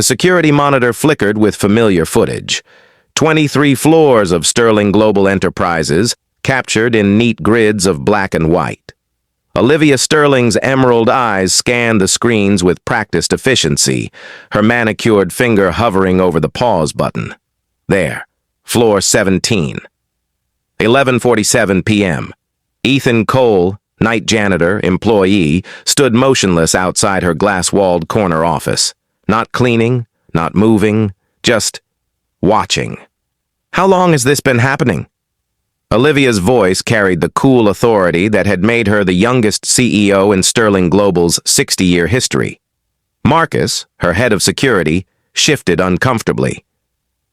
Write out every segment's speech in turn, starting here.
The security monitor flickered with familiar footage. 23 floors of Sterling Global Enterprises, captured in neat grids of black and white. Olivia Sterling's emerald eyes scanned the screens with practiced efficiency, her manicured finger hovering over the pause button. There, floor 17. 11:47 p.m. Ethan Cole, night janitor, employee, stood motionless outside her glass-walled corner office. Not cleaning, not moving, just watching. How long has this been happening? Olivia's voice carried the cool authority that had made her the youngest CEO in Sterling Global's 60-year history. Marcus, her head of security, shifted uncomfortably.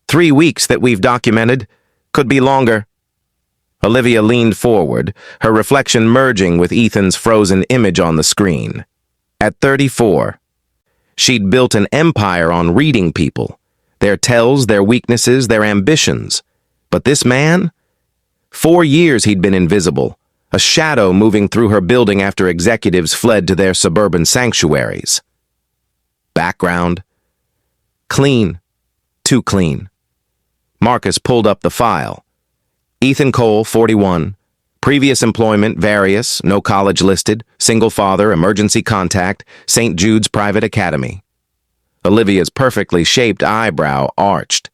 3 weeks that we've documented. Could be longer. Olivia leaned forward, her reflection merging with Ethan's frozen image on the screen. At 34, she'd built an empire on reading people, their tells, their weaknesses, their ambitions. But this man? 4 years he'd been invisible, a shadow moving through her building after executives fled to their suburban sanctuaries. Background? Clean. Too clean. Marcus pulled up the file. Ethan Cole, 41. Previous employment, various, no college listed, single father, emergency contact, St. Jude's Private Academy. Olivia's perfectly shaped eyebrow arched.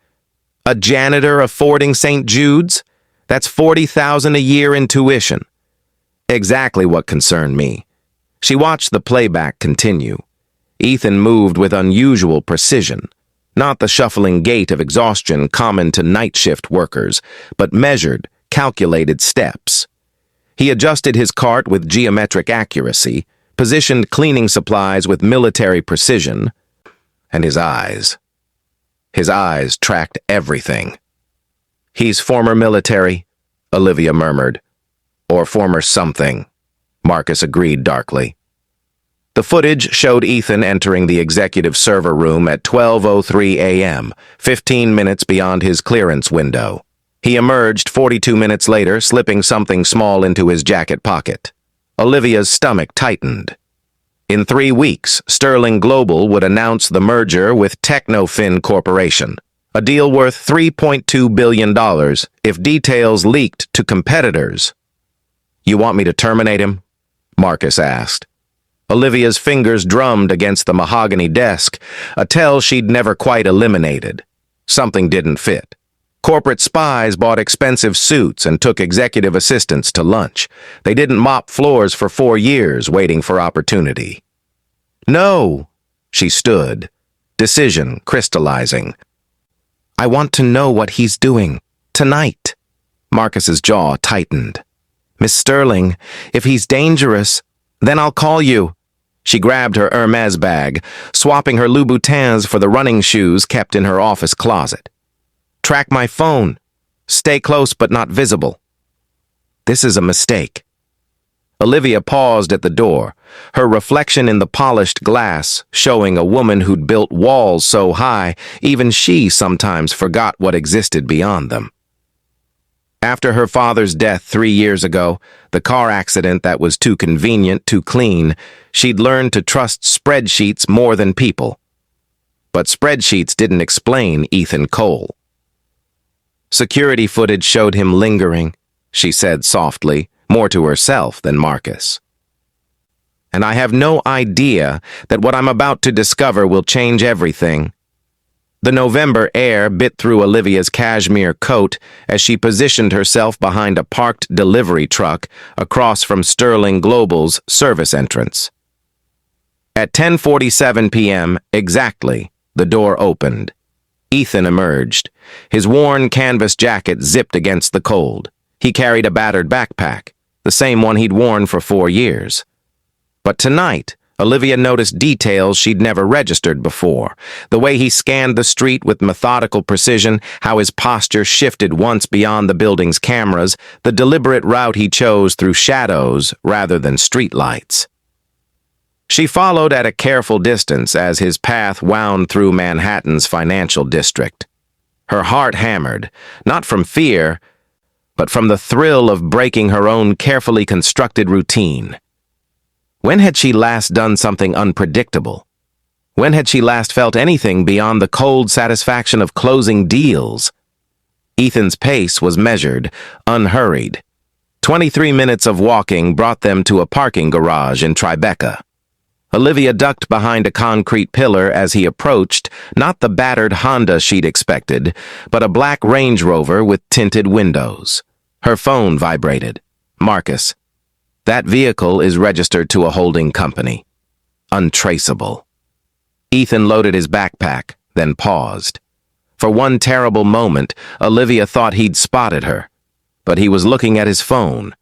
A janitor affording St. Jude's? That's $40,000 a year in tuition. Exactly what concerned me. She watched the playback continue. Ethan moved with unusual precision. Not the shuffling gait of exhaustion common to night shift workers, but measured, calculated steps. He adjusted his cart with geometric accuracy, positioned cleaning supplies with military precision, and his eyes tracked everything. He's former military, Olivia murmured. Or former something, Marcus agreed darkly. The footage showed Ethan entering the executive server room at 12:03 a.m., 15 minutes beyond his clearance window. He emerged 42 minutes later, slipping something small into his jacket pocket. Olivia's stomach tightened. In 3 weeks, Sterling Global would announce the merger with Technofin Corporation, a deal worth $3.2 billion if details leaked to competitors. You want me to terminate him? Marcus asked. Olivia's fingers drummed against the mahogany desk, a tell she'd never quite eliminated. Something didn't fit. Corporate spies bought expensive suits and took executive assistants to lunch. They didn't mop floors for 4 years waiting for opportunity. No, she stood, decision crystallizing. I want to know what he's doing, tonight. Marcus's jaw tightened. Miss Sterling, if he's dangerous, then I'll call you. She grabbed her Hermes bag, swapping her Louboutins for the running shoes kept in her office closet. Track my phone. Stay close but not visible. This is a mistake. Olivia paused at the door, her reflection in the polished glass showing a woman who'd built walls so high even she sometimes forgot what existed beyond them. After her father's death 3 years ago, the car accident that was too convenient, too clean, she'd learned to trust spreadsheets more than people. But spreadsheets didn't explain Ethan Cole. Security footage showed him lingering, she said softly, more to herself than Marcus. And I have no idea that what I'm about to discover will change everything. The November air bit through Olivia's cashmere coat as she positioned herself behind a parked delivery truck across from Sterling Global's service entrance. At 10:47 p.m. exactly, the door opened. Ethan emerged, his worn canvas jacket zipped against the cold. He carried a battered backpack, the same one he'd worn for 4 years. But tonight, Olivia noticed details she'd never registered before. The way he scanned the street with methodical precision, how his posture shifted once beyond the building's cameras, the deliberate route he chose through shadows rather than streetlights. She followed at a careful distance as his path wound through Manhattan's financial district. Her heart hammered, not from fear, but from the thrill of breaking her own carefully constructed routine. When had she last done something unpredictable? When had she last felt anything beyond the cold satisfaction of closing deals? Ethan's pace was measured, unhurried. 23 minutes of walking brought them to a parking garage in Tribeca. Olivia ducked behind a concrete pillar as he approached, not the battered Honda she'd expected, but a black Range Rover with tinted windows. Her phone vibrated. Marcus. That vehicle is registered to a holding company. Untraceable. Ethan loaded his backpack, then paused. For one terrible moment, Olivia thought he'd spotted her. But he was looking at his phone.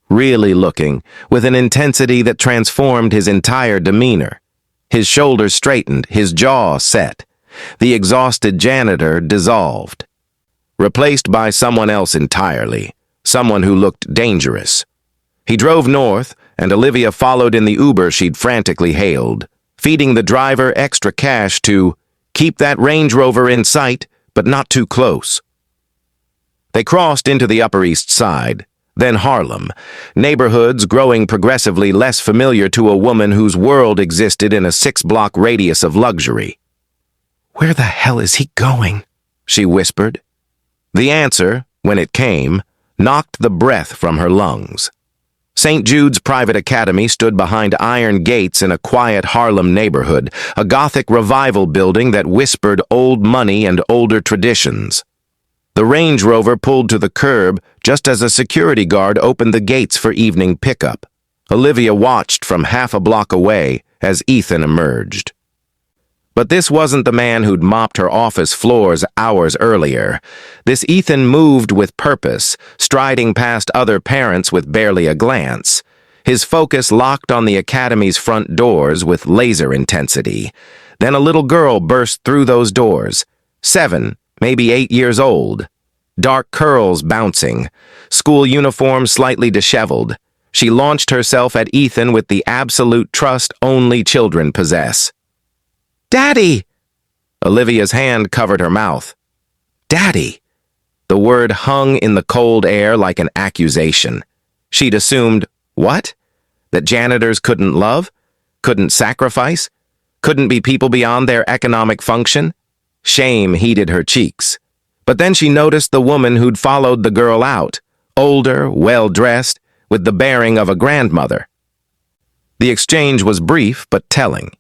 Really looking, with an intensity that transformed his entire demeanor. His shoulders straightened, his jaw set. The exhausted janitor dissolved. Replaced by someone else entirely, someone who looked dangerous. He drove north, and Olivia followed in the Uber she'd frantically hailed, feeding the driver extra cash to keep that Range Rover in sight, but not too close. They crossed into the Upper East Side, then Harlem, neighborhoods growing progressively less familiar to a woman whose world existed in a 6-block radius of luxury. "Where the hell is he going?" she whispered. The answer, when it came, knocked the breath from her lungs. St. Jude's Private Academy stood behind iron gates in a quiet Harlem neighborhood, a Gothic revival building that whispered old money and older traditions. The Range Rover pulled to the curb just as a security guard opened the gates for evening pickup. Olivia watched from half a block away as Ethan emerged. But this wasn't the man who'd mopped her office floors hours earlier. This Ethan moved with purpose, striding past other parents with barely a glance. His focus locked on the academy's front doors with laser intensity. Then a little girl burst through those doors. 7, maybe 8 years old. Dark curls bouncing, school uniform slightly disheveled. She launched herself at Ethan with the absolute trust only children possess. "Daddy!" Olivia's hand covered her mouth. "Daddy!" The word hung in the cold air like an accusation. She'd assumed, what? That janitors couldn't love? Couldn't sacrifice? Couldn't be people beyond their economic function? Shame heated her cheeks. But then she noticed the woman who'd followed the girl out, older, well-dressed, with the bearing of a grandmother. The exchange was brief but telling.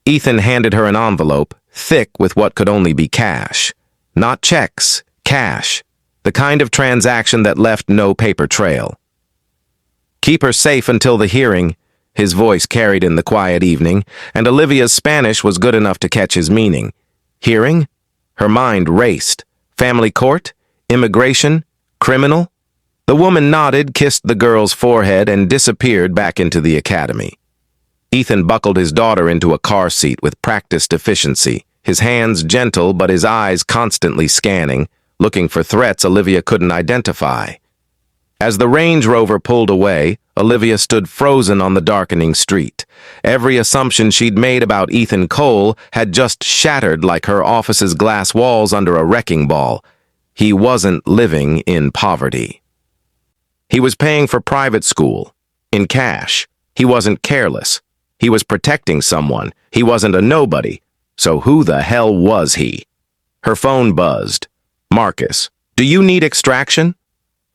Ethan handed her an envelope, thick with what could only be cash. Not checks, cash. The kind of transaction that left no paper trail. "Keep her safe until the hearing," his voice carried in the quiet evening, and Olivia's Spanish was good enough to catch his meaning. Hearing? Her mind raced. Family court? Immigration? Criminal? The woman nodded, kissed the girl's forehead, and disappeared back into the academy. Ethan buckled his daughter into a car seat with practiced efficiency, his hands gentle but his eyes constantly scanning, looking for threats Olivia couldn't identify. As the Range Rover pulled away, Olivia stood frozen on the darkening street. Every assumption she'd made about Ethan Cole had just shattered like her office's glass walls under a wrecking ball. He wasn't living in poverty. He was paying for private school, in cash. He wasn't careless. He was protecting someone. He wasn't a nobody. So who the hell was he? Her phone buzzed. "Marcus, do you need extraction?"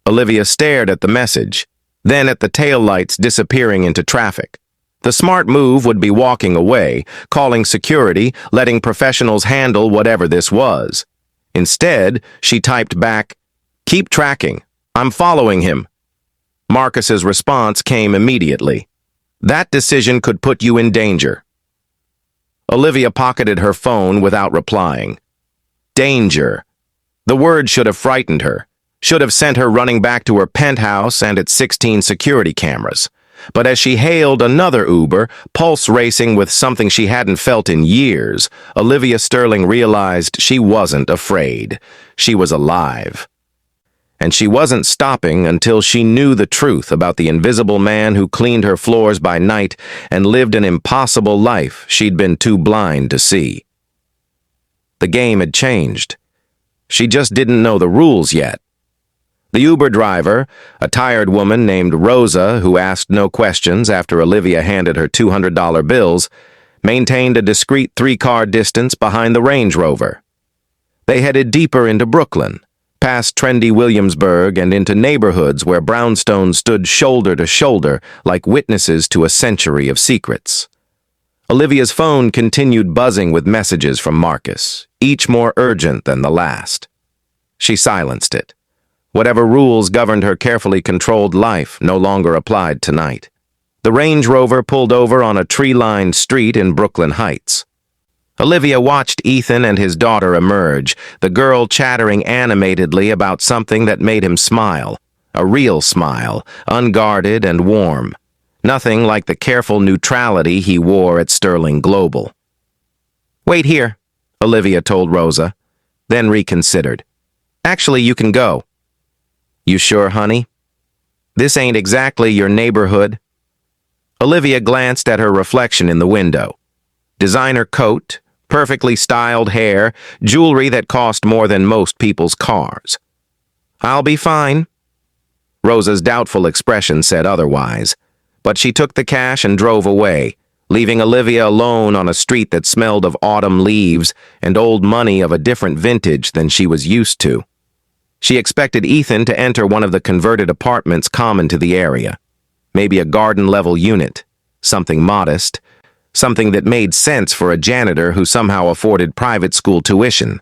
Olivia stared at the message, then at the taillights disappearing into traffic. The smart move would be walking away, calling security, letting professionals handle whatever this was. Instead, she typed back, "Keep tracking. I'm following him." Marcus's response came immediately. "That decision could put you in danger." Olivia pocketed her phone without replying. Danger. The word should have frightened her. Should have sent her running back to her penthouse and its 16 security cameras. But as she hailed another Uber, pulse racing with something she hadn't felt in years, Olivia Sterling realized she wasn't afraid. She was alive. And she wasn't stopping until she knew the truth about the invisible man who cleaned her floors by night and lived an impossible life she'd been too blind to see. The game had changed. She just didn't know the rules yet. The Uber driver, a tired woman named Rosa who asked no questions after Olivia handed her $200 bills, maintained a discreet 3-car distance behind the Range Rover. They headed deeper into Brooklyn, past trendy Williamsburg and into neighborhoods where brownstones stood shoulder to shoulder like witnesses to a century of secrets. Olivia's phone continued buzzing with messages from Marcus, each more urgent than the last. She silenced it. Whatever rules governed her carefully controlled life no longer applied tonight. The Range Rover pulled over on a tree-lined street in Brooklyn Heights. Olivia watched Ethan and his daughter emerge, the girl chattering animatedly about something that made him smile. A real smile, unguarded and warm. Nothing like the careful neutrality he wore at Sterling Global. "Wait here," Olivia told Rosa, then reconsidered. "Actually, you can go." "You sure, honey? This ain't exactly your neighborhood." Olivia glanced at her reflection in the window. Designer coat, perfectly styled hair, jewelry that cost more than most people's cars. "I'll be fine." Rosa's doubtful expression said otherwise, but she took the cash and drove away, leaving Olivia alone on a street that smelled of autumn leaves and old money of a different vintage than she was used to. She expected Ethan to enter one of the converted apartments common to the area. Maybe a garden-level unit, something modest, something that made sense for a janitor who somehow afforded private school tuition.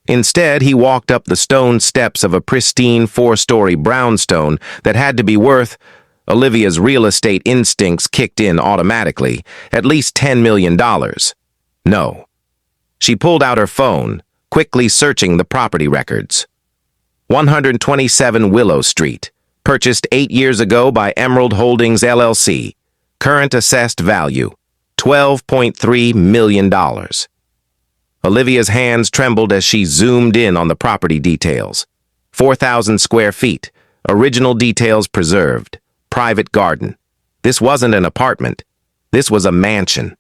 Instead, he walked up the stone steps of a pristine 4-story brownstone that had to be worth, Olivia's real estate instincts kicked in automatically, at least $10 million. No. She pulled out her phone, quickly searching the property records. 127 Willow Street, purchased 8 years ago by Emerald Holdings LLC. Current assessed value, $12.3 million. Olivia's hands trembled as she zoomed in on the property details. 4,000 square feet, original details preserved, private garden. This wasn't an apartment. This was a mansion.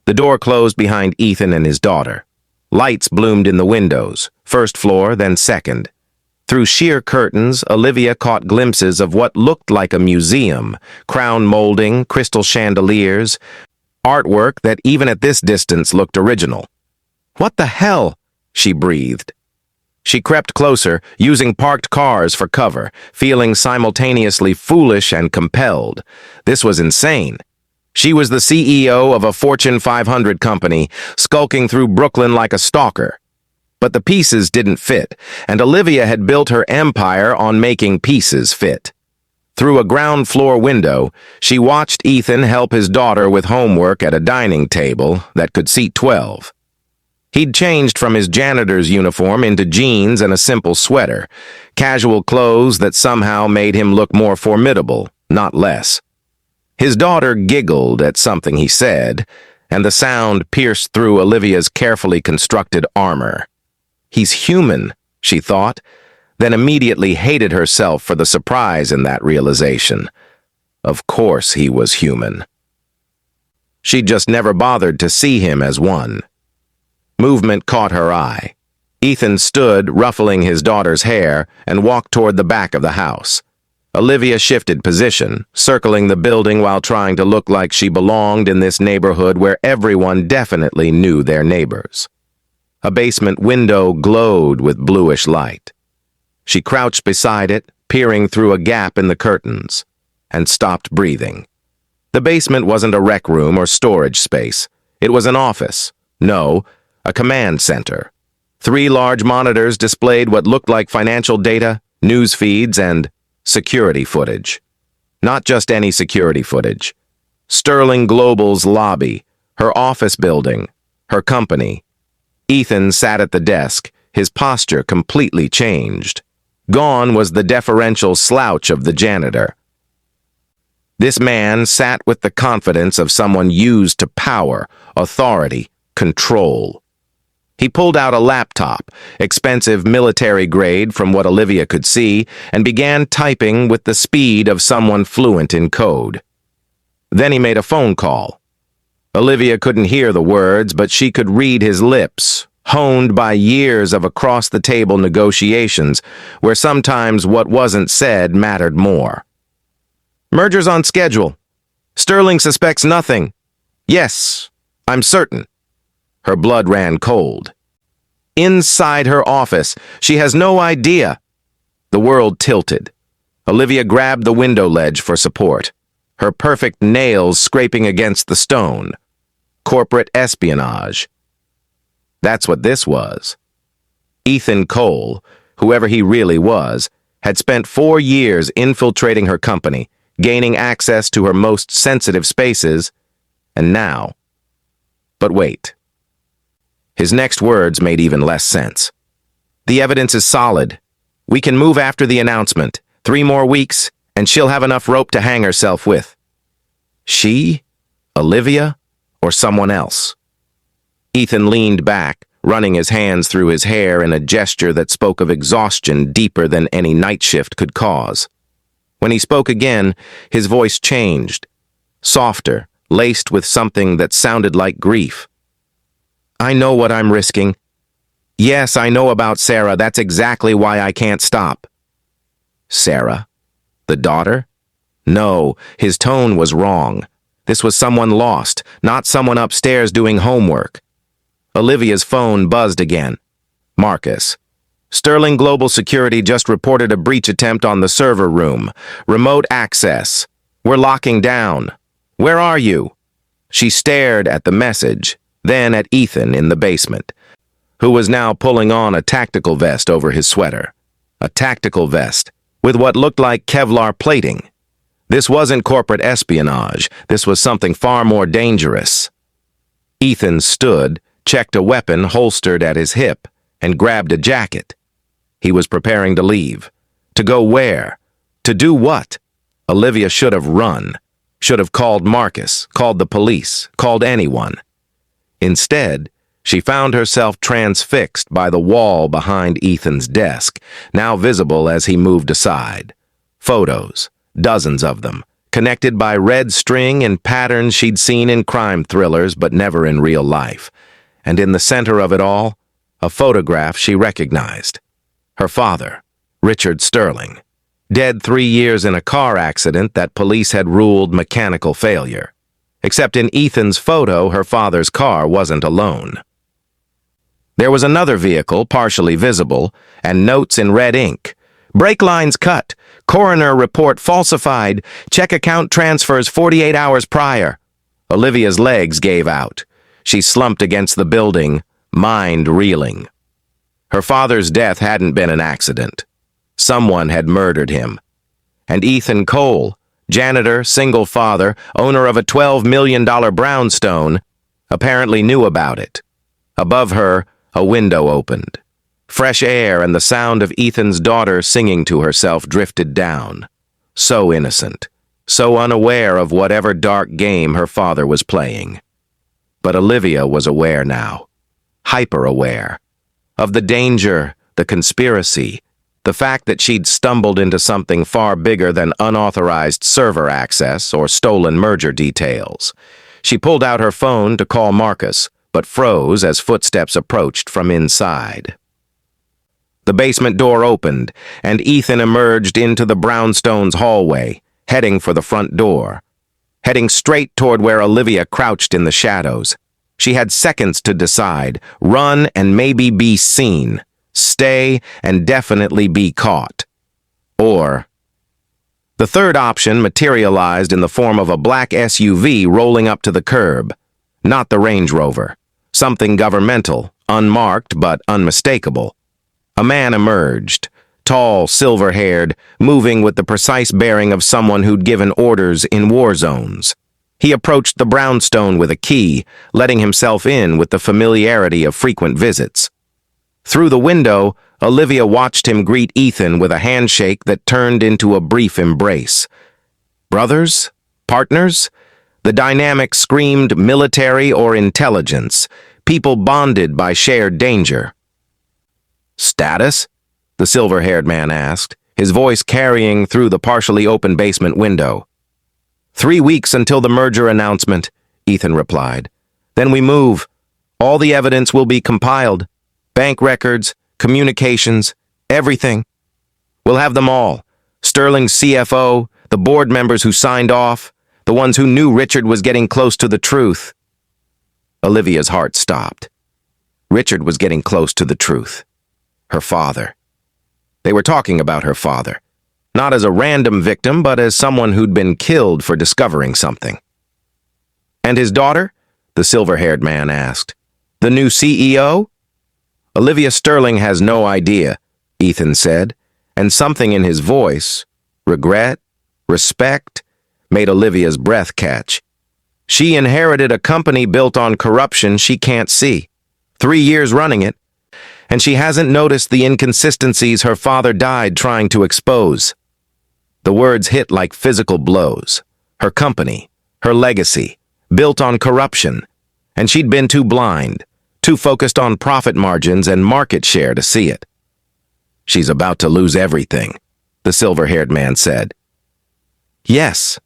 The door closed behind Ethan and his daughter. Lights bloomed in the windows, first floor, then second. Through sheer curtains, Olivia caught glimpses of what looked like a museum, crown molding, crystal chandeliers, artwork that even at this distance looked original. "What the hell?" she breathed. She crept closer, using parked cars for cover, feeling simultaneously foolish and compelled. This was insane. She was the CEO of a Fortune 500 company, skulking through Brooklyn like a stalker. But the pieces didn't fit, and Olivia had built her empire on making pieces fit. Through a ground floor window, she watched Ethan help his daughter with homework at a dining table that could seat 12. He'd changed from his janitor's uniform into jeans and a simple sweater, casual clothes that somehow made him look more formidable, not less. His daughter giggled at something he said, and the sound pierced through Olivia's carefully constructed armor. He's human, she thought, then immediately hated herself for the surprise in that realization. Of course he was human. She'd just never bothered to see him as one. Movement caught her eye. Ethan stood, ruffling his daughter's hair, and walked toward the back of the house. Olivia shifted position, circling the building while trying to look like she belonged in this neighborhood where everyone definitely knew their neighbors. A basement window glowed with bluish light. She crouched beside it, peering through a gap in the curtains, and stopped breathing. The basement wasn't a rec room or storage space. It was an office. No, a command center. 3 large monitors displayed what looked like financial data, news feeds, and security footage. Not just any security footage. Sterling Global's lobby, her office building, her company. Ethan sat at the desk, his posture completely changed. Gone was the deferential slouch of the janitor. This man sat with the confidence of someone used to power, authority, control. He pulled out a laptop, expensive military grade from what Olivia could see, and began typing with the speed of someone fluent in code. Then he made a phone call. Olivia couldn't hear the words, but she could read his lips, honed by years of across-the-table negotiations, where sometimes what wasn't said mattered more. "Merger's on schedule. Sterling suspects nothing." "Yes," I'm certain. Her blood ran cold. Inside her office, she has no idea. The world tilted. Olivia grabbed the window ledge for support, her perfect nails scraping against the stone. Corporate espionage. That's what this was. Ethan Cole, whoever he really was, had spent 4 years infiltrating her company, gaining access to her most sensitive spaces, and now... But wait. His next words made even less sense. The evidence is solid. We can move after the announcement. 3 more weeks, and she'll have enough rope to hang herself with. She? Olivia? Or someone else? Ethan leaned back, running his hands through his hair in a gesture that spoke of exhaustion deeper than any night shift could cause. When he spoke again, his voice changed, softer, laced with something that sounded like grief. I know what I'm risking. Yes, I know about Sarah. That's exactly why I can't stop. Sarah? The daughter? No, his tone was wrong. This was someone lost, not someone upstairs doing homework. Olivia's phone buzzed again. Marcus. Sterling Global Security just reported a breach attempt on the server room. Remote access. We're locking down. Where are you? She stared at the message, then at Ethan in the basement, who was now pulling on a tactical vest over his sweater. A tactical vest, with what looked like Kevlar plating. This wasn't corporate espionage. This was something far more dangerous. Ethan stood, checked a weapon holstered at his hip, and grabbed a jacket. He was preparing to leave. To go where? To do what? Olivia should have run. Should have called Marcus, called the police, called anyone. Instead, she found herself transfixed by the wall behind Ethan's desk, now visible as he moved aside. Photos, dozens of them, connected by red string and patterns she'd seen in crime thrillers but never in real life. And in the center of it all, a photograph she recognized. Her father, Richard Sterling, dead 3 years in a car accident that police had ruled mechanical failure. Except in Ethan's photo, her father's car wasn't alone. There was another vehicle, partially visible, and notes in red ink. Brake lines cut. Coroner report falsified. Check account transfers 48 hours prior. Olivia's legs gave out. She slumped against the building, mind reeling. Her father's death hadn't been an accident. Someone had murdered him. And Ethan Cole, janitor, single father, owner of a $12 million brownstone, apparently knew about it. Above her, a window opened. Fresh air and the sound of Ethan's daughter singing to herself drifted down. So innocent, so unaware of whatever dark game her father was playing. But Olivia was aware now, hyper-aware, of the danger, the conspiracy, the fact that she'd stumbled into something far bigger than unauthorized server access or stolen merger details. She pulled out her phone to call Marcus, but froze as footsteps approached from inside. The basement door opened, and Ethan emerged into the brownstone's hallway, heading for the front door. Heading straight toward where Olivia crouched in the shadows. She had seconds to decide, run and maybe be seen, stay and definitely be caught. Or... The third option materialized in the form of a black SUV rolling up to the curb. Not the Range Rover. Something governmental, unmarked but unmistakable. A man emerged, tall, silver-haired, moving with the precise bearing of someone who'd given orders in war zones. He approached the brownstone with a key, letting himself in with the familiarity of frequent visits. Through the window, Olivia watched him greet Ethan with a handshake that turned into a brief embrace. Brothers? Partners? The dynamic screamed military or intelligence, people bonded by shared danger. Status? The silver-haired man asked, his voice carrying through the partially open basement window. 3 weeks until the merger announcement, Ethan replied. Then we move. All the evidence will be compiled. Bank records, communications, everything. We'll have them all. Sterling's CFO, the board members who signed off, the ones who knew Richard was getting close to the truth. Olivia's heart stopped. Richard was getting close to the truth. Her father. They were talking about her father. Not as a random victim, but as someone who'd been killed for discovering something. And his daughter? The silver-haired man asked. The new CEO? Olivia Sterling has no idea, Ethan said, and something in his voice, regret, respect, made Olivia's breath catch. She inherited a company built on corruption she can't see. 3 years running it, and she hasn't noticed the inconsistencies her father died trying to expose. The words hit like physical blows. Her company, her legacy, built on corruption, and she'd been too blind, too focused on profit margins and market share to see it. She's about to lose everything, the silver-haired man said. Yes.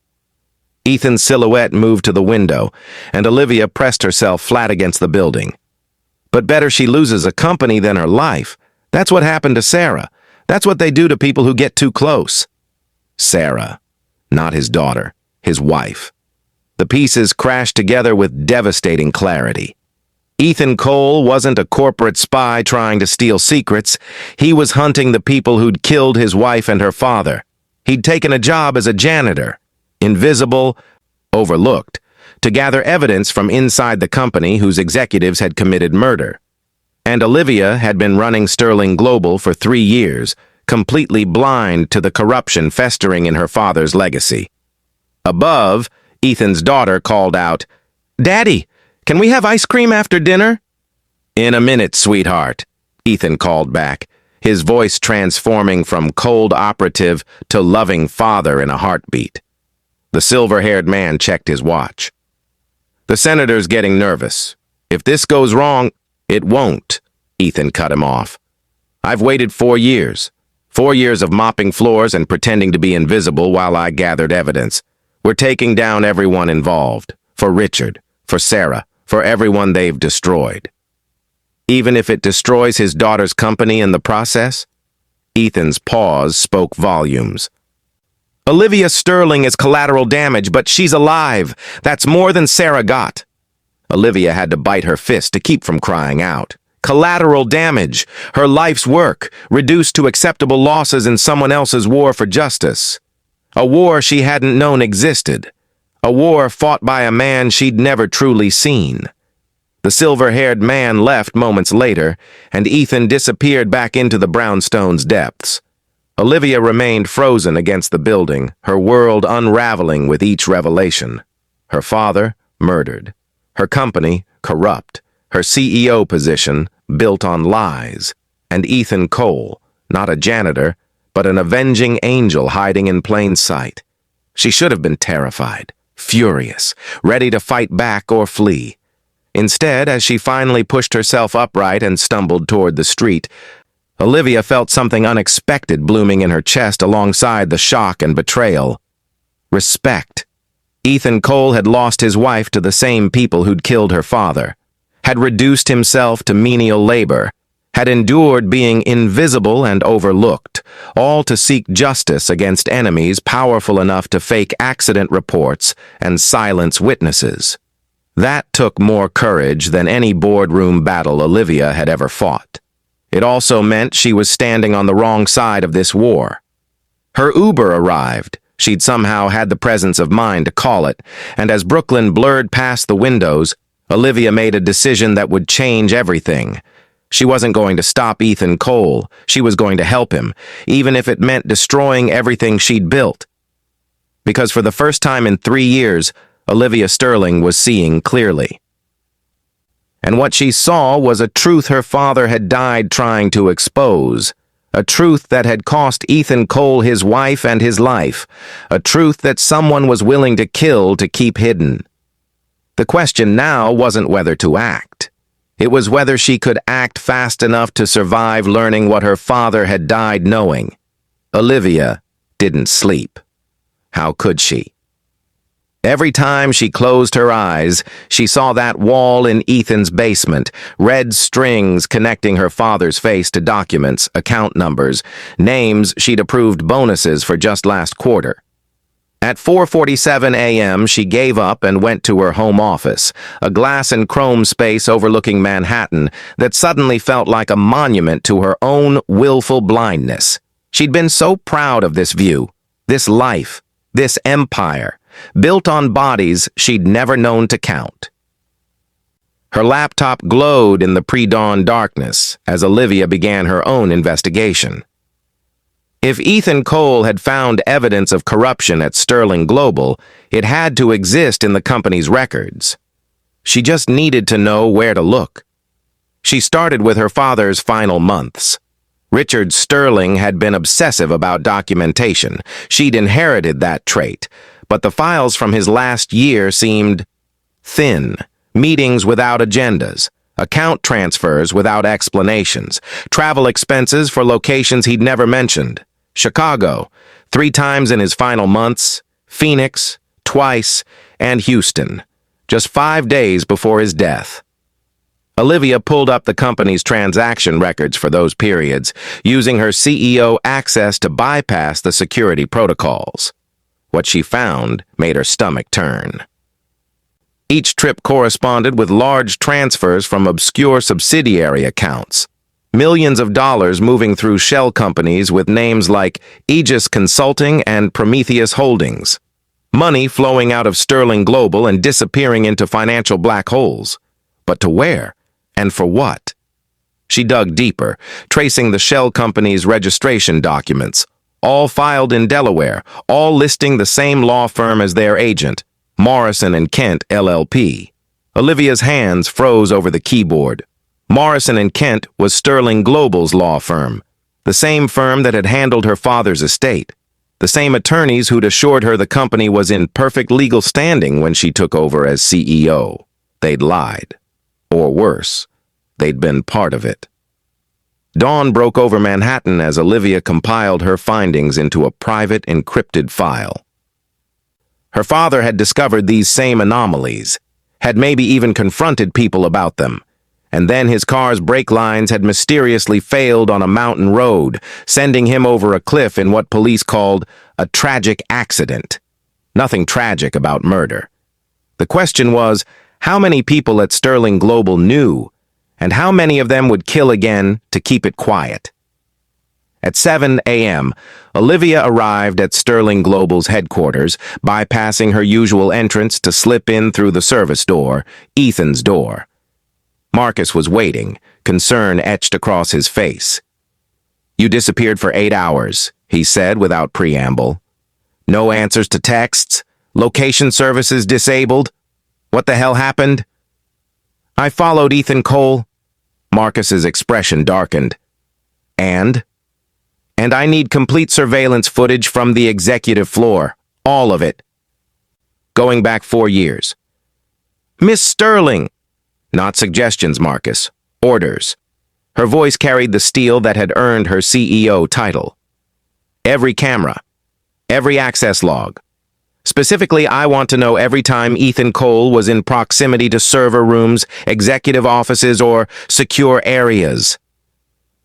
Ethan's silhouette moved to the window, and Olivia pressed herself flat against the building. But better she loses a company than her life. That's what happened to Sarah. That's what they do to people who get too close. Sarah, not his daughter, his wife. The pieces crashed together with devastating clarity. Ethan Cole wasn't a corporate spy trying to steal secrets. He was hunting the people who'd killed his wife and her father. He'd taken a job as a janitor, invisible, overlooked, to gather evidence from inside the company whose executives had committed murder. And Olivia had been running Sterling Global for 3 years, completely blind to the corruption festering in her father's legacy. Above, Ethan's daughter called out, "Daddy, can we have ice cream after dinner?" "In a minute, sweetheart," Ethan called back, his voice transforming from cold operative to loving father in a heartbeat. The silver-haired man checked his watch. "The senator's getting nervous. If this goes wrong, it won't," Ethan cut him off. "I've waited 4 years. 4 years of mopping floors and pretending to be invisible while I gathered evidence. We're taking down everyone involved. For Richard, for Sarah, for everyone they've destroyed. Even if it destroys his daughter's company in the process?" Ethan's pause spoke volumes. "Olivia Sterling is collateral damage, but she's alive. That's more than Sarah got." Olivia had to bite her fist to keep from crying out. Collateral damage, her life's work, reduced to acceptable losses in someone else's war for justice. A war she hadn't known existed. A war fought by a man she'd never truly seen. The silver-haired man left moments later, and Ethan disappeared back into the brownstone's depths. Olivia remained frozen against the building, her world unraveling with each revelation. Her father, murdered. Her company, corrupt. Her CEO position, built on lies. And Ethan Cole, not a janitor, but an avenging angel hiding in plain sight. She should have been terrified, furious, ready to fight back or flee. Instead, as she finally pushed herself upright and stumbled toward the street, Olivia felt something unexpected blooming in her chest alongside the shock and betrayal. Respect. Ethan Cole had lost his wife to the same people who'd killed her father, had reduced himself to menial labor, had endured being invisible and overlooked, all to seek justice against enemies powerful enough to fake accident reports and silence witnesses. That took more courage than any boardroom battle Olivia had ever fought. It also meant she was standing on the wrong side of this war. Her Uber arrived. She'd somehow had the presence of mind to call it, and as Brooklyn blurred past the windows, Olivia made a decision that would change everything. She wasn't going to stop Ethan Cole. She was going to help him, even if it meant destroying everything she'd built. Because for the first time in 3 years, Olivia Sterling was seeing clearly. And what she saw was a truth her father had died trying to expose, a truth that had cost Ethan Cole his wife and his life, a truth that someone was willing to kill to keep hidden. The question now wasn't whether to act. It was whether she could act fast enough to survive learning what her father had died knowing. Olivia didn't sleep. How could she? Every time she closed her eyes, she saw that wall in Ethan's basement, red strings connecting her father's face to documents, account numbers, names she'd approved bonuses for just last quarter. At 4:47 a.m., she gave up and went to her home office, a glass and chrome space overlooking Manhattan that suddenly felt like a monument to her own willful blindness. She'd been so proud of this view, this life, this empire, built on bodies she'd never known to count. Her laptop glowed in the pre-dawn darkness as Olivia began her own investigation. If Ethan Cole had found evidence of corruption at Sterling Global, it had to exist in the company's records. She just needed to know where to look. She started with her father's final months. Richard Sterling had been obsessive about documentation. She'd inherited that trait, but the files from his last year seemed thin. Meetings without agendas, account transfers without explanations, travel expenses for locations he'd never mentioned. Chicago, 3 times in his final months, Phoenix, twice, and Houston, just 5 days before his death. Olivia pulled up the company's transaction records for those periods, using her CEO access to bypass the security protocols. What she found made her stomach turn. Each trip corresponded with large transfers from obscure subsidiary accounts. Millions of dollars moving through shell companies with names like Aegis Consulting and Prometheus Holdings. Money flowing out of Sterling Global and disappearing into financial black holes. But to where? And for what? She dug deeper, tracing the shell company's registration documents, all filed in Delaware, all listing the same law firm as their agent, Morrison & Kent, LLP. Olivia's hands froze over the keyboard. Morrison & Kent was Sterling Global's law firm, the same firm that had handled her father's estate, the same attorneys who'd assured her the company was in perfect legal standing when she took over as CEO. They'd lied. Or worse, they'd been part of it. Dawn broke over Manhattan as Olivia compiled her findings into a private, encrypted file. Her father had discovered these same anomalies, had maybe even confronted people about them, and then his car's brake lines had mysteriously failed on a mountain road, sending him over a cliff in what police called a tragic accident. Nothing tragic about murder. The question was, how many people at Sterling Global knew, and how many of them would kill again to keep it quiet? At 7 a.m., Olivia arrived at Sterling Global's headquarters, bypassing her usual entrance to slip in through the service door, Ethan's door. Marcus was waiting, concern etched across his face. "You disappeared for 8 hours," he said without preamble. "No answers to texts, location services disabled. What the hell happened?" "I followed Ethan Cole." Marcus's expression darkened. And I need complete surveillance footage from the executive floor. All of it. Going back 4 years. "Miss Sterling!" "Not suggestions, Marcus. Orders." Her voice carried the steel that had earned her CEO title. "Every camera. Every access log. Specifically, I want to know every time Ethan Cole was in proximity to server rooms, executive offices, or secure areas."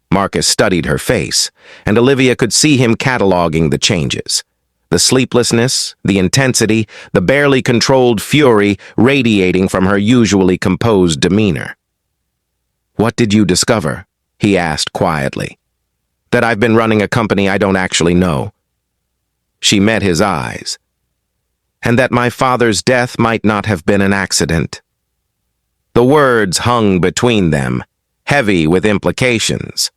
Marcus studied her face, and Olivia could see him cataloging the changes. The sleeplessness, the intensity, the barely controlled fury radiating from her usually composed demeanor. "What did you discover?" he asked quietly. "That I've been running a company I don't actually know." She met his eyes. "And that my father's death might not have been an accident." The words hung between them, heavy with implications.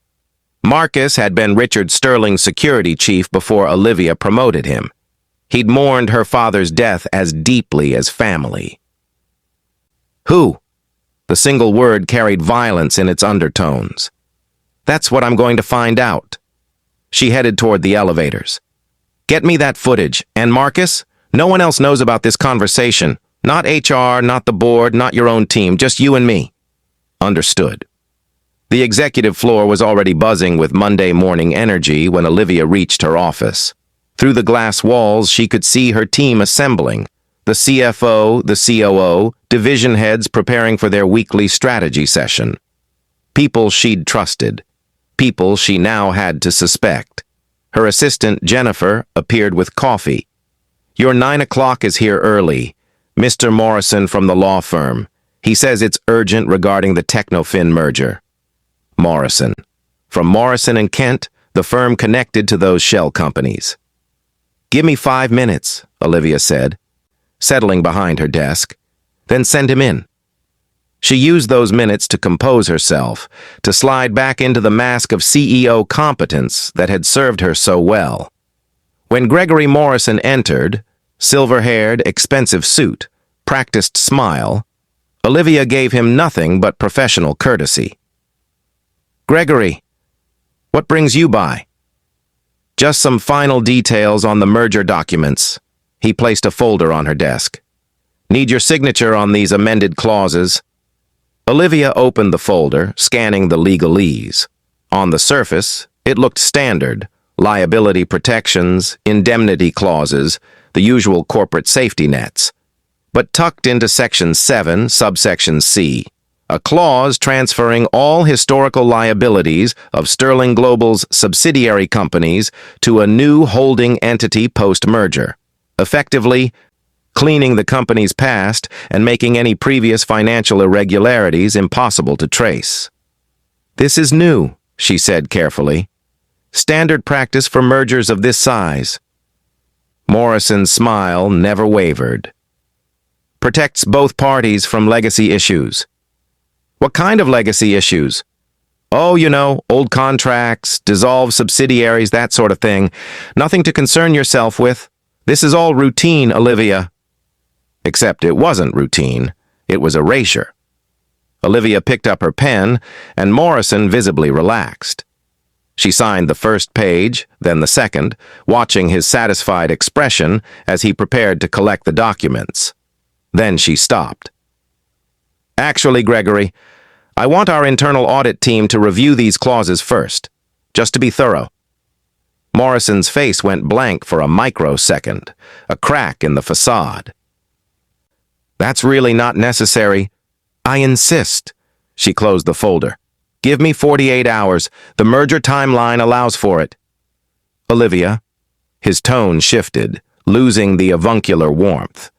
Marcus had been Richard Sterling's security chief before Olivia promoted him. He'd mourned her father's death as deeply as family. "Who?" The single word carried violence in its undertones. "That's what I'm going to find out." She headed toward the elevators. "Get me that footage, and Marcus, no one else knows about this conversation. Not HR, not the board, not your own team, just you and me." "Understood." The executive floor was already buzzing with Monday morning energy when Olivia reached her office. Through the glass walls, she could see her team assembling. The CFO, the COO, division heads preparing for their weekly strategy session. People she'd trusted. People she now had to suspect. Her assistant, Jennifer, appeared with coffee. Your 9 o'clock is here early. Mr. Morrison from the law firm. He says it's urgent regarding the Technofin merger. Morrison. From Morrison and Kent, the firm connected to those shell companies. Give me 5 minutes, Olivia said, settling behind her desk. Then send him in. She used those minutes to compose herself, to slide back into the mask of CEO competence that had served her so well. When Gregory Morrison entered, silver-haired, expensive suit, practiced smile, Olivia gave him nothing but professional courtesy. Gregory, what brings you by? Just some final details on the merger documents. He placed a folder on her desk. Need your signature on these amended clauses. Olivia opened the folder, scanning the legalese. On the surface, it looked standard. Liability protections, indemnity clauses, the usual corporate safety nets. But tucked into Section 7, subsection C, a clause transferring all historical liabilities of Sterling Global's subsidiary companies to a new holding entity post-merger, effectively cleaning the company's past and making any previous financial irregularities impossible to trace. This is new, she said carefully. Standard practice for mergers of this size. Morrison's smile never wavered. Protects both parties from legacy issues. What kind of legacy issues? Oh, you know, old contracts, dissolved subsidiaries, that sort of thing. Nothing to concern yourself with. This is all routine, Olivia. Except it wasn't routine. It was erasure. Olivia picked up her pen, and Morrison visibly relaxed. She signed the first page, then the second, watching his satisfied expression as he prepared to collect the documents. Then she stopped. Actually, Gregory, I want our internal audit team to review these clauses first, just to be thorough. Morrison's face went blank for a microsecond, a crack in the facade. That's really not necessary. I insist. She closed the folder. Give me 48 hours. The merger timeline allows for it. Olivia. His tone shifted, losing the avuncular warmth.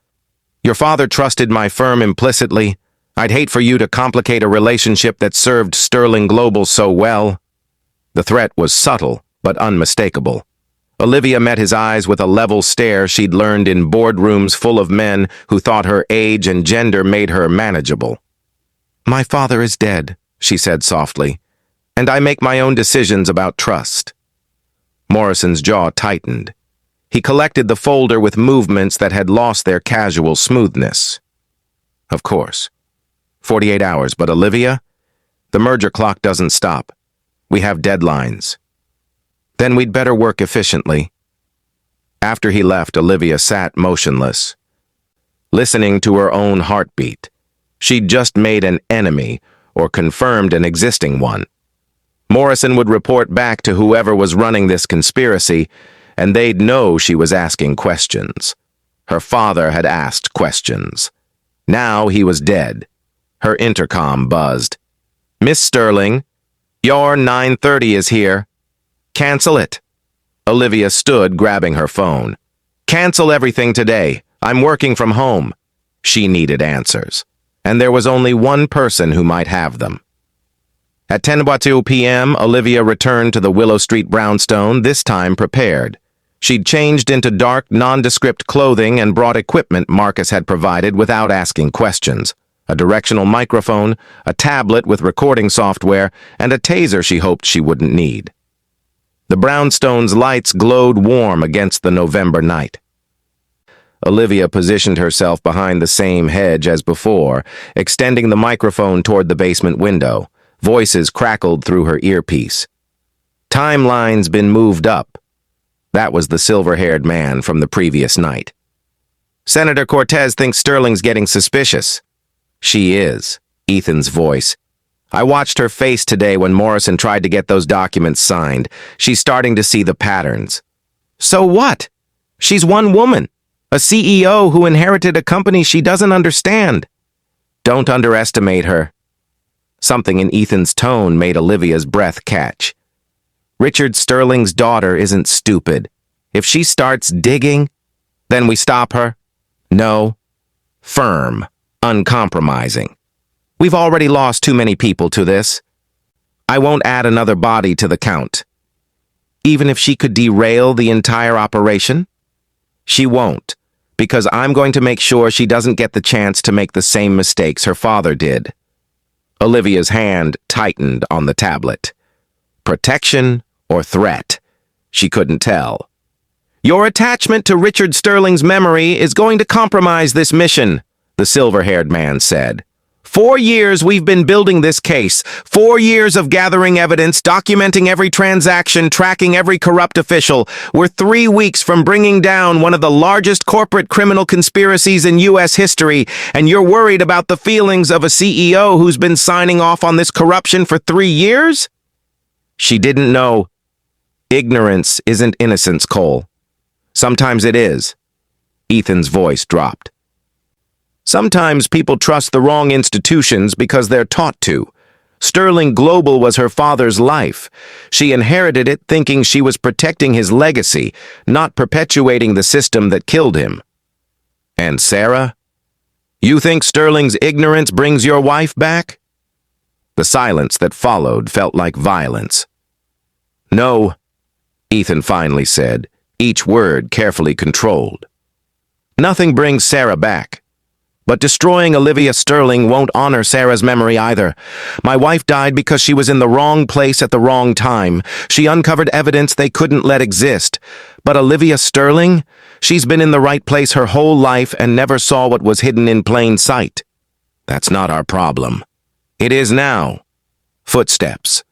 Your father trusted my firm implicitly. I'd hate for you to complicate a relationship that served Sterling Global so well. The threat was subtle, but unmistakable. Olivia met his eyes with a level stare she'd learned in boardrooms full of men who thought her age and gender made her manageable. My father is dead, she said softly, and I make my own decisions about trust. Morrison's jaw tightened. He collected the folder with movements that had lost their casual smoothness. Of course. 48 hours, but Olivia? The merger clock doesn't stop. We have deadlines. Then we'd better work efficiently. After he left, Olivia sat motionless, listening to her own heartbeat. She'd just made an enemy, or confirmed an existing one. Morrison would report back to whoever was running this conspiracy, and they'd know she was asking questions. Her father had asked questions. Now he was dead. Her intercom buzzed. Miss Sterling, your 9:30 is here. Cancel it. Olivia stood, grabbing her phone. Cancel everything today. I'm working from home. She needed answers, and there was only one person who might have them. At 10:02 p.m., Olivia returned to the Willow Street brownstone, this time prepared. She'd changed into dark, nondescript clothing and brought equipment Marcus had provided without asking questions. A directional microphone, a tablet with recording software, and a taser she hoped she wouldn't need. The brownstone's lights glowed warm against the November night. Olivia positioned herself behind the same hedge as before, extending the microphone toward the basement window. Voices crackled through her earpiece. Timeline's been moved up. That was the silver-haired man from the previous night. Senator Cortez thinks Sterling's getting suspicious. She is, Ethan's voice. I watched her face today when Morrison tried to get those documents signed. She's starting to see the patterns. So what? She's one woman, a CEO who inherited a company she doesn't understand. Don't underestimate her. Something in Ethan's tone made Olivia's breath catch. Richard Sterling's daughter isn't stupid. If she starts digging, Then we stop her? No. Firm. Uncompromising. We've already lost too many people to this. I won't add another body to the count. Even if she could derail the entire operation? She won't, because I'm going to make sure she doesn't get the chance to make the same mistakes her father did. Olivia's hand tightened on the tablet. Protection or threat? She couldn't tell. Your attachment to Richard Sterling's memory is going to compromise this mission, the silver-haired man said. 4 years we've been building this case. 4 years of gathering evidence, documenting every transaction, tracking every corrupt official. We're 3 weeks from bringing down one of the largest corporate criminal conspiracies in U.S. history, and you're worried about the feelings of a CEO who's been signing off on this corruption for 3 years? She didn't know. Ignorance isn't innocence, Cole. Sometimes it is. Ethan's voice dropped. Sometimes people trust the wrong institutions because they're taught to. Sterling Global was her father's life. She inherited it thinking she was protecting his legacy, not perpetuating the system that killed him. And Sarah? You think Sterling's ignorance brings your wife back? The silence that followed felt like violence. No, Ethan finally said, each word carefully controlled. Nothing brings Sarah back. But destroying Olivia Sterling won't honor Sarah's memory either. My wife died because she was in the wrong place at the wrong time. She uncovered evidence they couldn't let exist. But Olivia Sterling? She's been in the right place her whole life and never saw what was hidden in plain sight. That's not our problem. It is now. Footsteps.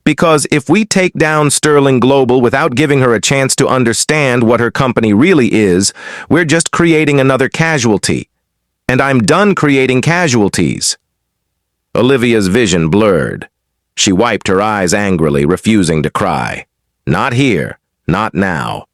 Because if we take down Sterling Global without giving her a chance to understand what her company really is, we're just creating another casualty. And I'm done creating casualties. Olivia's vision blurred. She wiped her eyes angrily, refusing to cry. Not here, not now.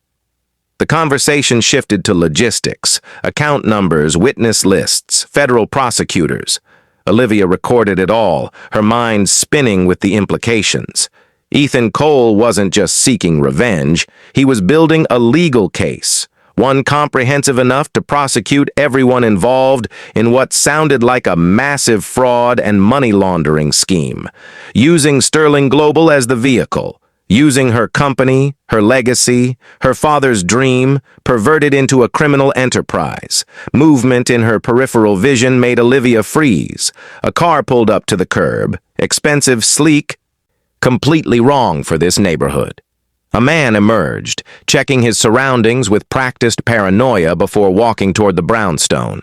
The conversation shifted to logistics, account numbers, witness lists, federal prosecutors. Olivia recorded it all, her mind spinning with the implications. Ethan Cole wasn't just seeking revenge, he was building a legal case. One comprehensive enough to prosecute everyone involved in what sounded like a massive fraud and money laundering scheme, using Sterling Global as the vehicle, using her company, her legacy, her father's dream, perverted into a criminal enterprise. Movement in her peripheral vision made Olivia freeze. A car pulled up to the curb, expensive, sleek, completely wrong for this neighborhood. A man emerged, checking his surroundings with practiced paranoia before walking toward the brownstone.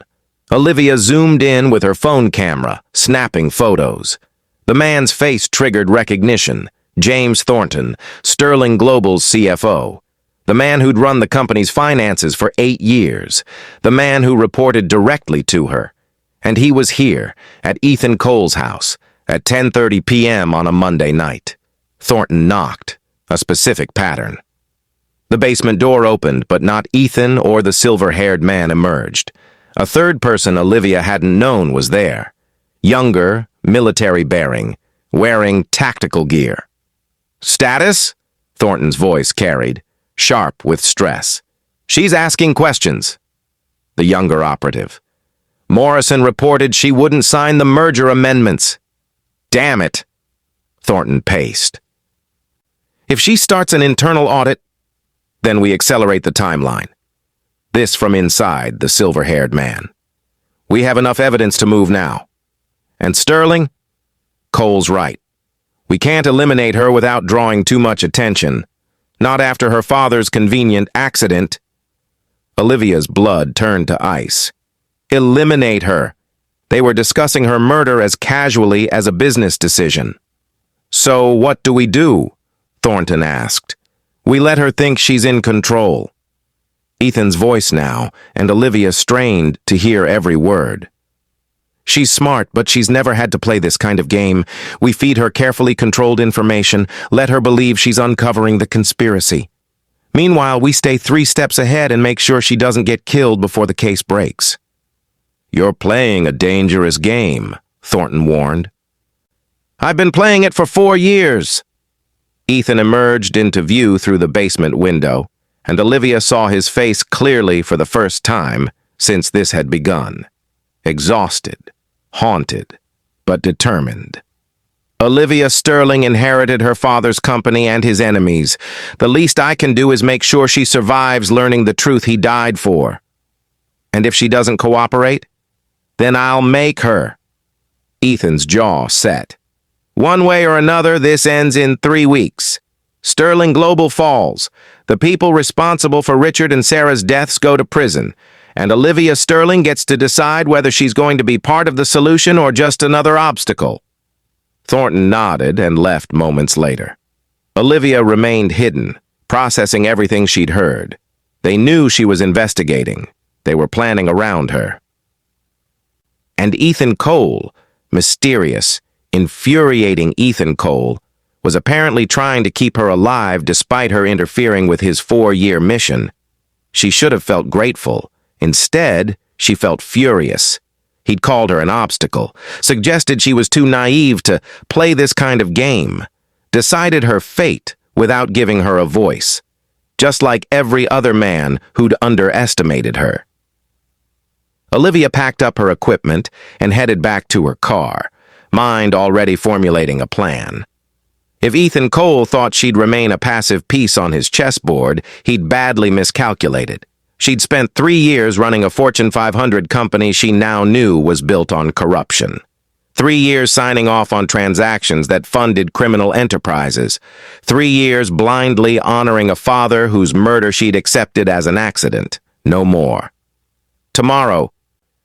Olivia zoomed in with her phone camera, snapping photos. The man's face triggered recognition. James Thornton, Sterling Global's CFO. The man who'd run the company's finances for 8 years. The man who reported directly to her. And he was here, at Ethan Cole's house, at 10:30 p.m. on a Monday night. Thornton knocked. A specific pattern. The basement door opened, but not Ethan or the silver-haired man emerged. A third person Olivia hadn't known was there. Younger, military-bearing, wearing tactical gear. Status? Thornton's voice carried, sharp with stress. She's asking questions. The younger operative. Morrison reported she wouldn't sign the merger amendments. Damn it, Thornton paced. If she starts an internal audit, then we accelerate the timeline. This from inside the silver-haired man. We have enough evidence to move now. And Sterling? Cole's right. We can't eliminate her without drawing too much attention. Not after her father's convenient accident. Olivia's blood turned to ice. Eliminate her. They were discussing her murder as casually as a business decision. So what do we do? Thornton asked. We let her think she's in control. Ethan's voice now, and Olivia strained to hear every word. She's smart, but she's never had to play this kind of game. We feed her carefully controlled information, let her believe she's uncovering the conspiracy. Meanwhile, we stay 3 steps ahead and make sure she doesn't get killed before the case breaks. You're playing a dangerous game, Thornton warned. I've been playing it for 4 years. Ethan emerged into view through the basement window, and Olivia saw his face clearly for the first time since this had begun. Exhausted, haunted, but determined. Olivia Sterling inherited her father's company and his enemies. The least I can do is make sure she survives learning the truth he died for. And if she doesn't cooperate, then I'll make her. Ethan's jaw set. One way or another, this ends in 3 weeks. Sterling Global falls. The people responsible for Richard and Sarah's deaths go to prison, and Olivia Sterling gets to decide whether she's going to be part of the solution or just another obstacle. Thornton nodded and left moments later. Olivia remained hidden, processing everything she'd heard. They knew she was investigating. They were planning around her. And Ethan Cole, mysterious, infuriating Ethan Cole, was apparently trying to keep her alive despite her interfering with his 4-year mission. She should have felt grateful. Instead, she felt furious. He'd called her an obstacle, suggested she was too naive to play this kind of game, decided her fate without giving her a voice, just like every other man who'd underestimated her. Olivia packed up her equipment and headed back to her car, mind already formulating a plan. If Ethan Cole thought she'd remain a passive piece on his chessboard, he'd badly miscalculated. She'd spent 3 years running a Fortune 500 company she now knew was built on corruption. 3 years signing off on transactions that funded criminal enterprises. 3 years blindly honoring a father whose murder she'd accepted as an accident. No more. Tomorrow,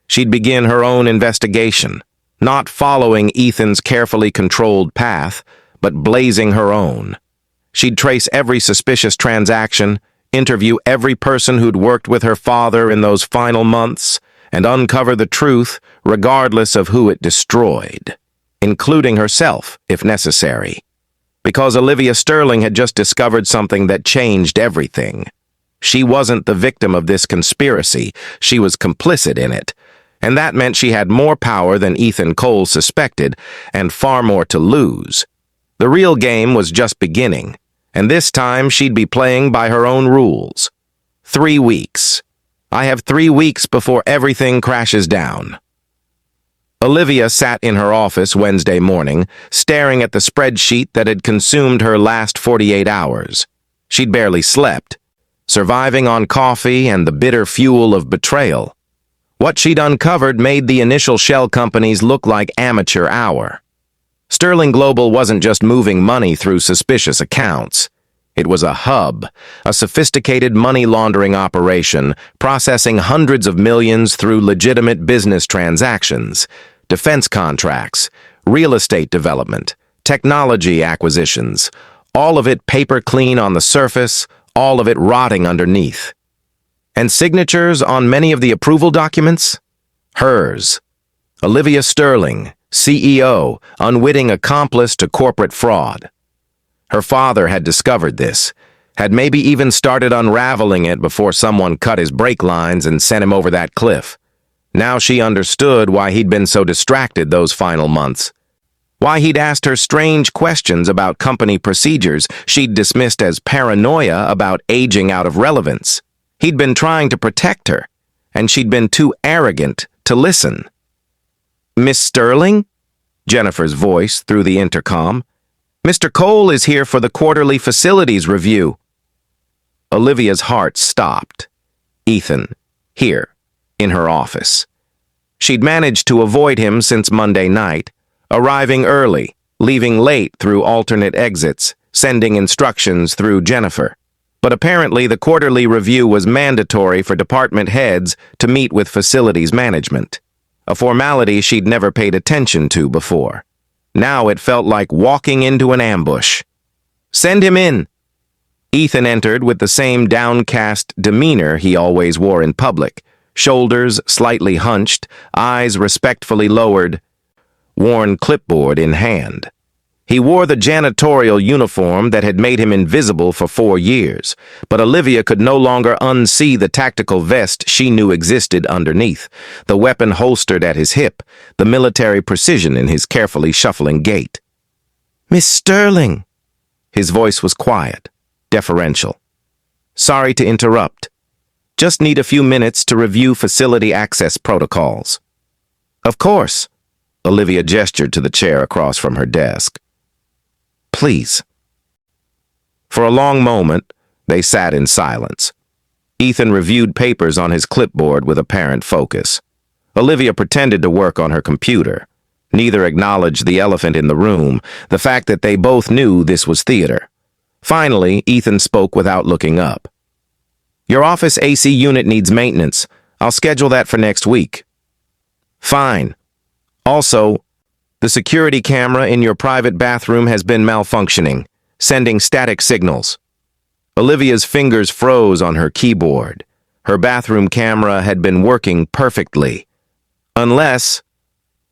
she'd begin her own investigation, not following Ethan's carefully controlled path, but blazing her own. She'd trace every suspicious transaction, interview every person who'd worked with her father in those final months, and uncover the truth regardless of who it destroyed, including herself, if necessary. Because Olivia Sterling had just discovered something that changed everything. She wasn't the victim of this conspiracy, she was complicit in it, and that meant she had more power than Ethan Cole suspected, and far more to lose. The real game was just beginning, and this time she'd be playing by her own rules. 3 weeks. I have 3 weeks before everything crashes down. Olivia sat in her office Wednesday morning, staring at the spreadsheet that had consumed her last 48 hours. She'd barely slept, surviving on coffee and the bitter fuel of betrayal. What she'd uncovered made the initial shell companies look like amateur hour. Sterling Global wasn't just moving money through suspicious accounts. It was a hub, a sophisticated money laundering operation, processing hundreds of millions through legitimate business transactions, defense contracts, real estate development, technology acquisitions, all of it paper clean on the surface, all of it rotting underneath. And signatures on many of the approval documents? Hers. Olivia Sterling, CEO, unwitting accomplice to corporate fraud. Her father had discovered this, had maybe even started unraveling it before someone cut his brake lines and sent him over that cliff. Now she understood why he'd been so distracted those final months. Why he'd asked her strange questions about company procedures she'd dismissed as paranoia about aging out of relevance. He'd been trying to protect her, and she'd been too arrogant to listen. "Miss Sterling?" Jennifer's voice through the intercom. "Mr. Cole is here for the quarterly facilities review." Olivia's heart stopped. Ethan, here, in her office. She'd managed to avoid him since Monday night, arriving early, leaving late through alternate exits, sending instructions through Jennifer. But apparently the quarterly review was mandatory for department heads to meet with facilities management. A formality she'd never paid attention to before. Now it felt like walking into an ambush. "Send him in." Ethan entered with the same downcast demeanor he always wore in public, shoulders slightly hunched, eyes respectfully lowered, worn clipboard in hand. He wore the janitorial uniform that had made him invisible for 4 years, but Olivia could no longer unsee the tactical vest she knew existed underneath, the weapon holstered at his hip, the military precision in his carefully shuffling gait. "Miss Sterling." His voice was quiet, deferential. Sorry to interrupt. Just need a few minutes to review facility access protocols. Of course. Olivia gestured to the chair across from her desk. Please. For a long moment, they sat in silence. Ethan reviewed papers on his clipboard with apparent focus. Olivia pretended to work on her computer. Neither acknowledged the elephant in the room, the fact that they both knew this was theater. Finally, Ethan spoke without looking up. Your office AC unit needs maintenance. I'll schedule that for next week. Fine. Also, the security camera in your private bathroom has been malfunctioning, sending static signals. Olivia's fingers froze on her keyboard. Her bathroom camera had been working perfectly. Unless...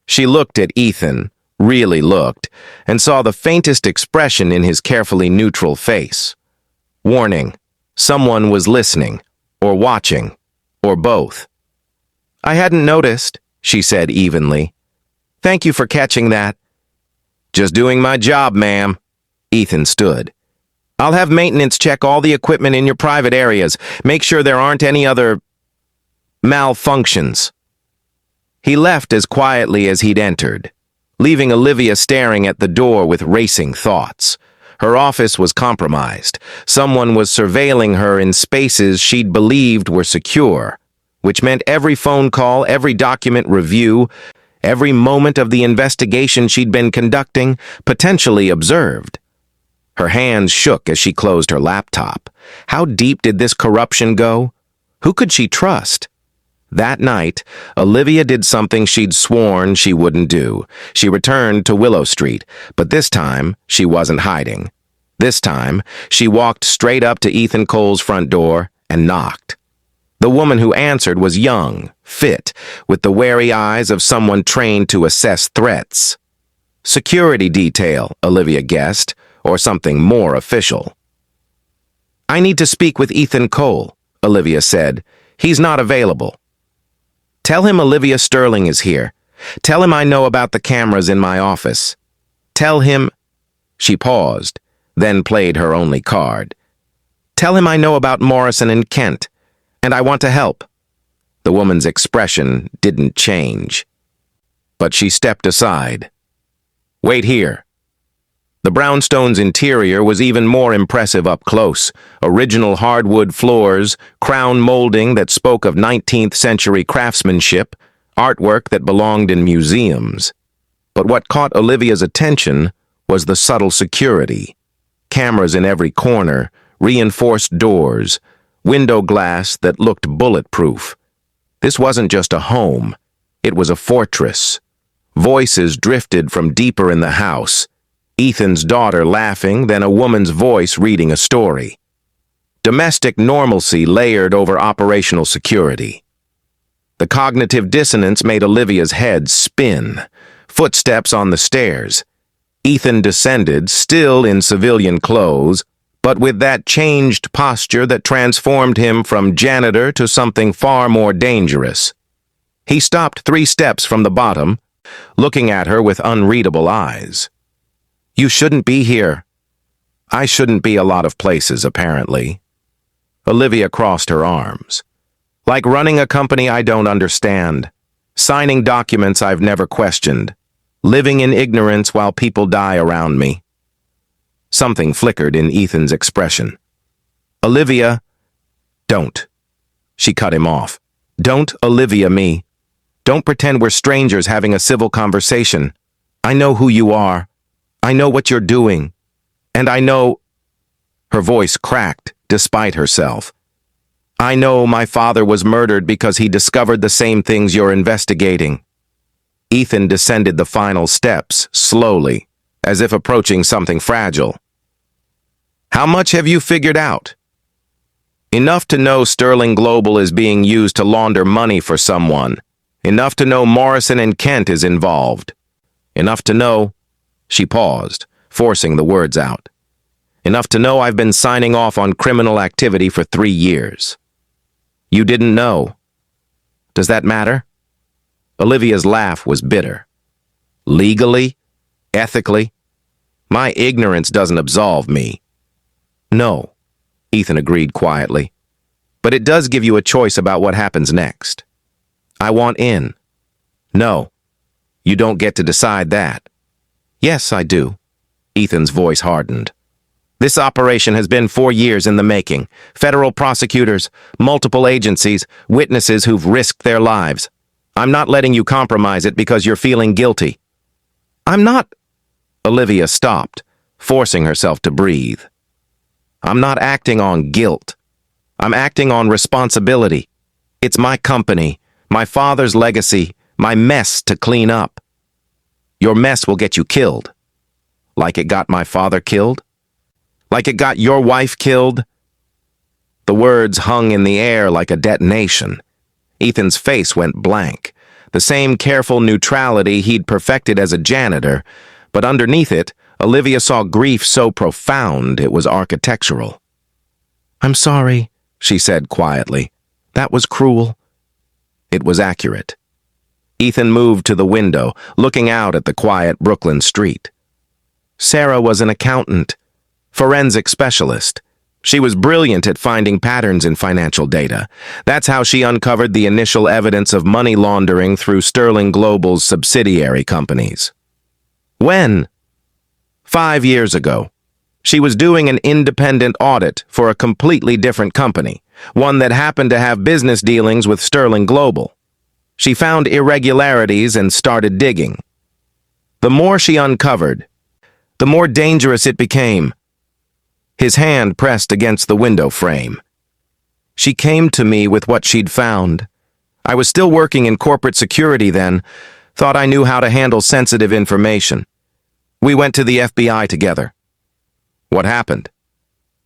She looked at Ethan, really looked, and saw the faintest expression in his carefully neutral face. Warning. Someone was listening, or watching, or both. I hadn't noticed, she said evenly. Thank you for catching that. Just doing my job, ma'am. Ethan stood. I'll have maintenance check all the equipment in your private areas. Make sure there aren't any other malfunctions. He left as quietly as he'd entered, leaving Olivia staring at the door with racing thoughts. Her office was compromised. Someone was surveilling her in spaces she'd believed were secure, which meant every phone call, every document review, every moment of the investigation she'd been conducting, potentially observed. Her hands shook as she closed her laptop. How deep did this corruption go? Who could she trust? That night, Olivia did something she'd sworn she wouldn't do. She returned to Willow Street, but this time, she wasn't hiding. This time, she walked straight up to Ethan Cole's front door and knocked. The woman who answered was young, fit, with the wary eyes of someone trained to assess threats. Security detail, Olivia guessed, or something more official. I need to speak with Ethan Cole, Olivia said. He's not available. Tell him Olivia Sterling is here. Tell him I know about the cameras in my office. Tell him... She paused, then played her only card. Tell him I know about Morrison and Kent, and I want to help. The woman's expression didn't change. But she stepped aside. Wait here. The brownstone's interior was even more impressive up close. Original hardwood floors, crown molding that spoke of 19th century craftsmanship, artwork that belonged in museums. But what caught Olivia's attention was the subtle security. Cameras in every corner, reinforced doors, window glass that looked bulletproof. This wasn't just a home, it was a fortress. Voices drifted from deeper in the house. Ethan's daughter laughing, then a woman's voice reading a story. Domestic normalcy layered over operational security. The cognitive dissonance made Olivia's head spin. Footsteps on the stairs. Ethan descended, still in civilian clothes, but with that changed posture that transformed him from janitor to something far more dangerous. He stopped 3 steps from the bottom, looking at her with unreadable eyes. You shouldn't be here. I shouldn't be a lot of places, apparently. Olivia crossed her arms. Like running a company I don't understand. Signing documents I've never questioned. Living in ignorance while people die around me. Something flickered in Ethan's expression. Olivia, don't. She cut him off. Don't Olivia me. Don't pretend we're strangers having a civil conversation. I know who you are. I know what you're doing. And I know... Her voice cracked, despite herself. I know my father was murdered because he discovered the same things you're investigating. Ethan descended the final steps, slowly, as if approaching something fragile. How much have you figured out? Enough to know Sterling Global is being used to launder money for someone. Enough to know Morrison and Kent is involved. Enough to know... She paused, forcing the words out. Enough to know I've been signing off on criminal activity for 3 years. You didn't know. Does that matter? Olivia's laugh was bitter. Legally? Ethically? My ignorance doesn't absolve me. No. Ethan agreed quietly. But it does give you a choice about what happens next. I want in. No, you don't get to decide that. Yes, I do. Ethan's voice hardened. This operation has been 4 years in the making. Federal prosecutors, multiple agencies, witnesses who've risked their lives. I'm not letting you compromise it because you're feeling guilty. I'm not. Olivia stopped, forcing herself to breathe. I'm not acting on guilt. I'm acting on responsibility. It's my company, my father's legacy, my mess to clean up. Your mess will get you killed. Like it got my father killed? Like it got your wife killed? The words hung in the air like a detonation. Ethan's face went blank, the same careful neutrality he'd perfected as a janitor, but underneath it, Olivia saw grief so profound it was architectural. I'm sorry, she said quietly. That was cruel. It was accurate. Ethan moved to the window, looking out at the quiet Brooklyn street. Sarah was an accountant, forensic specialist. She was brilliant at finding patterns in financial data. That's how she uncovered the initial evidence of money laundering through Sterling Global's subsidiary companies. When? 5 years ago. She was doing an independent audit for a completely different company, one that happened to have business dealings with Sterling Global. She found irregularities and started digging. The more she uncovered, the more dangerous it became. His hand pressed against the window frame. She came to me with what she'd found. I was still working in corporate security then, thought I knew how to handle sensitive information. We went to the FBI together. What happened?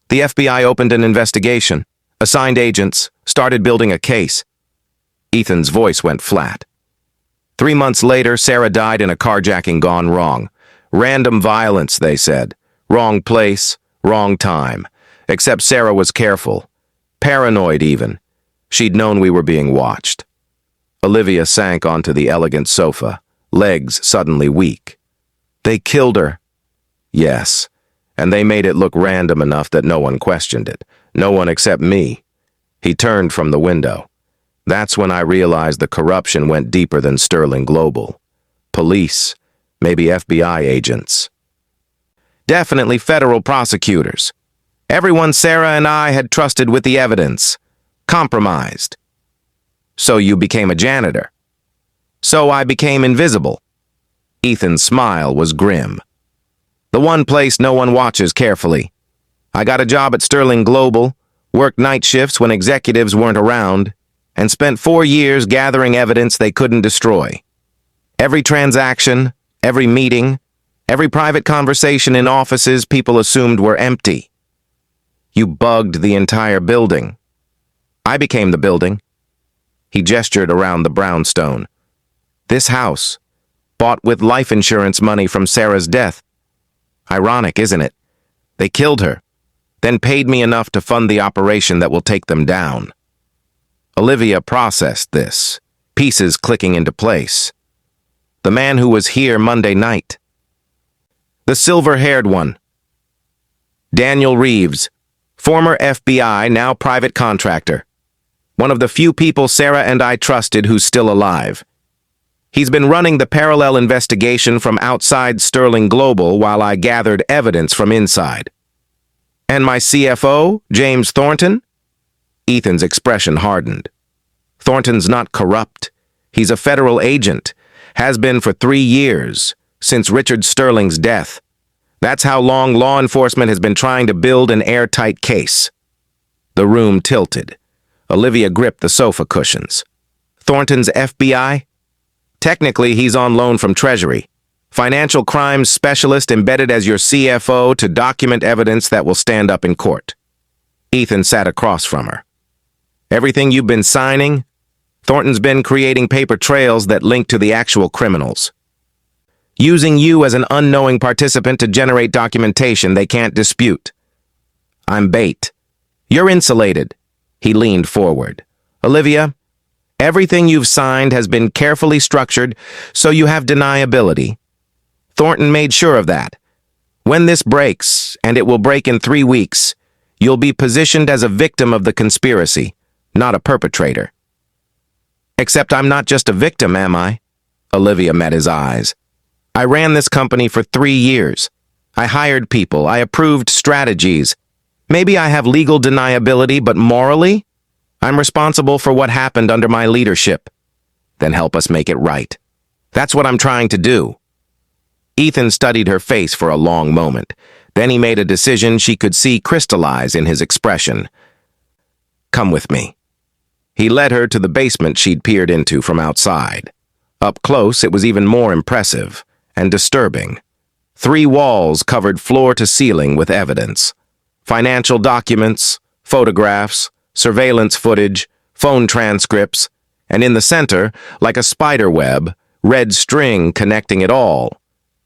The FBI opened an investigation, assigned agents, started building a case. Ethan's voice went flat. 3 months later, Sarah died in a carjacking gone wrong. Random violence, they said. Wrong place, wrong time. Except Sarah was careful. Paranoid, even. She'd known we were being watched. Olivia sank onto the elegant sofa, legs suddenly weak. They killed her. Yes, and they made it look random enough that no one questioned it. No one except me. He turned from the window. That's when I realized the corruption went deeper than Sterling Global. Police, maybe FBI agents. Definitely federal prosecutors. Everyone Sarah and I had trusted with the evidence. Compromised. So you became a janitor. So I became invisible. Ethan's smile was grim. The one place no one watches carefully. I got a job at Sterling Global, worked night shifts when executives weren't around, and spent 4 years gathering evidence they couldn't destroy. Every transaction, every meeting, every private conversation in offices people assumed were empty. You bugged the entire building. I became the building. He gestured around the brownstone. This house, bought with life insurance money from Sarah's death. Ironic, isn't it? They killed her, then paid me enough to fund the operation that will take them down. Olivia processed this, pieces clicking into place. The man who was here Monday night. The silver-haired one. Daniel Reeves, former FBI, now private contractor. One of the few people Sarah and I trusted who's still alive. He's been running the parallel investigation from outside Sterling Global while I gathered evidence from inside. And my CFO, James Thornton? Ethan's expression hardened. Thornton's not corrupt. He's a federal agent. Has been for 3 years, since Richard Sterling's death. That's how long law enforcement has been trying to build an airtight case. The room tilted. Olivia gripped the sofa cushions. Thornton's FBI? Technically, he's on loan from Treasury. Financial crimes specialist embedded as your CFO to document evidence that will stand up in court. Ethan sat across from her. Everything you've been signing, Thornton's been creating paper trails that link to the actual criminals. Using you as an unknowing participant to generate documentation they can't dispute. I'm bait. You're insulated. He leaned forward. Olivia, everything you've signed has been carefully structured so you have deniability. Thornton made sure of that. When this breaks, and it will break in 3 weeks, You'll be positioned as a victim of the conspiracy, not a perpetrator. Except I'm not just a victim, am I? Olivia met his eyes. I ran this company for 3 years. I hired people. I approved strategies. Maybe I have legal deniability, but morally, I'm responsible for what happened under my leadership. Then help us make it right. That's what I'm trying to do. Ethan studied her face for a long moment. Then he made a decision she could see crystallize in his expression. Come with me. He led her to the basement she'd peered into from outside. Up close, it was even more impressive and disturbing. 3 walls covered floor to ceiling with evidence. Financial documents, photographs, surveillance footage, phone transcripts, and in the center, like a spider web, red string connecting it all.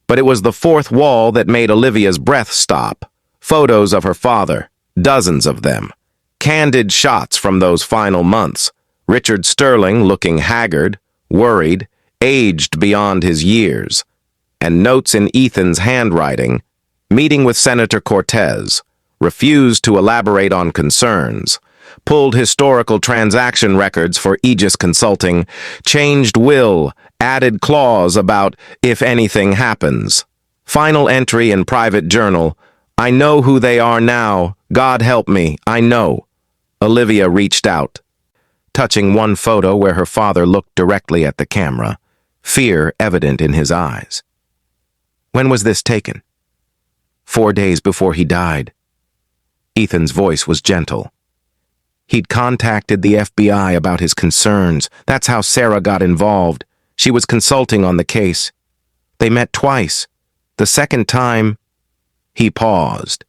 But it was the 4th wall that made Olivia's breath stop. Photos of her father, dozens of them. Candid shots from those final months. Richard Sterling looking haggard, worried, aged beyond his years. And notes in Ethan's handwriting, meeting with Senator Cortez, refused to elaborate on concerns, pulled historical transaction records for Aegis Consulting, changed will, added clause about if anything happens. Final entry in private journal, I know who they are now, God help me, I know. Olivia reached out, touching one photo where her father looked directly at the camera, fear evident in his eyes. When was this taken? 4 days before he died. Ethan's voice was gentle. He'd contacted the FBI about his concerns. That's how Sarah got involved. She was consulting on the case. They met twice. The second time, he paused.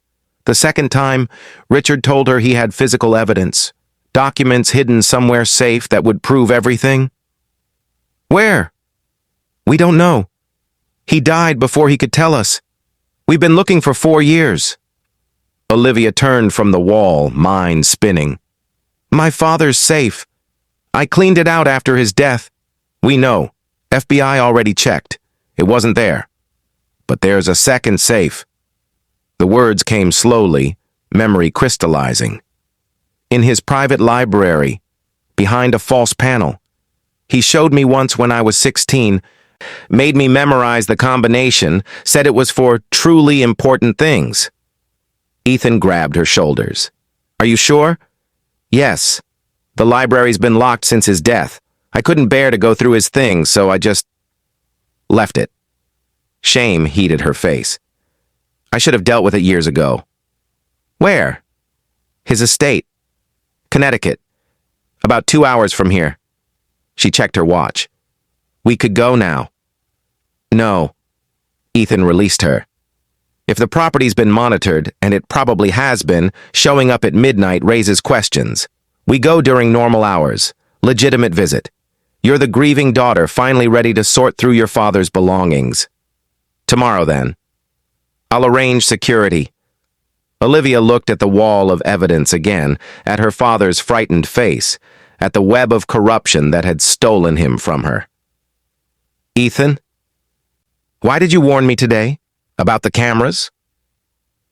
The second time, Richard told her he had physical evidence, documents hidden somewhere safe that would prove everything. Where? We don't know. He died before he could tell us. We've been looking for 4 years. Olivia turned from the wall, mind spinning. My father's safe. I cleaned it out after his death. We know. FBI already checked. It wasn't there. But there's a second safe. The words came slowly, memory crystallizing. In his private library, behind a false panel. He showed me once when I was 16, made me memorize the combination, said it was for truly important things. Ethan grabbed her shoulders. Are you sure? Yes. The library's been locked since his death. I couldn't bear to go through his things, so I just left it. Shame heated her face. I should have dealt with it years ago. Where? His estate. Connecticut. About 2 hours from here. She checked her watch. We could go now. No. Ethan released her. If the property's been monitored, and it probably has been, showing up at midnight raises questions. We go during normal hours. Legitimate visit. You're the grieving daughter finally ready to sort through your father's belongings. Tomorrow, then. I'll arrange security. Olivia looked at the wall of evidence again, at her father's frightened face, at the web of corruption that had stolen him from her. Ethan? Why did you warn me today? About the cameras?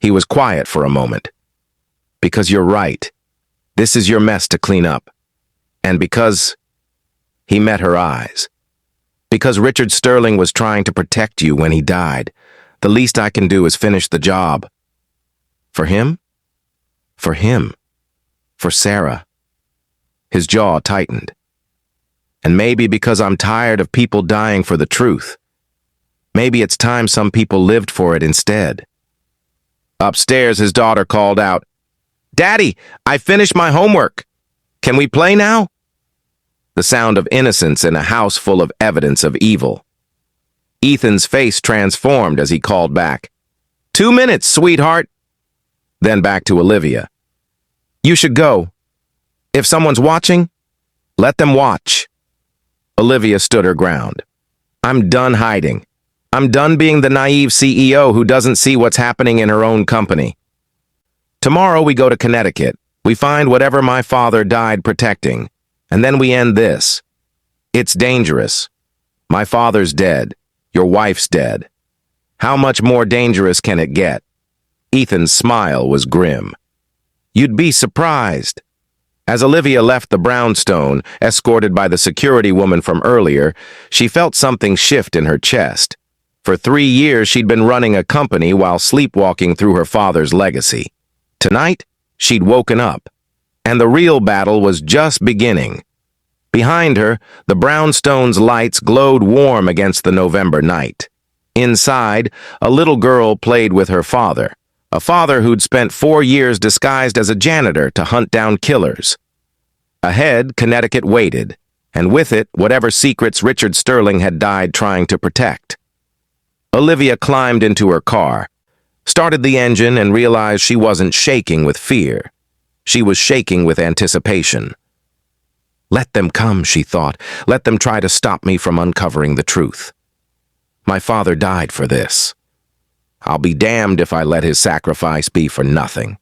He was quiet for a moment. Because you're right. This is your mess to clean up. And because... He met her eyes. Because Richard Sterling was trying to protect you when he died. The least I can do is finish the job. For him? For him. For Sarah. His jaw tightened. And maybe because I'm tired of people dying for the truth. Maybe it's time some people lived for it instead. Upstairs, his daughter called out, Daddy, I finished my homework. Can we play now? The sound of innocence in a house full of evidence of evil. Ethan's face transformed as he called back, 2 minutes, sweetheart. Then back to Olivia. You should go. If someone's watching, let them watch. Olivia stood her ground. I'm done hiding. I'm done being the naive CEO who doesn't see what's happening in her own company. Tomorrow we go to Connecticut. We find whatever my father died protecting. And then we end this. It's dangerous. My father's dead. Your wife's dead. How much more dangerous can it get? Ethan's smile was grim. You'd be surprised. As Olivia left the brownstone, escorted by the security woman from earlier, she felt something shift in her chest. For 3 years, she'd been running a company while sleepwalking through her father's legacy. Tonight, she'd woken up, and the real battle was just beginning. Behind her, the brownstone's lights glowed warm against the November night. Inside, a little girl played with her father, a father who'd spent 4 years disguised as a janitor to hunt down killers. Ahead, Connecticut waited, and with it, whatever secrets Richard Sterling had died trying to protect. Olivia climbed into her car, started the engine, and realized she wasn't shaking with fear. She was shaking with anticipation. Let them come, she thought. Let them try to stop me from uncovering the truth. My father died for this. I'll be damned if I let his sacrifice be for nothing.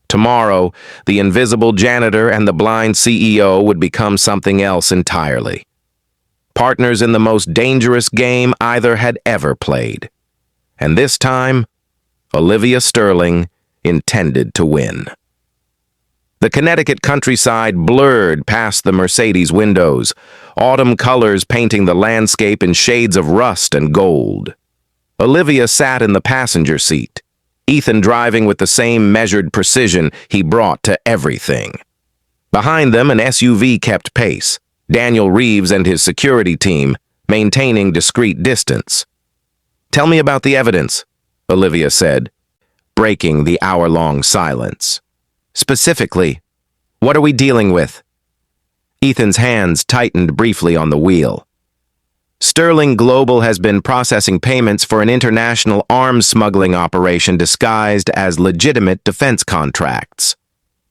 Tomorrow, the invisible janitor and the blind CEO would become something else entirely. Partners in the most dangerous game either had ever played. And this time, Olivia Sterling intended to win. The Connecticut countryside blurred past the Mercedes windows, autumn colors painting the landscape in shades of rust and gold. Olivia sat in the passenger seat, Ethan driving with the same measured precision he brought to everything. Behind them, an SUV kept pace, Daniel Reeves and his security team maintaining discreet distance. "Tell me about the evidence," Olivia said, breaking the hour-long silence. "Specifically, what are we dealing with?" Ethan's hands tightened briefly on the wheel. Sterling Global has been processing payments for an international arms smuggling operation disguised as legitimate defense contracts.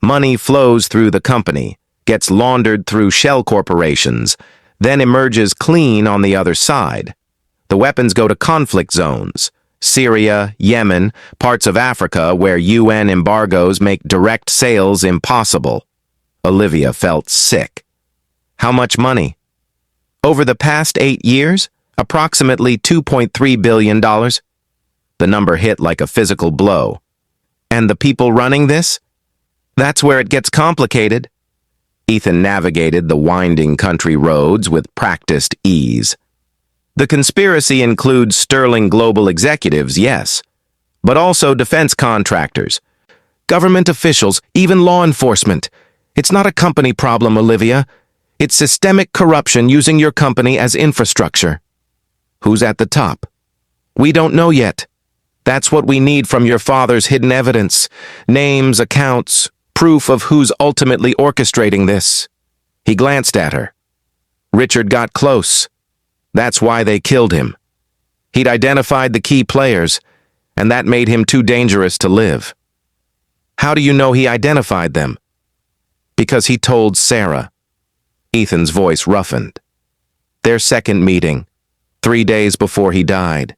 Money flows through the company, gets laundered through shell corporations, then emerges clean on the other side. The weapons go to conflict zones, Syria, Yemen, parts of Africa where UN embargoes make direct sales impossible. Olivia felt sick. How much money? Over the past 8 years, approximately $2.3 billion. The number hit like a physical blow. And the people running this? That's where it gets complicated. Ethan navigated the winding country roads with practiced ease. The conspiracy includes Sterling Global executives, yes, but also defense contractors, government officials, even law enforcement. It's not a company problem, Olivia. It's systemic corruption using your company as infrastructure. Who's at the top? We don't know yet. That's what we need from your father's hidden evidence. Names, accounts, proof of who's ultimately orchestrating this. He glanced at her. Richard got close. That's why they killed him. He'd identified the key players, and that made him too dangerous to live. How do you know he identified them? Because he told Sarah. Ethan's voice roughened. Their second meeting, 3 days before he died.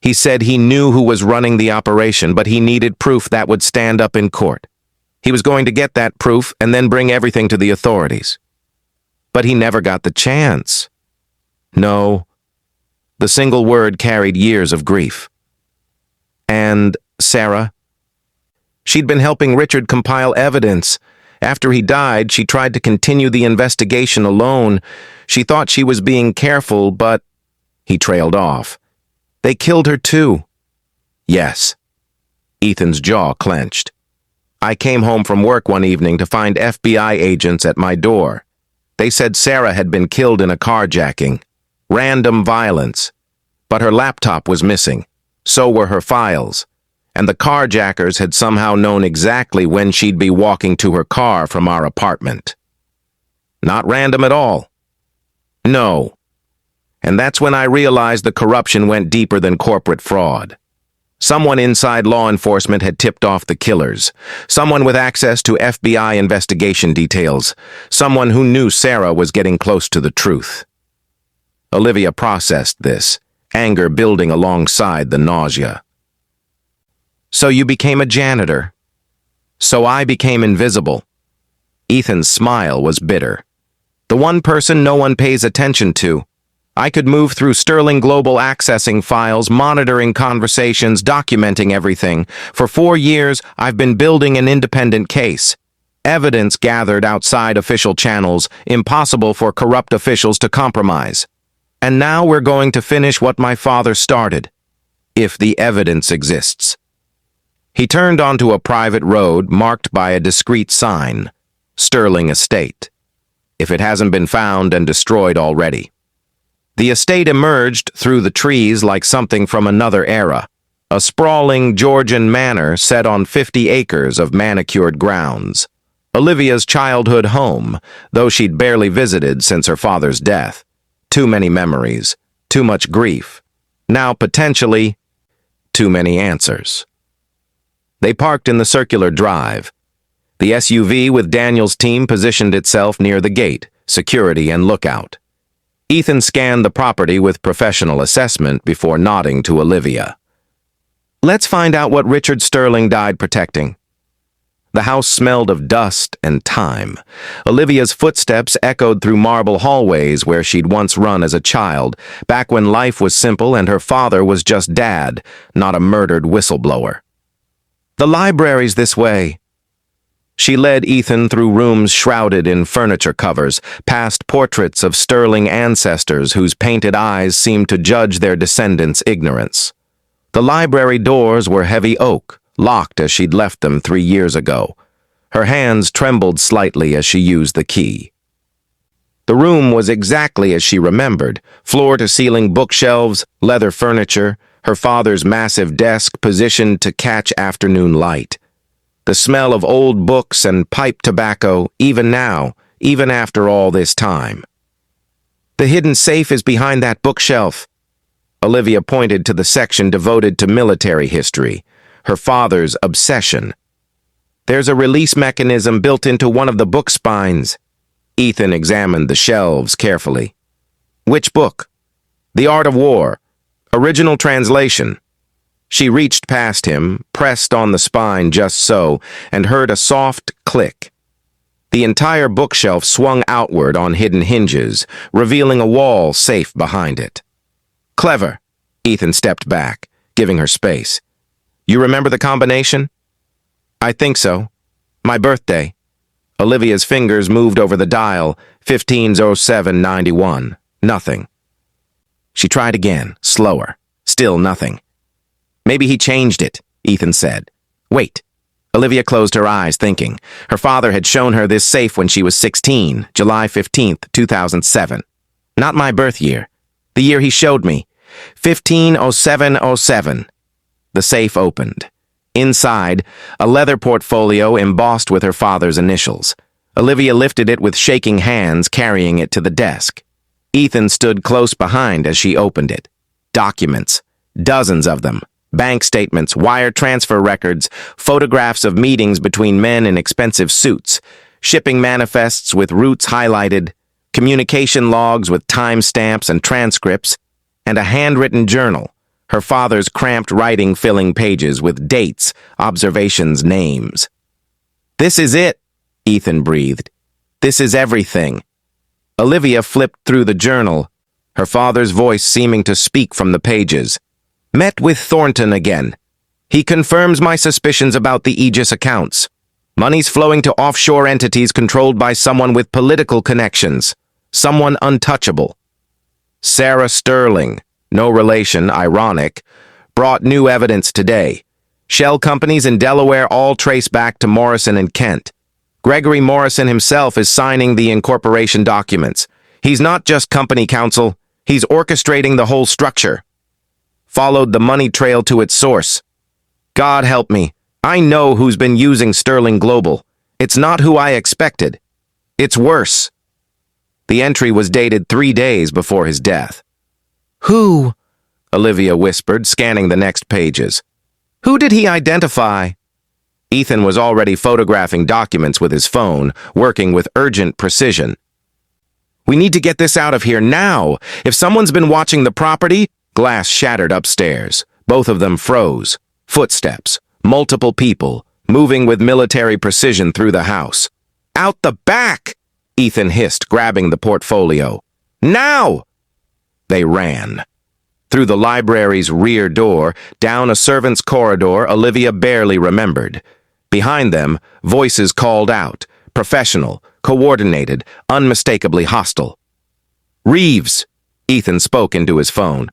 He said he knew who was running the operation, but he needed proof that would stand up in court. He was going to get that proof and then bring everything to the authorities. But he never got the chance. No. The single word carried years of grief. And Sarah? She'd been helping Richard compile evidence. After he died, she tried to continue the investigation alone. She thought she was being careful, but he trailed off. They killed her too. Yes. Ethan's jaw clenched. I came home from work one evening to find FBI agents at my door. They said Sarah had been killed in a carjacking. Random violence. But her laptop was missing. So were her files. And the carjackers had somehow known exactly when she'd be walking to her car from our apartment. Not random at all. No. And that's when I realized the corruption went deeper than corporate fraud. Someone inside law enforcement had tipped off the killers. Someone with access to FBI investigation details. Someone who knew Sarah was getting close to the truth. Olivia processed this, anger building alongside the nausea. So you became a janitor. So I became invisible. Ethan's smile was bitter. The one person no one pays attention to. I could move through Sterling Global accessing files, monitoring conversations, documenting everything. For 4 years, I've been building an independent case. Evidence gathered outside official channels, impossible for corrupt officials to compromise. And now we're going to finish what my father started, if the evidence exists. He turned onto a private road marked by a discreet sign, Sterling Estate, if it hasn't been found and destroyed already. The estate emerged through the trees like something from another era, a sprawling Georgian manor set on 50 acres of manicured grounds. Olivia's childhood home, though she'd barely visited since her father's death. Too many memories, too much grief, now potentially too many answers. They parked in the circular drive. The SUV with Daniel's team positioned itself near the gate, security and lookout. Ethan scanned the property with professional assessment before nodding to Olivia. Let's find out what Richard Sterling died protecting. The house smelled of dust and time. Olivia's footsteps echoed through marble hallways where she'd once run as a child, back when life was simple and her father was just Dad, not a murdered whistleblower. The library's this way. She led Ethan through rooms shrouded in furniture covers, past portraits of Sterling ancestors whose painted eyes seemed to judge their descendants' ignorance. The library doors were heavy oak, locked as she'd left them 3 years ago. Her hands trembled slightly as she used the key. The room was exactly as she remembered, floor-to-ceiling bookshelves, leather furniture, her father's massive desk positioned to catch afternoon light. The smell of old books and pipe tobacco, even now, even after all this time. The hidden safe is behind that bookshelf. Olivia pointed to the section devoted to military history, her father's obsession. There's a release mechanism built into one of the book spines. Ethan examined the shelves carefully. Which book? The Art of War. Original translation. She reached past him, pressed on the spine just so, and heard a soft click. The entire bookshelf swung outward on hidden hinges, revealing a wall safe behind it. Clever. Ethan stepped back, giving her space. You remember the combination? I think so. My birthday. Olivia's fingers moved over the dial, 150791. Nothing. She tried again, slower. Still nothing. Maybe he changed it, Ethan said. Wait. Olivia closed her eyes, thinking. Her father had shown her this safe when she was 16, July 15th, 2007. Not my birth year. The year he showed me. 150707. The safe opened. Inside, a leather portfolio embossed with her father's initials. Olivia lifted it with shaking hands, carrying it to the desk. Ethan stood close behind as she opened it. Documents. Dozens of them. Bank statements, wire transfer records, photographs of meetings between men in expensive suits, shipping manifests with routes highlighted, communication logs with timestamps and transcripts, and a handwritten journal, her father's cramped writing filling pages with dates, observations, names. This is it, Ethan breathed. This is everything. Olivia flipped through the journal, her father's voice seeming to speak from the pages. Met with Thornton again. He confirms my suspicions about the Aegis accounts. Money's flowing to offshore entities controlled by someone with political connections. Someone untouchable. Sarah Sterling, no relation, ironic, brought new evidence today. Shell companies in Delaware all trace back to Morrison and Kent. Gregory Morrison himself is signing the incorporation documents. He's not just company counsel, he's orchestrating the whole structure. Followed the money trail to its source. God help me, I know who's been using Sterling Global. It's not who I expected. It's worse. The entry was dated 3 days before his death. Who? Olivia whispered, scanning the next pages. Who did he identify? Ethan was already photographing documents with his phone, working with urgent precision. We need to get this out of here now. If someone's been watching the property, glass shattered upstairs. Both of them froze. Footsteps. Multiple people, moving with military precision through the house. Out the back! Ethan hissed, grabbing the portfolio. Now! They ran. Through the library's rear door, down a servant's corridor Olivia barely remembered. Behind them, voices called out, professional, coordinated, unmistakably hostile. "Reeves," Ethan spoke into his phone.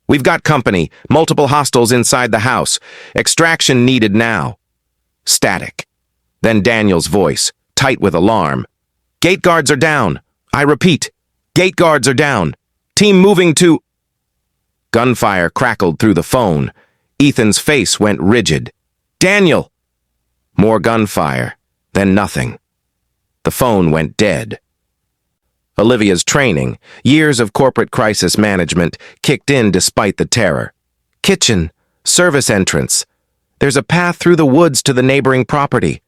"We've got company, multiple hostiles inside the house. Extraction needed now." Static. Then Daniel's voice, tight with alarm. "Gate guards are down. I repeat, gate guards are down. Team moving to—" Gunfire crackled through the phone. Ethan's face went rigid. "Daniel!" More gunfire, then nothing. The phone went dead. Olivia's training, years of corporate crisis management, kicked in despite the terror. Kitchen, service entrance. There's a path through the woods to the neighboring property.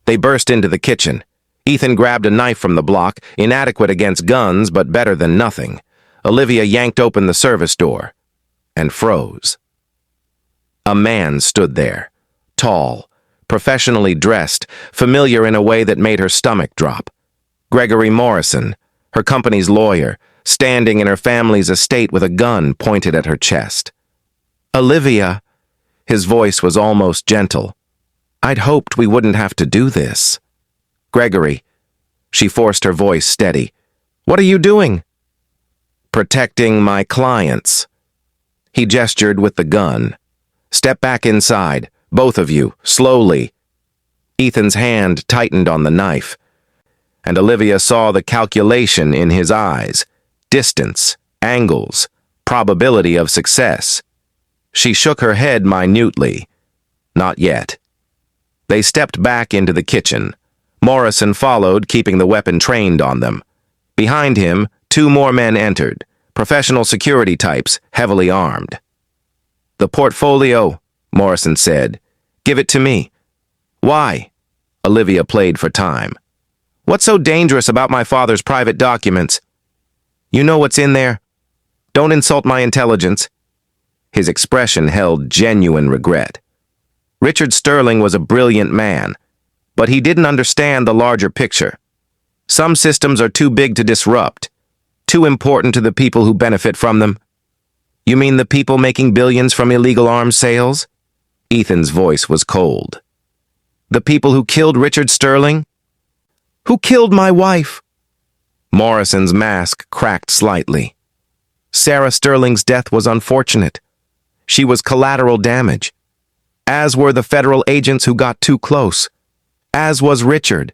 They burst into the kitchen. Ethan grabbed a knife from the block, inadequate against guns but better than nothing. Olivia yanked open the service door and froze. A man stood there, tall, professionally dressed, familiar in a way that made her stomach drop. Gregory Morrison, her company's lawyer, standing in her family's estate with a gun pointed at her chest. "Olivia," his voice was almost gentle. "I'd hoped we wouldn't have to do this." "Gregory," she forced her voice steady. "What are you doing?" "Protecting my clients." He gestured with the gun. "Step back inside, both of you, slowly." Ethan's hand tightened on the knife, and Olivia saw the calculation in his eyes. Distance, angles, probability of success. She shook her head minutely. Not yet. They stepped back into the kitchen. Morrison followed, keeping the weapon trained on them. Behind him, 2 more men entered, professional security types, heavily armed. "The portfolio," Morrison said. "Give it to me." "Why?" Olivia played for time. "What's so dangerous about my father's private documents?" "You know what's in there. Don't insult my intelligence." His expression held genuine regret. Richard Sterling was a brilliant man, but he didn't understand the larger picture. Some systems are too big to disrupt, too important to the people who benefit from them. "You mean the people making billions from illegal arms sales?" Ethan's voice was cold. "The people who killed Richard Sterling?" "Who killed my wife?" Morrison's mask cracked slightly. "Sarah Sterling's death was unfortunate. She was collateral damage. As were the federal agents who got too close. As was Richard."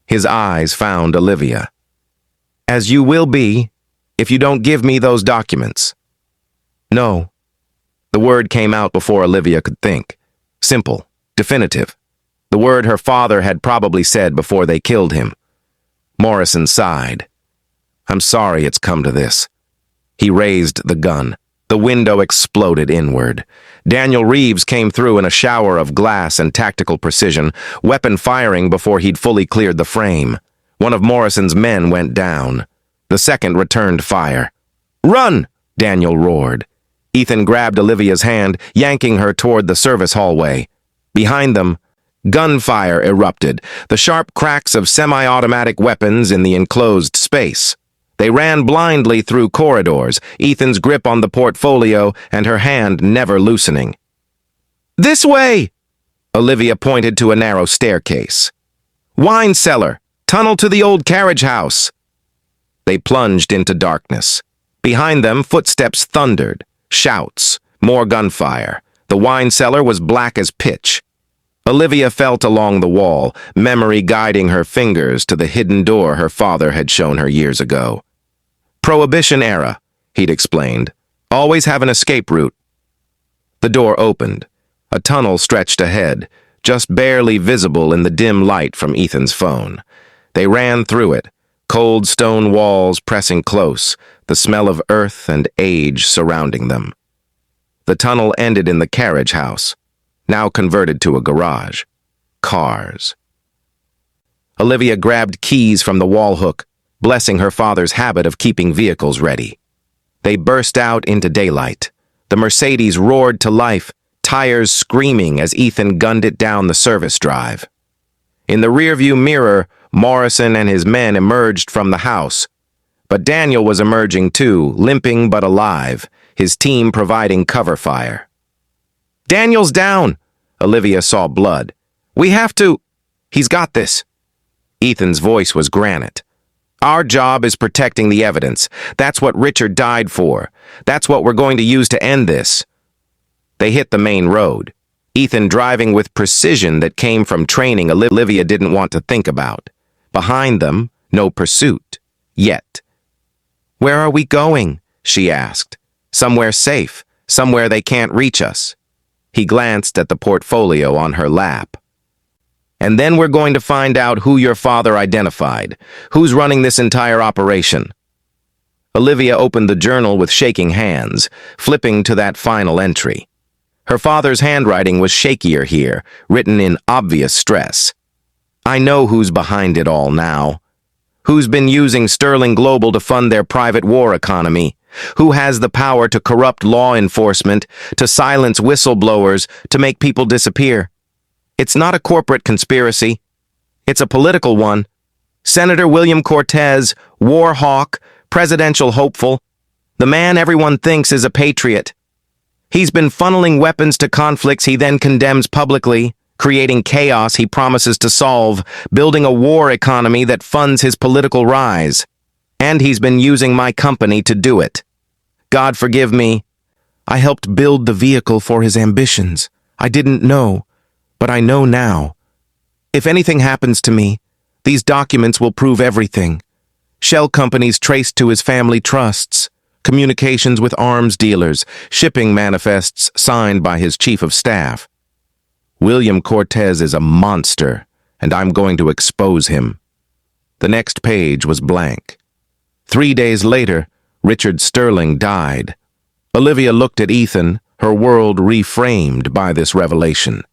His eyes found Olivia. "As you will be, if you don't give me those documents." "No." The word came out before Olivia could think. Simple, definitive. The word her father had probably said before they killed him. Morrison sighed. "I'm sorry it's come to this." He raised the gun. The window exploded inward. Daniel Reeves came through in a shower of glass and tactical precision, weapon firing before he'd fully cleared the frame. One of Morrison's men went down. The second returned fire. "Run!" Daniel roared. Ethan grabbed Olivia's hand, yanking her toward the service hallway. Behind them, gunfire erupted, the sharp cracks of semi-automatic weapons in the enclosed space. They ran blindly through corridors, Ethan's grip on the portfolio and her hand never loosening. "This way!" Olivia pointed to a narrow staircase. "Wine cellar! Tunnel to the old carriage house!" They plunged into darkness. Behind them, footsteps thundered. Shouts, more gunfire. The wine cellar was black as pitch. Olivia felt along the wall, memory guiding her fingers to the hidden door her father had shown her years ago. "Prohibition era," he'd explained. "Always have an escape route." The door opened. A tunnel stretched ahead, just barely visible in the dim light from Ethan's phone. They ran through it, cold stone walls pressing close, the smell of earth and age surrounding them. The tunnel ended in the carriage house, now converted to a garage. Cars. Olivia grabbed keys from the wall hook, blessing her father's habit of keeping vehicles ready. They burst out into daylight. The Mercedes roared to life, tires screaming as Ethan gunned it down the service drive. In the rearview mirror, Morrison and his men emerged from the house, But Daniel was emerging too, limping but alive, his team providing cover fire. "Daniel's down!" Olivia saw blood. "We have to—" "He's got this." Ethan's voice was granite. "Our job is protecting the evidence. That's what Richard died for. That's what we're going to use to end this." They hit the main road, Ethan driving with precision that came from training Olivia didn't want to think about. Behind them, no pursuit. Yet. "Where are we going?" she asked. "Somewhere safe, somewhere they can't reach us." He glanced at the portfolio on her lap. "And then we're going to find out who your father identified, who's running this entire operation." Olivia opened the journal with shaking hands, flipping to that final entry. Her father's handwriting was shakier here, written in obvious stress. "I know who's behind it all now. Who's been using Sterling Global to fund their private war economy? Who has the power to corrupt law enforcement, to silence whistleblowers, to make people disappear? It's not a corporate conspiracy. It's a political one. Senator William Cortez, war hawk, presidential hopeful, the man everyone thinks is a patriot. He's been funneling weapons to conflicts he then condemns publicly, creating chaos he promises to solve, building a war economy that funds his political rise. And he's been using my company to do it. God forgive me. I helped build the vehicle for his ambitions. I didn't know, but I know now. If anything happens to me, these documents will prove everything. Shell companies traced to his family trusts, communications with arms dealers, shipping manifests signed by his chief of staff. William Cortez is a monster, and I'm going to expose him." The next page was blank. 3 days later, Richard Sterling died. Olivia looked at Ethan, her world reframed by this revelation.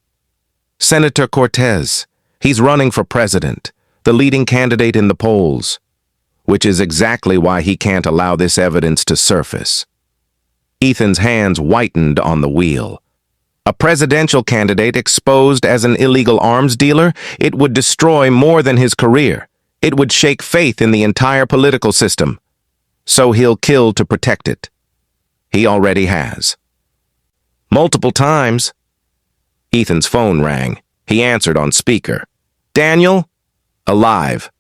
Senator Cortez, he's running for president, the leading candidate in the polls, which is exactly why he can't allow this evidence to surface. Ethan's hands whitened on the wheel. A presidential candidate exposed as an illegal arms dealer, it would destroy more than his career. It would shake faith in the entire political system. So he'll kill to protect it. He already has. Multiple times. Ethan's phone rang. He answered on speaker. "Daniel?" "Alive."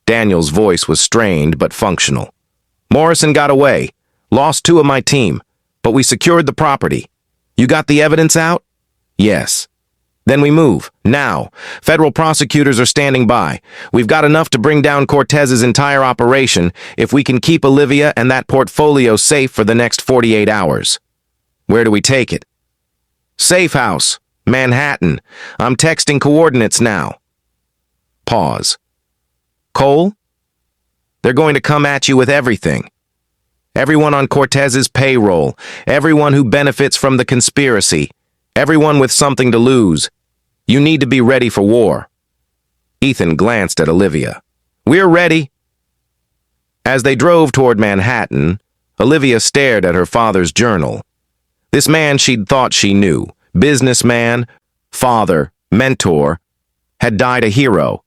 Daniel's voice was strained but functional. "Morrison got away. Lost 2 of my team. But we secured the property. You got the evidence out?" "Yes." "Then we move. Now. Federal prosecutors are standing by. We've got enough to bring down Cortez's entire operation if we can keep Olivia and that portfolio safe for the next 48 hours. "Where do we take it?" "Safe house. Manhattan. I'm texting coordinates now." Pause. "Cole? They're going to come at you with everything. Everyone on Cortez's payroll, everyone who benefits from the conspiracy, everyone with something to lose. You need to be ready for war." Ethan glanced at Olivia. "We're ready." As they drove toward Manhattan, Olivia stared at her father's journal. This man she'd thought she knew, businessman, father, mentor, had died a hero,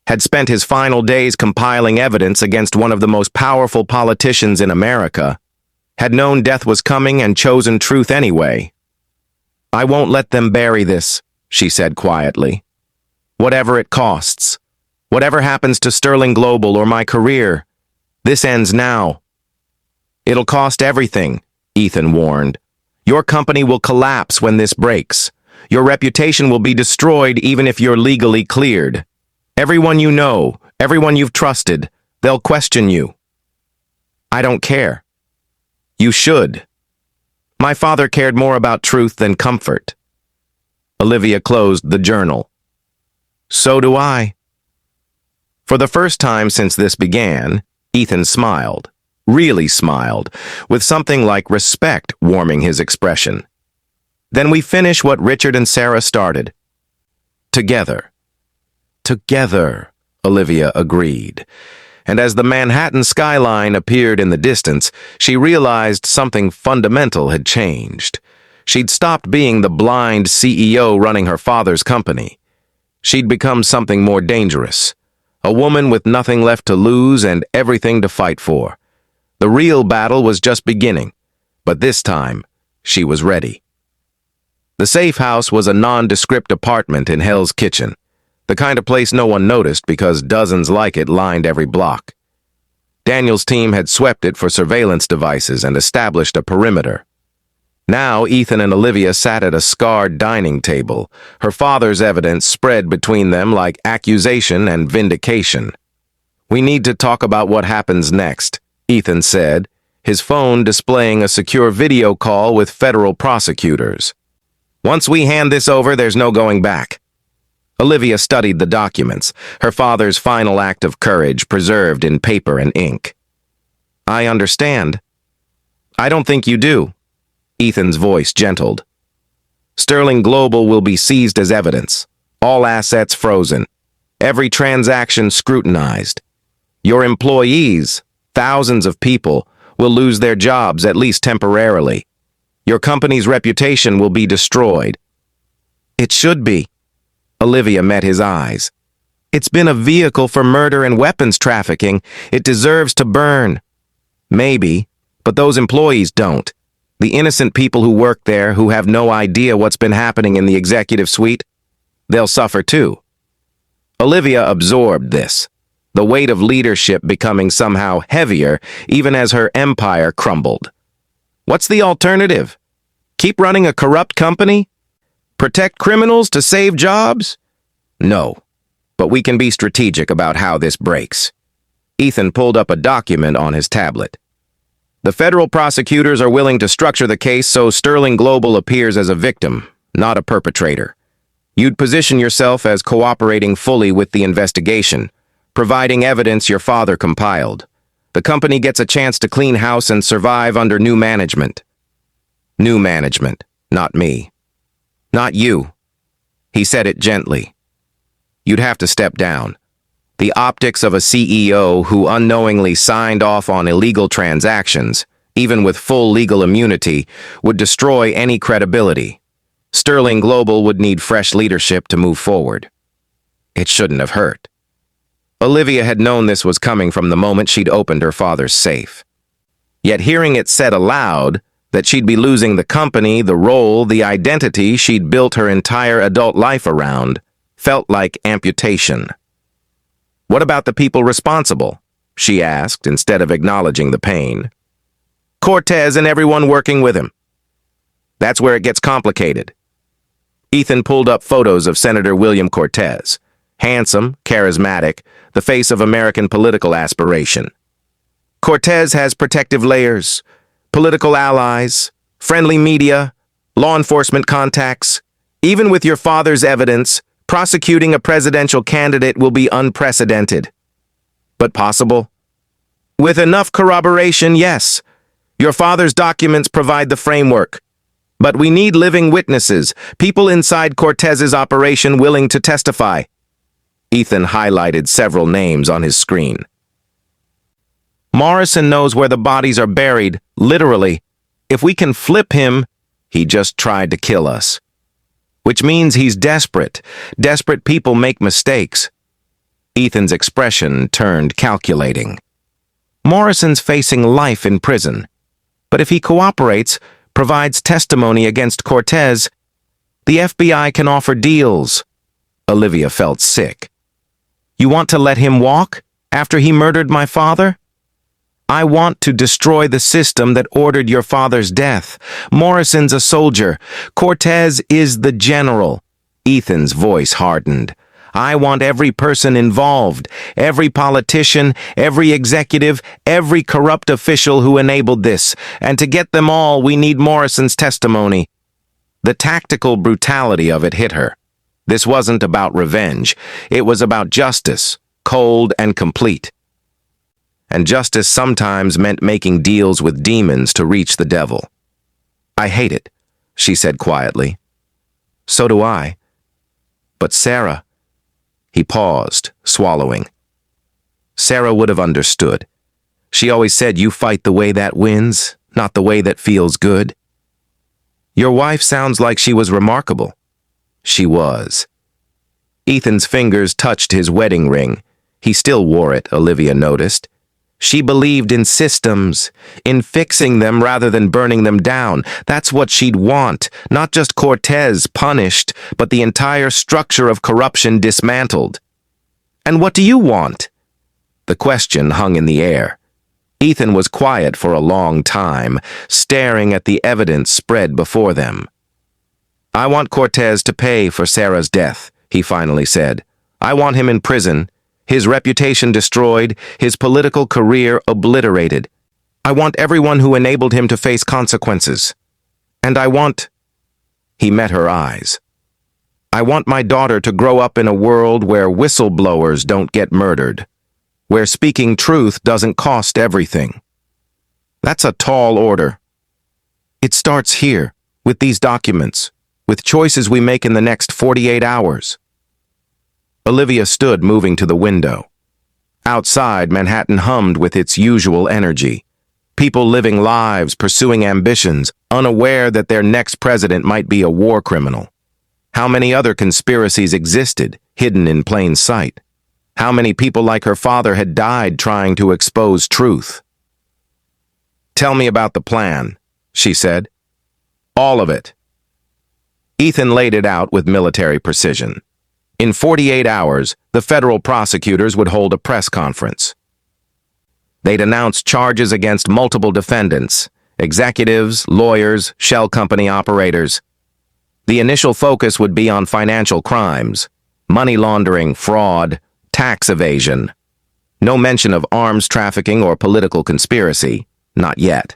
had spent his final days compiling evidence against one of the most powerful politicians in America, had known death was coming and chosen truth anyway. "I won't let them bury this," she said quietly. "Whatever it costs. Whatever happens to Sterling Global or my career, this ends now." "It'll cost everything," Ethan warned. "Your company will collapse when this breaks. Your reputation will be destroyed even if you're legally cleared. Everyone you know, everyone you've trusted, they'll question you." "I don't care." "You should. My father cared more about truth than comfort." Olivia closed the journal. "So do I." For the first time since this began, Ethan smiled, really smiled, with something like respect warming his expression. "Then we finish what Richard and Sarah started. Together." "Together," Olivia agreed. And as the Manhattan skyline appeared in the distance, she realized something fundamental had changed. She'd stopped being the blind CEO running her father's company. She'd become something more dangerous, A woman with nothing left to lose and everything to fight for. The real battle was just beginning, but this time, she was ready. The safe house was a nondescript apartment in Hell's Kitchen, the kind of place no one noticed because dozens like it lined every block. Daniel's team had swept it for surveillance devices and established a perimeter. Now Ethan and Olivia sat at a scarred dining table, her father's evidence spread between them like accusation and vindication. "We need to talk about what happens next," Ethan said, his phone displaying a secure video call with federal prosecutors. "Once we hand this over, there's no going back." Olivia studied the documents, her father's final act of courage preserved in paper and ink. "I understand." "I don't think you do." Ethan's voice gentled. "Sterling Global will be seized as evidence, all assets frozen, every transaction scrutinized. Your employees, thousands of people, will lose their jobs at least temporarily. Your company's reputation will be destroyed." "It should be." Olivia met his eyes. "It's been a vehicle for murder and weapons trafficking. It deserves to burn." "Maybe, but those employees don't. The innocent people who work there, who have no idea what's been happening in the executive suite, they'll suffer too." Olivia absorbed this, the weight of leadership becoming somehow heavier even as her empire crumbled. What's the alternative? Keep running a corrupt company? Protect criminals to save jobs? No, but we can be strategic about how this breaks. Ethan pulled up a document on his tablet. "The federal prosecutors are willing to structure the case so Sterling Global appears as a victim, not a perpetrator. You'd position yourself as cooperating fully with the investigation, providing evidence your father compiled. The company gets a chance to clean house and survive under new management." "New management, not me. Not you." He said it gently. "You'd have to step down. The optics of a CEO who unknowingly signed off on illegal transactions, even with full legal immunity, would destroy any credibility. Sterling Global would need fresh leadership to move forward." It shouldn't have hurt. Olivia had known this was coming from the moment she'd opened her father's safe. Yet hearing it said aloud, that she'd be losing the company, the role, the identity she'd built her entire adult life around, felt like amputation. "What about the people responsible?" she asked, instead of acknowledging the pain. "Cortez and everyone working with him." "That's where it gets complicated." Ethan pulled up photos of Senator William Cortez, handsome, charismatic, the face of American political aspiration. "Cortez has protective layers, political allies, friendly media, law enforcement contacts. Even with your father's evidence, prosecuting a presidential candidate will be unprecedented." "But possible?" "With enough corroboration, yes. Your father's documents provide the framework. But we need living witnesses, people inside Cortez's operation willing to testify." Ethan highlighted several names on his screen. "Morrison knows where the bodies are buried, literally. If we can flip him, he just tried to kill us. Which means he's desperate. Desperate people make mistakes." Ethan's expression turned calculating. "Morrison's facing life in prison. But if he cooperates, provides testimony against Cortez, the FBI can offer deals." Olivia felt sick. "You want to let him walk after he murdered my father?" "I want to destroy the system that ordered your father's death. Morrison's a soldier. Cortez is the general." Ethan's voice hardened. "I want every person involved, every politician, every executive, every corrupt official who enabled this. And to get them all, we need Morrison's testimony." The tactical brutality of it hit her. This wasn't about revenge. It was about justice, cold and complete. And justice sometimes meant making deals with demons to reach the devil. "I hate it," she said quietly. "So do I. But Sarah..." He paused, swallowing. Sarah would have understood. She always said, "You fight the way that wins, not the way that feels good." "Your wife sounds like she was remarkable." She was. Ethan's fingers touched his wedding ring, He still wore it, Olivia noticed. She believed in systems, in fixing them rather than burning them down. That's what she'd want, not just Cortez punished, but the entire structure of corruption dismantled. And what do you want? The question hung in the air. Ethan was quiet for a long time, staring at the evidence spread before them. I want Cortez to pay for Sarah's death, he finally said. I want him in prison, his reputation destroyed, his political career obliterated. I want everyone who enabled him to face consequences. And I want... He met her eyes. I want my daughter to grow up in a world where whistleblowers don't get murdered, where speaking truth doesn't cost everything. That's a tall order. It starts here, with these documents, with choices we make in the next 48 hours. Olivia stood, moving to the window. Outside, Manhattan hummed with its usual energy. People living lives, pursuing ambitions, unaware that their next president might be a war criminal. How many other conspiracies existed, hidden in plain sight? How many people like her father had died trying to expose truth? Tell me about the plan, she said. All of it. Ethan laid it out with military precision. In 48 hours, the federal prosecutors would hold a press conference. They'd announce charges against multiple defendants, executives, lawyers, shell company operators. The initial focus would be on financial crimes, money laundering, fraud, tax evasion. No mention of arms trafficking or political conspiracy, not yet.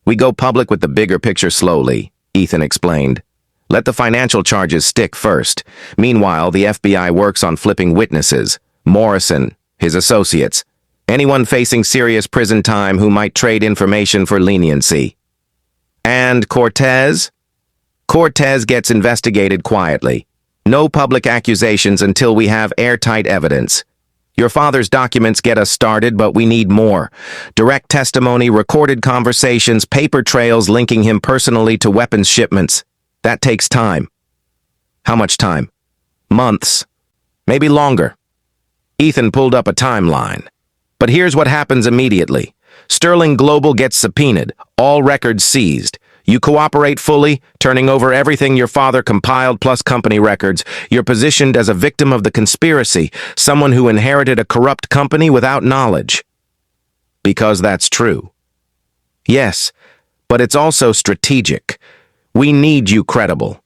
We go public with the bigger picture slowly, Ethan explained. Let the financial charges stick first. Meanwhile, the FBI works on flipping witnesses, Morrison, his associates, anyone facing serious prison time who might trade information for leniency. And Cortez? Cortez gets investigated quietly. No public accusations until we have airtight evidence. Your father's documents get us started, but we need more. Direct testimony, recorded conversations, paper trails linking him personally to weapons shipments. That takes time. How much time? Months. Maybe longer. Ethan pulled up a timeline. But here's what happens immediately. Sterling Global gets subpoenaed, all records seized. You cooperate fully, turning over everything your father compiled plus company records. You're positioned as a victim of the conspiracy, someone who inherited a corrupt company without knowledge. Because that's true. Yes, but it's also strategic. We need you credible.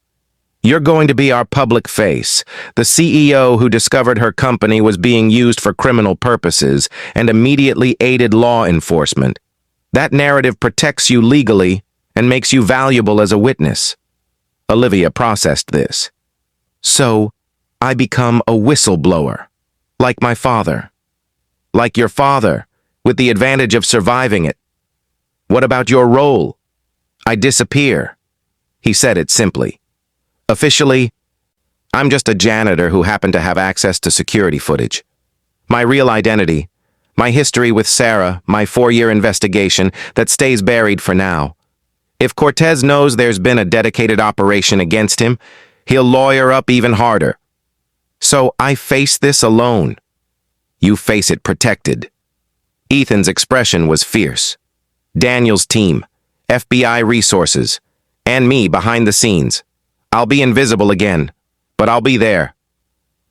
You're going to be our public face, the CEO who discovered her company was being used for criminal purposes and immediately aided law enforcement. That narrative protects you legally and makes you valuable as a witness. Olivia processed this. So, I become a whistleblower, like my father. Like your father, with the advantage of surviving it. What about your role? I disappear. He said it simply. Officially, I'm just a janitor who happened to have access to security footage. My real identity, my history with Sarah, my 4-year investigation that stays buried for now. If Cortez knows there's been a dedicated operation against him, he'll lawyer up even harder. So I face this alone. You face it protected. Ethan's expression was fierce. Daniel's team, FBI resources, and me behind the scenes. I'll be invisible again, but I'll be there.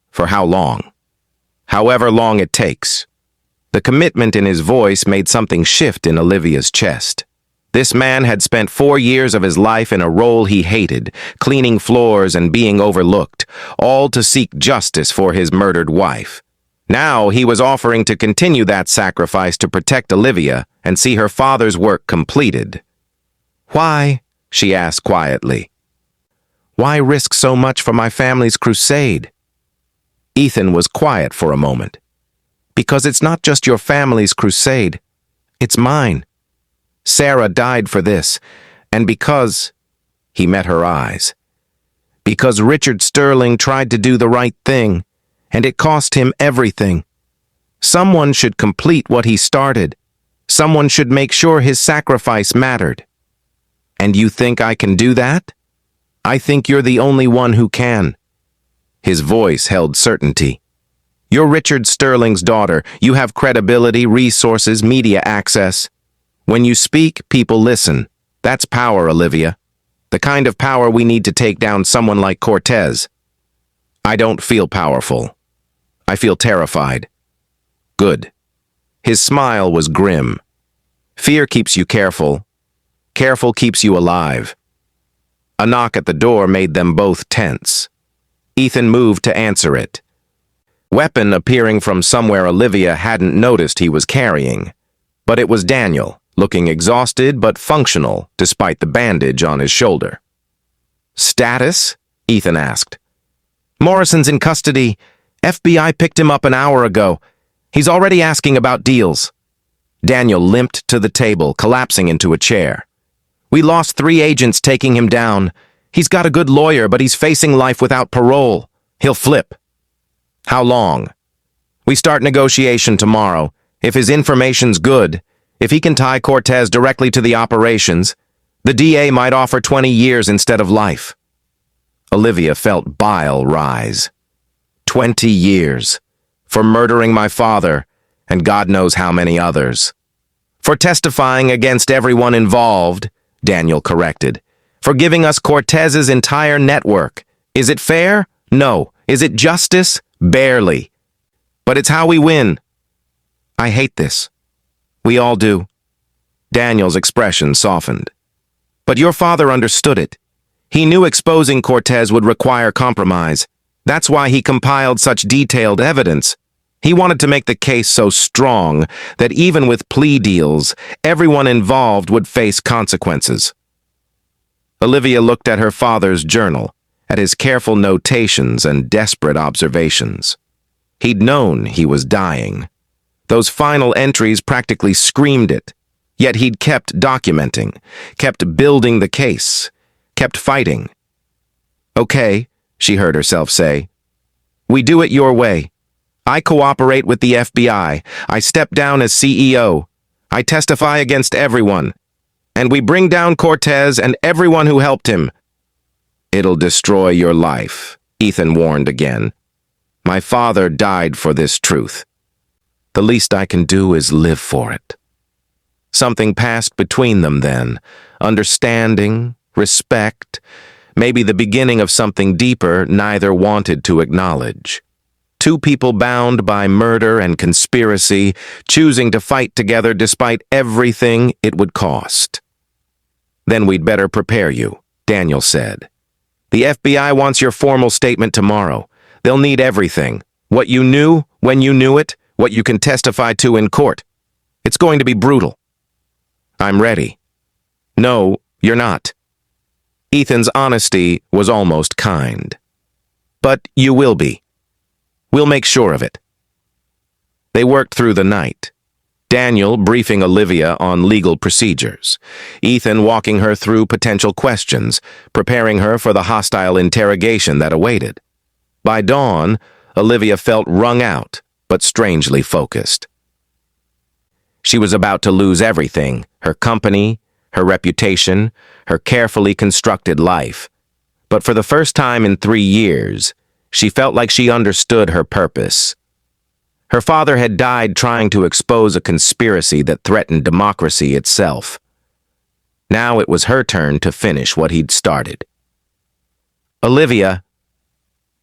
For how long? However long it takes. The commitment in his voice made something shift in Olivia's chest. This man had spent 4 years of his life in a role he hated, cleaning floors and being overlooked, all to seek justice for his murdered wife. Now he was offering to continue that sacrifice to protect Olivia and see her father's work completed. Why? She asked quietly. Why risk so much for my family's crusade? Ethan was quiet for a moment. Because it's not just your family's crusade, it's mine. Sarah died for this, and because... He met her eyes. Because Richard Sterling tried to do the right thing, and it cost him everything. Someone should complete what he started. Someone should make sure his sacrifice mattered. And you think I can do that? I think you're the only one who can. His voice held certainty. You're Richard Sterling's daughter. You have credibility, resources, media access. When you speak, people listen. That's power, Olivia. The kind of power we need to take down someone like Cortez. I don't feel powerful. I feel terrified. Good. His smile was grim. Fear keeps you careful. Careful keeps you alive. A knock at the door made them both tense. Ethan moved to answer it. Weapon appearing from somewhere Olivia hadn't noticed he was carrying. But it was Daniel, looking exhausted but functional despite the bandage on his shoulder. Status? Ethan asked. Morrison's in custody. FBI picked him up an hour ago. He's already asking about deals. Daniel limped to the table, collapsing into a chair. We lost 3 agents taking him down. He's got a good lawyer, but he's facing life without parole. He'll flip. How long? We start negotiation tomorrow. If his information's good, if he can tie Cortez directly to the operations, the DA might offer 20 years instead of life. Olivia felt bile rise. 20 years. For murdering my father, and God knows how many others. For testifying against everyone involved, Daniel corrected. For giving us Cortez's entire network. Is it fair? No. Is it justice? Barely. But it's how we win. I hate this. We all do. Daniel's expression softened. But your father understood it. He knew exposing Cortez would require compromise. That's why he compiled such detailed evidence. He wanted to make the case so strong that even with plea deals, everyone involved would face consequences. Olivia looked at her father's journal, at his careful notations and desperate observations. He'd known he was dying. Those final entries practically screamed it. Yet he'd kept documenting, kept building the case, kept fighting. Okay, she heard herself say. We do it your way. I cooperate with the FBI. I step down as CEO. I testify against everyone. And we bring down Cortez and everyone who helped him. It'll destroy your life, Ethan warned again. My father died for this truth. The least I can do is live for it. Something passed between them then. Understanding, respect, maybe the beginning of something deeper neither wanted to acknowledge. 2 people bound by murder and conspiracy, choosing to fight together despite everything it would cost. Then we'd better prepare you, Daniel said. The FBI wants your formal statement tomorrow. They'll need everything. What you knew, when you knew it, what you can testify to in court. It's going to be brutal. I'm ready. No, you're not. Ethan's honesty was almost kind. But you will be. We'll make sure of it. They worked through the night. Daniel briefing Olivia on legal procedures. Ethan walking her through potential questions, preparing her for the hostile interrogation that awaited. By dawn, Olivia felt wrung out, but strangely focused. She was about to lose everything, her company, her reputation, her carefully constructed life. But for the first time in 3 years, she felt like she understood her purpose. Her father had died trying to expose a conspiracy that threatened democracy itself. Now it was her turn to finish what he'd started. Olivia.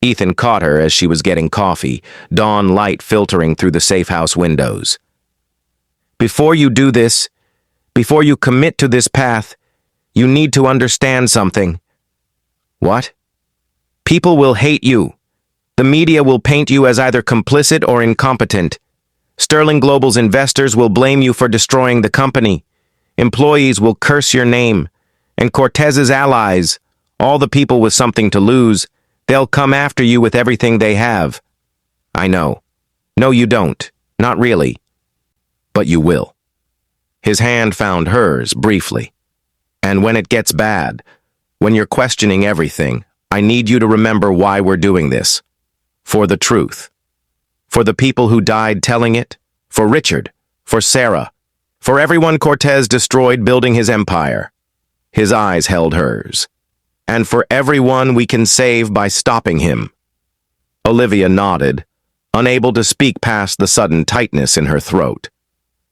Ethan caught her as she was getting coffee, dawn light filtering through the safe house windows. Before you do this, before you commit to this path, you need to understand something. What? People will hate you. The media will paint you as either complicit or incompetent. Sterling Global's investors will blame you for destroying the company. Employees will curse your name. And Cortez's allies, all the people with something to lose, they'll come after you with everything they have. I know. No, you don't. Not really. But you will. His hand found hers briefly. And when it gets bad, when you're questioning everything, I need you to remember why we're doing this. For the truth. For the people who died telling it. For Richard. For Sarah. For everyone Cortez destroyed building his empire. His eyes held hers. And for everyone we can save by stopping him. Olivia nodded, unable to speak past the sudden tightness in her throat.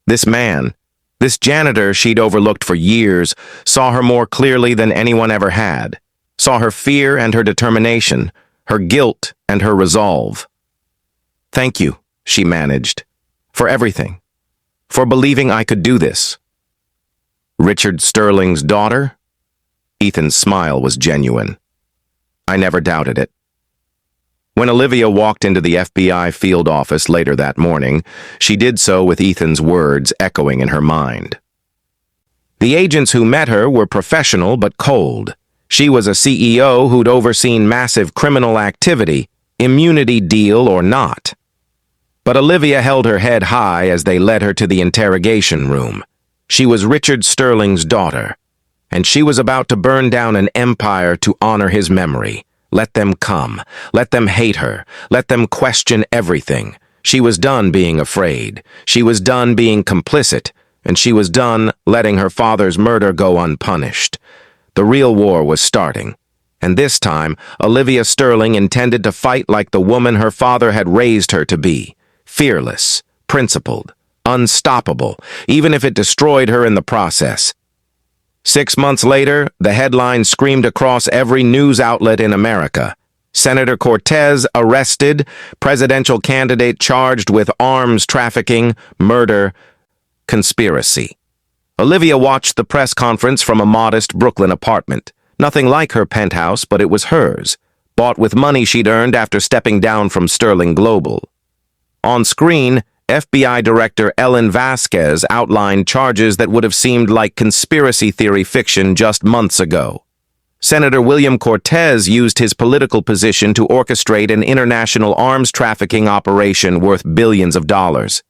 This man, this janitor she'd overlooked for years, saw her more clearly than anyone ever had, saw her fear and her determination, her guilt and her resolve. "Thank you," she managed, "for everything, for believing I could do this." Richard Sterling's daughter? Ethan's smile was genuine. I never doubted it. When Olivia walked into the FBI field office later that morning, she did so with Ethan's words echoing in her mind. The agents who met her were professional but cold. She was a CEO who'd overseen massive criminal activity, immunity deal or not. But Olivia held her head high as they led her to the interrogation room. She was Richard Sterling's daughter, and she was about to burn down an empire to honor his memory. Let them come. Let them hate her. Let them question everything. She was done being afraid. She was done being complicit, and she was done letting her father's murder go unpunished. The real war was starting, and this time, Olivia Sterling intended to fight like the woman her father had raised her to be, fearless, principled, unstoppable, even if it destroyed her in the process. 6 months later, the headline screamed across every news outlet in America. Senator Cortez arrested, presidential candidate charged with arms trafficking, murder, conspiracy. Olivia watched the press conference from a modest Brooklyn apartment. Nothing like her penthouse, but it was hers, bought with money she'd earned after stepping down from Sterling Global. On screen, FBI Director Ellen Vasquez outlined charges that would have seemed like conspiracy theory fiction just months ago. Senator William Cortez used his political position to orchestrate an international arms trafficking operation worth billions of dollars.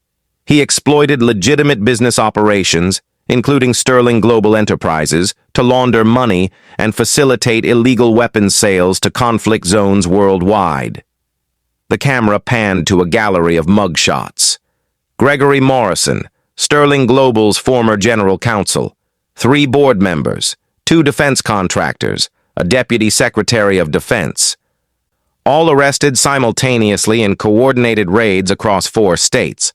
He exploited legitimate business operations, including Sterling Global Enterprises, to launder money and facilitate illegal weapons sales to conflict zones worldwide. The camera panned to a gallery of mugshots. Gregory Morrison, Sterling Global's former general counsel, 3 board members, 2 defense contractors, a deputy secretary of defense. All arrested simultaneously in coordinated raids across 4 states.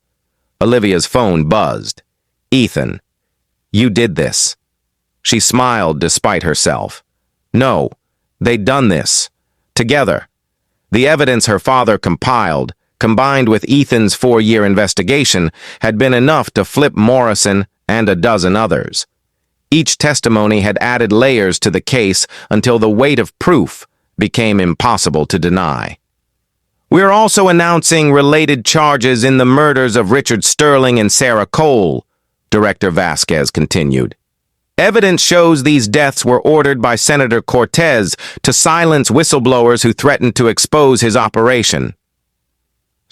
Olivia's phone buzzed. "Ethan, you did this." She smiled despite herself. No, they'd done this. Together. The evidence her father compiled, combined with Ethan's 4-year investigation, had been enough to flip Morrison and a dozen others. Each testimony had added layers to the case until the weight of proof became impossible to deny. "We're also announcing related charges in the murders of Richard Sterling and Sarah Cole," Director Vasquez continued. "Evidence shows these deaths were ordered by Senator Cortez to silence whistleblowers who threatened to expose his operation."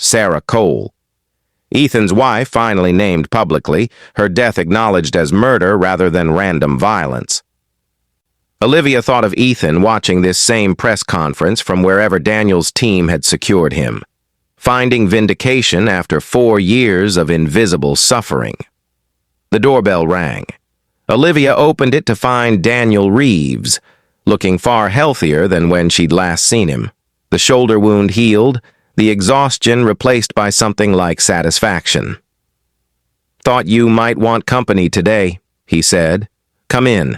Sarah Cole. Ethan's wife finally named publicly, her death acknowledged as murder rather than random violence. Olivia thought of Ethan watching this same press conference from wherever Daniel's team had secured him, finding vindication after 4 years of invisible suffering. The doorbell rang. Olivia opened it to find Daniel Reeves, looking far healthier than when she'd last seen him. The shoulder wound healed, the exhaustion replaced by something like satisfaction. "Thought you might want company today," he said. "Come in."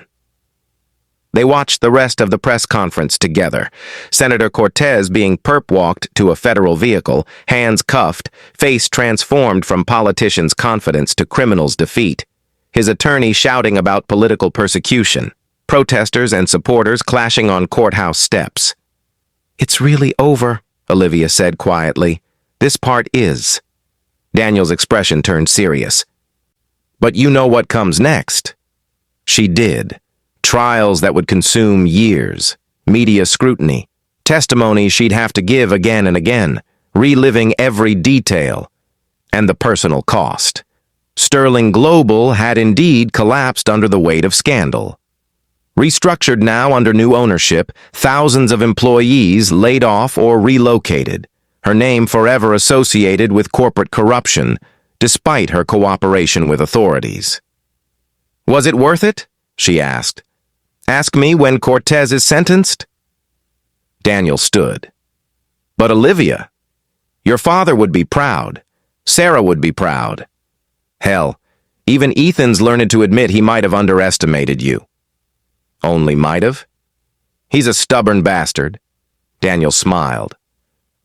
They watched the rest of the press conference together, Senator Cortez being perp-walked to a federal vehicle, hands cuffed, face transformed from politicians' confidence to criminals' defeat, his attorney shouting about political persecution, protesters and supporters clashing on courthouse steps. "It's really over," Olivia said quietly. "This part is." Daniel's expression turned serious. "But you know what comes next." She did. Trials that would consume years, media scrutiny, testimony she'd have to give again and again, reliving every detail, and the personal cost. Sterling Global had indeed collapsed under the weight of scandal. Restructured now under new ownership, thousands of employees laid off or relocated, her name forever associated with corporate corruption, despite her cooperation with authorities. "Was it worth it?" she asked. "Ask me when Cortez is sentenced?" Daniel stood. "But Olivia, Your father would be proud. Sarah would be proud. Hell, even Ethan's learned to admit he might have underestimated you. Only might have? He's a stubborn bastard. Daniel smiled.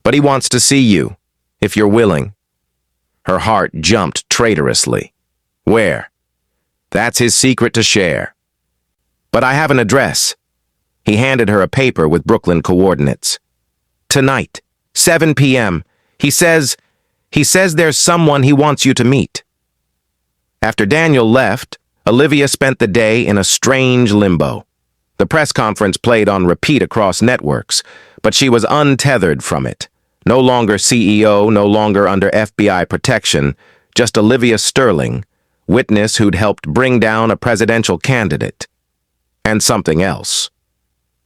But he wants to see you, if you're willing. Her heart jumped traitorously. Where? That's his secret to share. But I have an address. He handed her a paper with Brooklyn coordinates. Tonight, 7 p.m. He says there's someone he wants you to meet. After Daniel left, Olivia spent the day in a strange limbo. The press conference played on repeat across networks, but she was untethered from it. No longer CEO, no longer under FBI protection, just Olivia Sterling, witness who'd helped bring down a presidential candidate. And something else.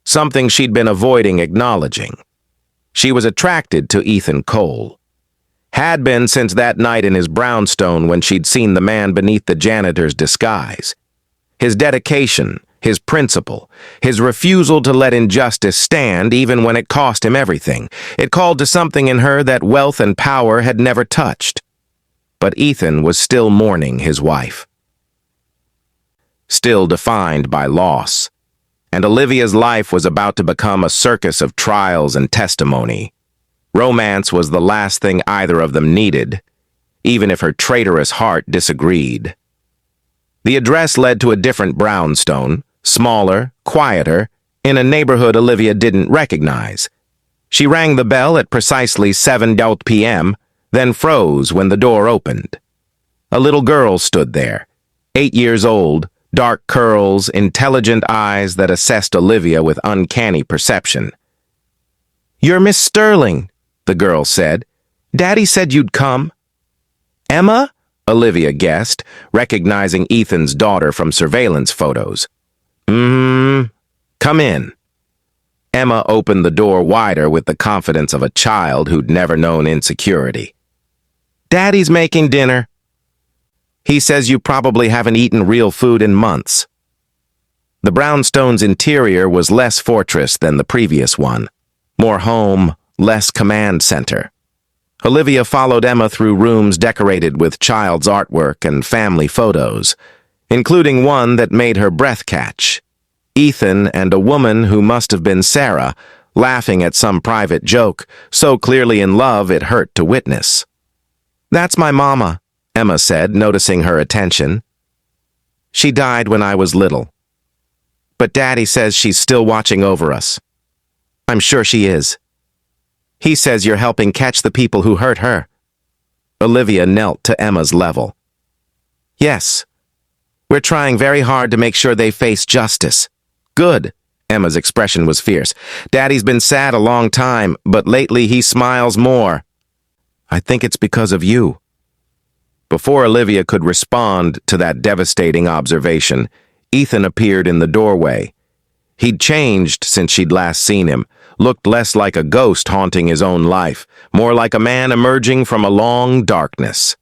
Something she'd been avoiding acknowledging. She was attracted to Ethan Cole. Had been since that night in his brownstone when she'd seen the man beneath the janitor's disguise. His dedication, his principle, his refusal to let injustice stand even when it cost him everything. It called to something in her that wealth and power had never touched. But Ethan was still mourning his wife. Still defined by loss. And Olivia's life was about to become a circus of trials and testimony. Romance was the last thing either of them needed, even if her traitorous heart disagreed. The address led to a different brownstone, smaller, quieter, in a neighborhood Olivia didn't recognize. She rang the bell at precisely 7 p.m., then froze when the door opened. A little girl stood there, 8 years old, dark curls, intelligent eyes that assessed Olivia with uncanny perception. "You're Miss Sterling," the girl said. "Daddy said you'd come." "Emma?" Olivia guessed, recognizing Ethan's daughter from surveillance photos. Come in." Emma opened the door wider with the confidence of a child who'd never known insecurity. "Daddy's making dinner. He says you probably haven't eaten real food in months." The brownstone's interior was less fortress than the previous one. More home, less command center. Olivia followed Emma through rooms decorated with child's artwork and family photos, including one that made her breath catch. Ethan and a woman who must have been Sarah, laughing at some private joke, so clearly in love it hurt to witness. "That's my mama," Emma said, noticing her attention. "She died when I was little. But Daddy says she's still watching over us. I'm sure she is. He says you're helping catch the people who hurt her." Olivia knelt to Emma's level. "Yes. We're trying very hard to make sure they face justice." "Good." Emma's expression was fierce. "Daddy's been sad a long time, but lately he smiles more. I think it's because of you." Before Olivia could respond to that devastating observation, Ethan appeared in the doorway. He'd changed since she'd last seen him, looked less like a ghost haunting his own life, more like a man emerging from a long darkness.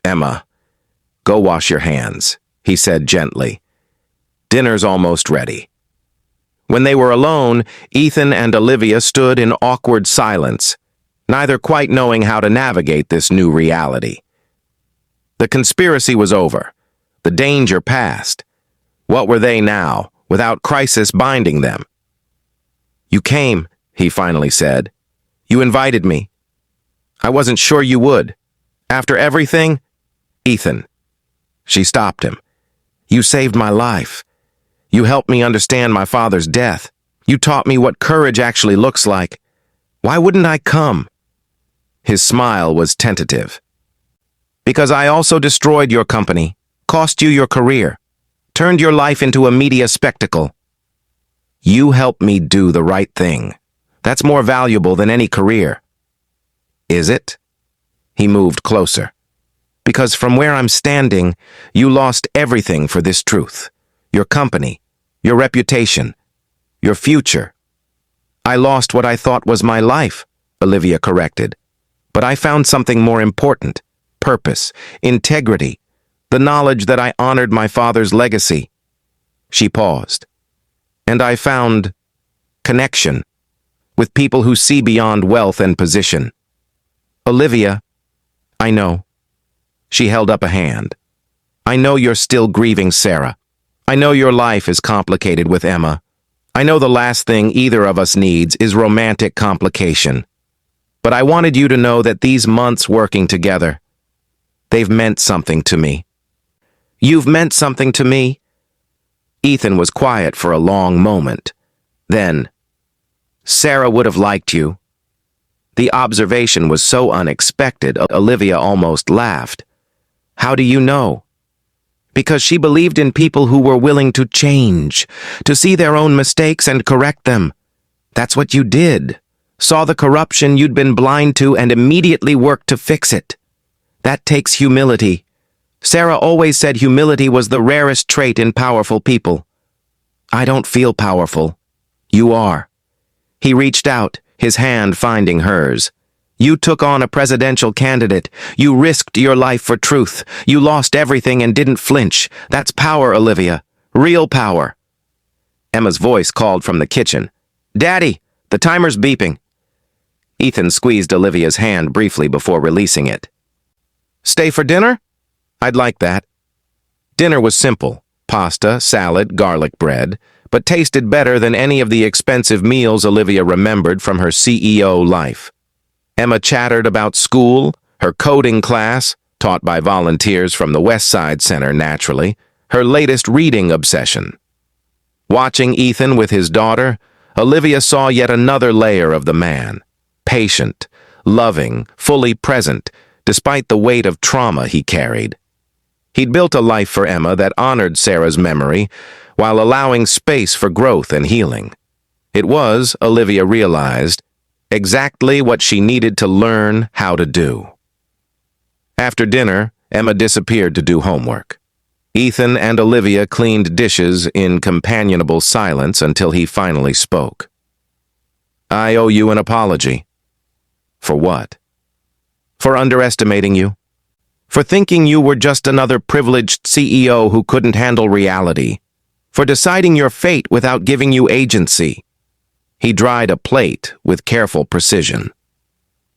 "Emma, go wash your hands," he said gently. "Dinner's almost ready." When they were alone, Ethan and Olivia stood in awkward silence, neither quite knowing how to navigate this new reality. The conspiracy was over. The danger passed. What were they now, without crisis binding them? "You came," he finally said. "You invited me. I wasn't sure you would. After everything, Ethan." She stopped him. "You saved my life. You helped me understand my father's death. You taught me what courage actually looks like. Why wouldn't I come?" His smile was tentative. "Because I also destroyed your company, cost you your career, turned your life into a media spectacle. You helped me do the right thing. That's more valuable than any career." "Is it?" He moved closer. "Because from where I'm standing, you lost everything for this truth. Your company, your reputation, your future." "I lost what I thought was my life," Olivia corrected. "But I found something more important. Purpose, integrity, the knowledge that I honored my father's legacy." She paused. "And I found connection with people who see beyond wealth and position. Olivia, I know. She held up a hand. I know you're still grieving Sarah. I know your life is complicated with Emma. I know the last thing either of us needs is romantic complication. But I wanted you to know that these months working together, they've meant something to me. You've meant something to me? Ethan was quiet for a long moment. Then, Sarah would have liked you. The observation was so unexpected, Olivia almost laughed. How do you know? Because she believed in people who were willing to change, to see their own mistakes and correct them. That's what you did. Saw the corruption you'd been blind to and immediately worked to fix it. That takes humility. Sarah always said humility was the rarest trait in powerful people. I don't feel powerful. You are. He reached out, his hand finding hers. You took on a presidential candidate. You risked your life for truth. You lost everything and didn't flinch. That's power, Olivia. Real power. Emma's voice called from the kitchen. Daddy, the timer's beeping. Ethan squeezed Olivia's hand briefly before releasing it. Stay for dinner? I'd like that. Dinner was simple. Pasta, salad, garlic bread, but tasted better than any of the expensive meals Olivia remembered from her CEO life. Emma chattered about school, her coding class, taught by volunteers from the West Side Center naturally, her latest reading obsession. Watching Ethan with his daughter, Olivia saw yet another layer of the man. Patient, loving, fully present, despite the weight of trauma he carried. He'd built a life for Emma that honored Sarah's memory while allowing space for growth and healing. It was, Olivia realized, exactly what she needed to learn how to do. After dinner, Emma disappeared to do homework. Ethan and Olivia cleaned dishes in companionable silence until he finally spoke. I owe you an apology. For what? For underestimating you. For thinking you were just another privileged CEO who couldn't handle reality. For deciding your fate without giving you agency. He dried a plate with careful precision.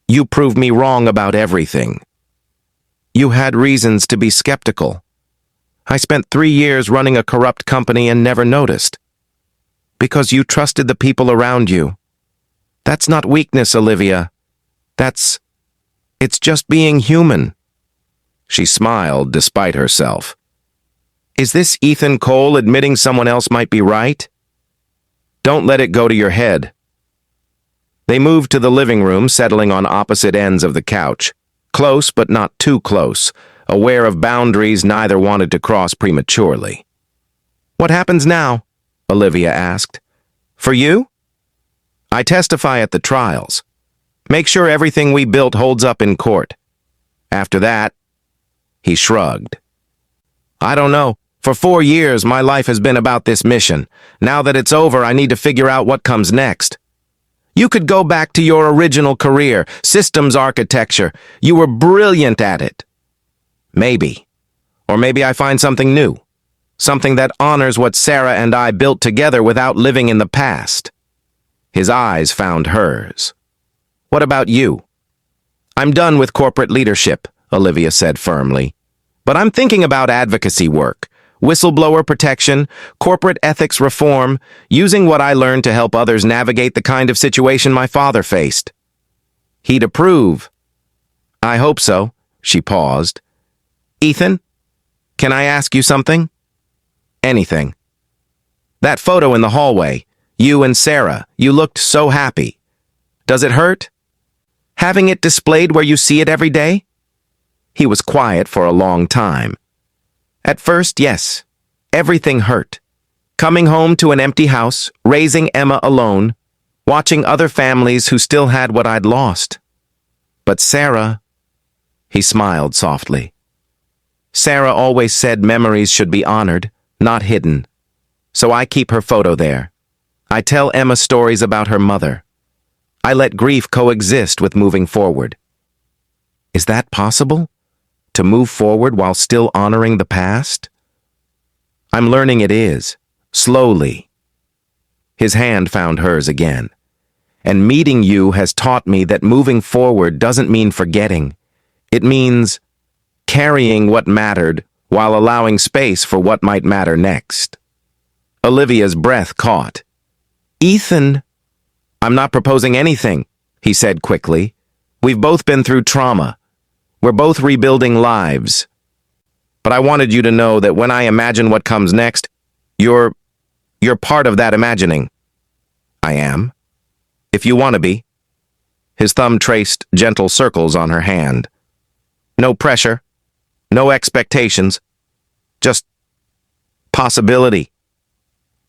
You proved me wrong about everything. You had reasons to be skeptical. I spent 3 years running a corrupt company and never noticed. Because you trusted the people around you. That's not weakness, Olivia. It's just being human. She smiled despite herself. Is this Ethan Cole admitting someone else might be right? Don't let it go to your head. They moved to the living room, settling on opposite ends of the couch. Close, but not too close, aware of boundaries neither wanted to cross prematurely. What happens now? Olivia asked. For you? I testify at the trials. Make sure everything we built holds up in court. After that, he shrugged. I don't know. For 4 years, my life has been about this mission. Now that it's over, I need to figure out what comes next. You could go back to your original career, systems architecture. You were brilliant at it. Maybe. Or maybe I find something new. Something that honors what Sarah and I built together without living in the past. His eyes found hers. What about you? I'm done with corporate leadership, Olivia said firmly. But I'm thinking about advocacy work, whistleblower protection, corporate ethics reform, using what I learned to help others navigate the kind of situation my father faced. He'd approve. I hope so, she paused. Ethan, can I ask you something? Anything. That photo in the hallway, you and Sarah, you looked so happy. Does it hurt? Having it displayed where you see it every day? He was quiet for a long time. At first, yes. Everything hurt. Coming home to an empty house, raising Emma alone, watching other families who still had what I'd lost. But Sarah, he smiled softly. Sarah always said memories should be honored, not hidden. So I keep her photo there. I tell Emma stories about her mother. I let grief coexist with moving forward. Is that possible? To move forward while still honoring the past? I'm learning it is, slowly. His hand found hers again. and meeting you has taught me that moving forward doesn't mean forgetting. It means carrying what mattered while allowing space for what might matter next. Olivia's breath caught. Ethan, I'm not proposing anything, he said quickly. We've both been through trauma. We're both rebuilding lives. But I wanted you to know that when I imagine what comes next, you're part of that imagining. I am. If you want to be. His thumb traced gentle circles on her hand. No pressure. No expectations. Just possibility.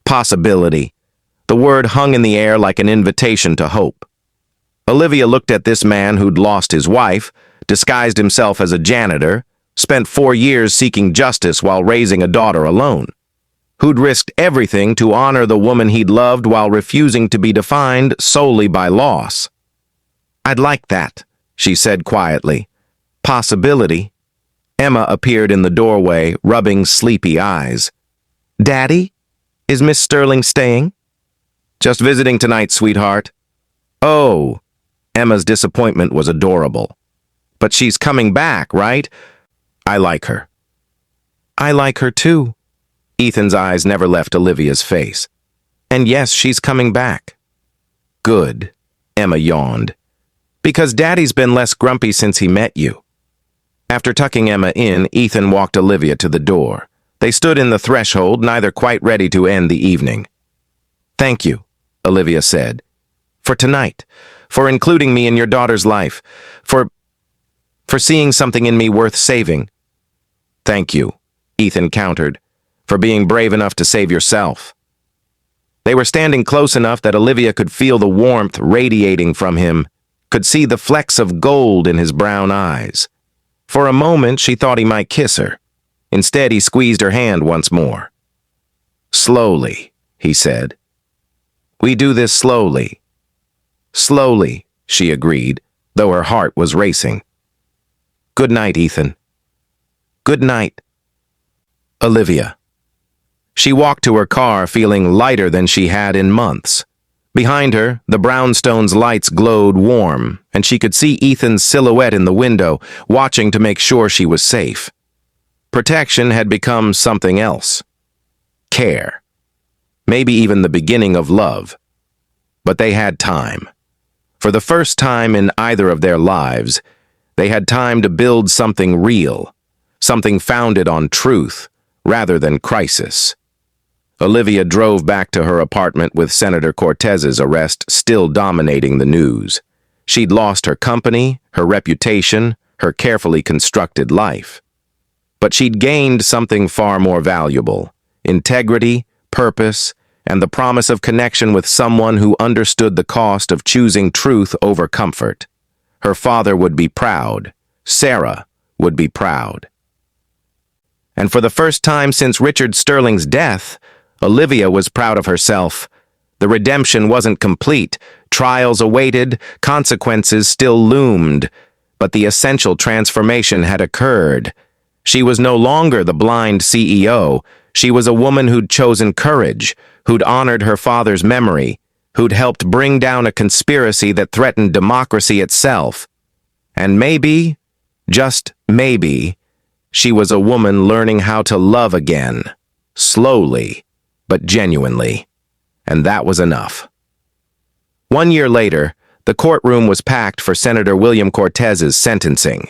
Possibility. The word hung in the air like an invitation to hope. Olivia looked at this man who'd lost his wife, disguised himself as a janitor, spent 4 years seeking justice while raising a daughter alone, who'd risked everything to honor the woman he'd loved while refusing to be defined solely by loss. I'd like that, she said quietly. Possibility. Emma appeared in the doorway, rubbing sleepy eyes. Daddy? Is Miss Sterling staying? Just visiting tonight, sweetheart. Oh, Emma's disappointment was adorable. But she's coming back, right? I like her. I like her too. Ethan's eyes never left Olivia's face. And yes, she's coming back. Good, Emma yawned. Because Daddy's been less grumpy since he met you. After tucking Emma in, Ethan walked Olivia to the door. They stood in the threshold, neither quite ready to end the evening. Thank you, Olivia said. For tonight. For including me in your daughter's life. For seeing something in me worth saving. Thank you, Ethan countered. For being brave enough to save yourself. They were standing close enough that Olivia could feel the warmth radiating from him, could see the flecks of gold in his brown eyes. For a moment, she thought he might kiss her. Instead, he squeezed her hand once more. Slowly, he said. We do this slowly. Slowly, she agreed, though her heart was racing. Good night, Ethan. Good night. Olivia. She walked to her car feeling lighter than she had in months. Behind her, the brownstone's lights glowed warm, and she could see Ethan's silhouette in the window, watching to make sure she was safe. Protection had become something else. Care. Maybe even the beginning of love. But they had time. For the first time in either of their lives, they had time to build something real, something founded on truth, rather than crisis. Olivia drove back to her apartment with Senator Cortez's arrest still dominating the news. She'd lost her company, her reputation, her carefully constructed life. But she'd gained something far more valuable: integrity, purpose, and the promise of connection with someone who understood the cost of choosing truth over comfort. Her father would be proud. Sarah would be proud. And for the first time since Richard Sterling's death, Olivia was proud of herself. The redemption wasn't complete. Trials awaited, consequences still loomed, but the essential transformation had occurred. She was no longer the blind CEO. She was a woman who'd chosen courage, who'd honored her father's memory, who'd helped bring down a conspiracy that threatened democracy itself. And maybe, just maybe, she was a woman learning how to love again, slowly, but genuinely. And that was enough. 1 year later, the courtroom was packed for Senator William Cortez's sentencing.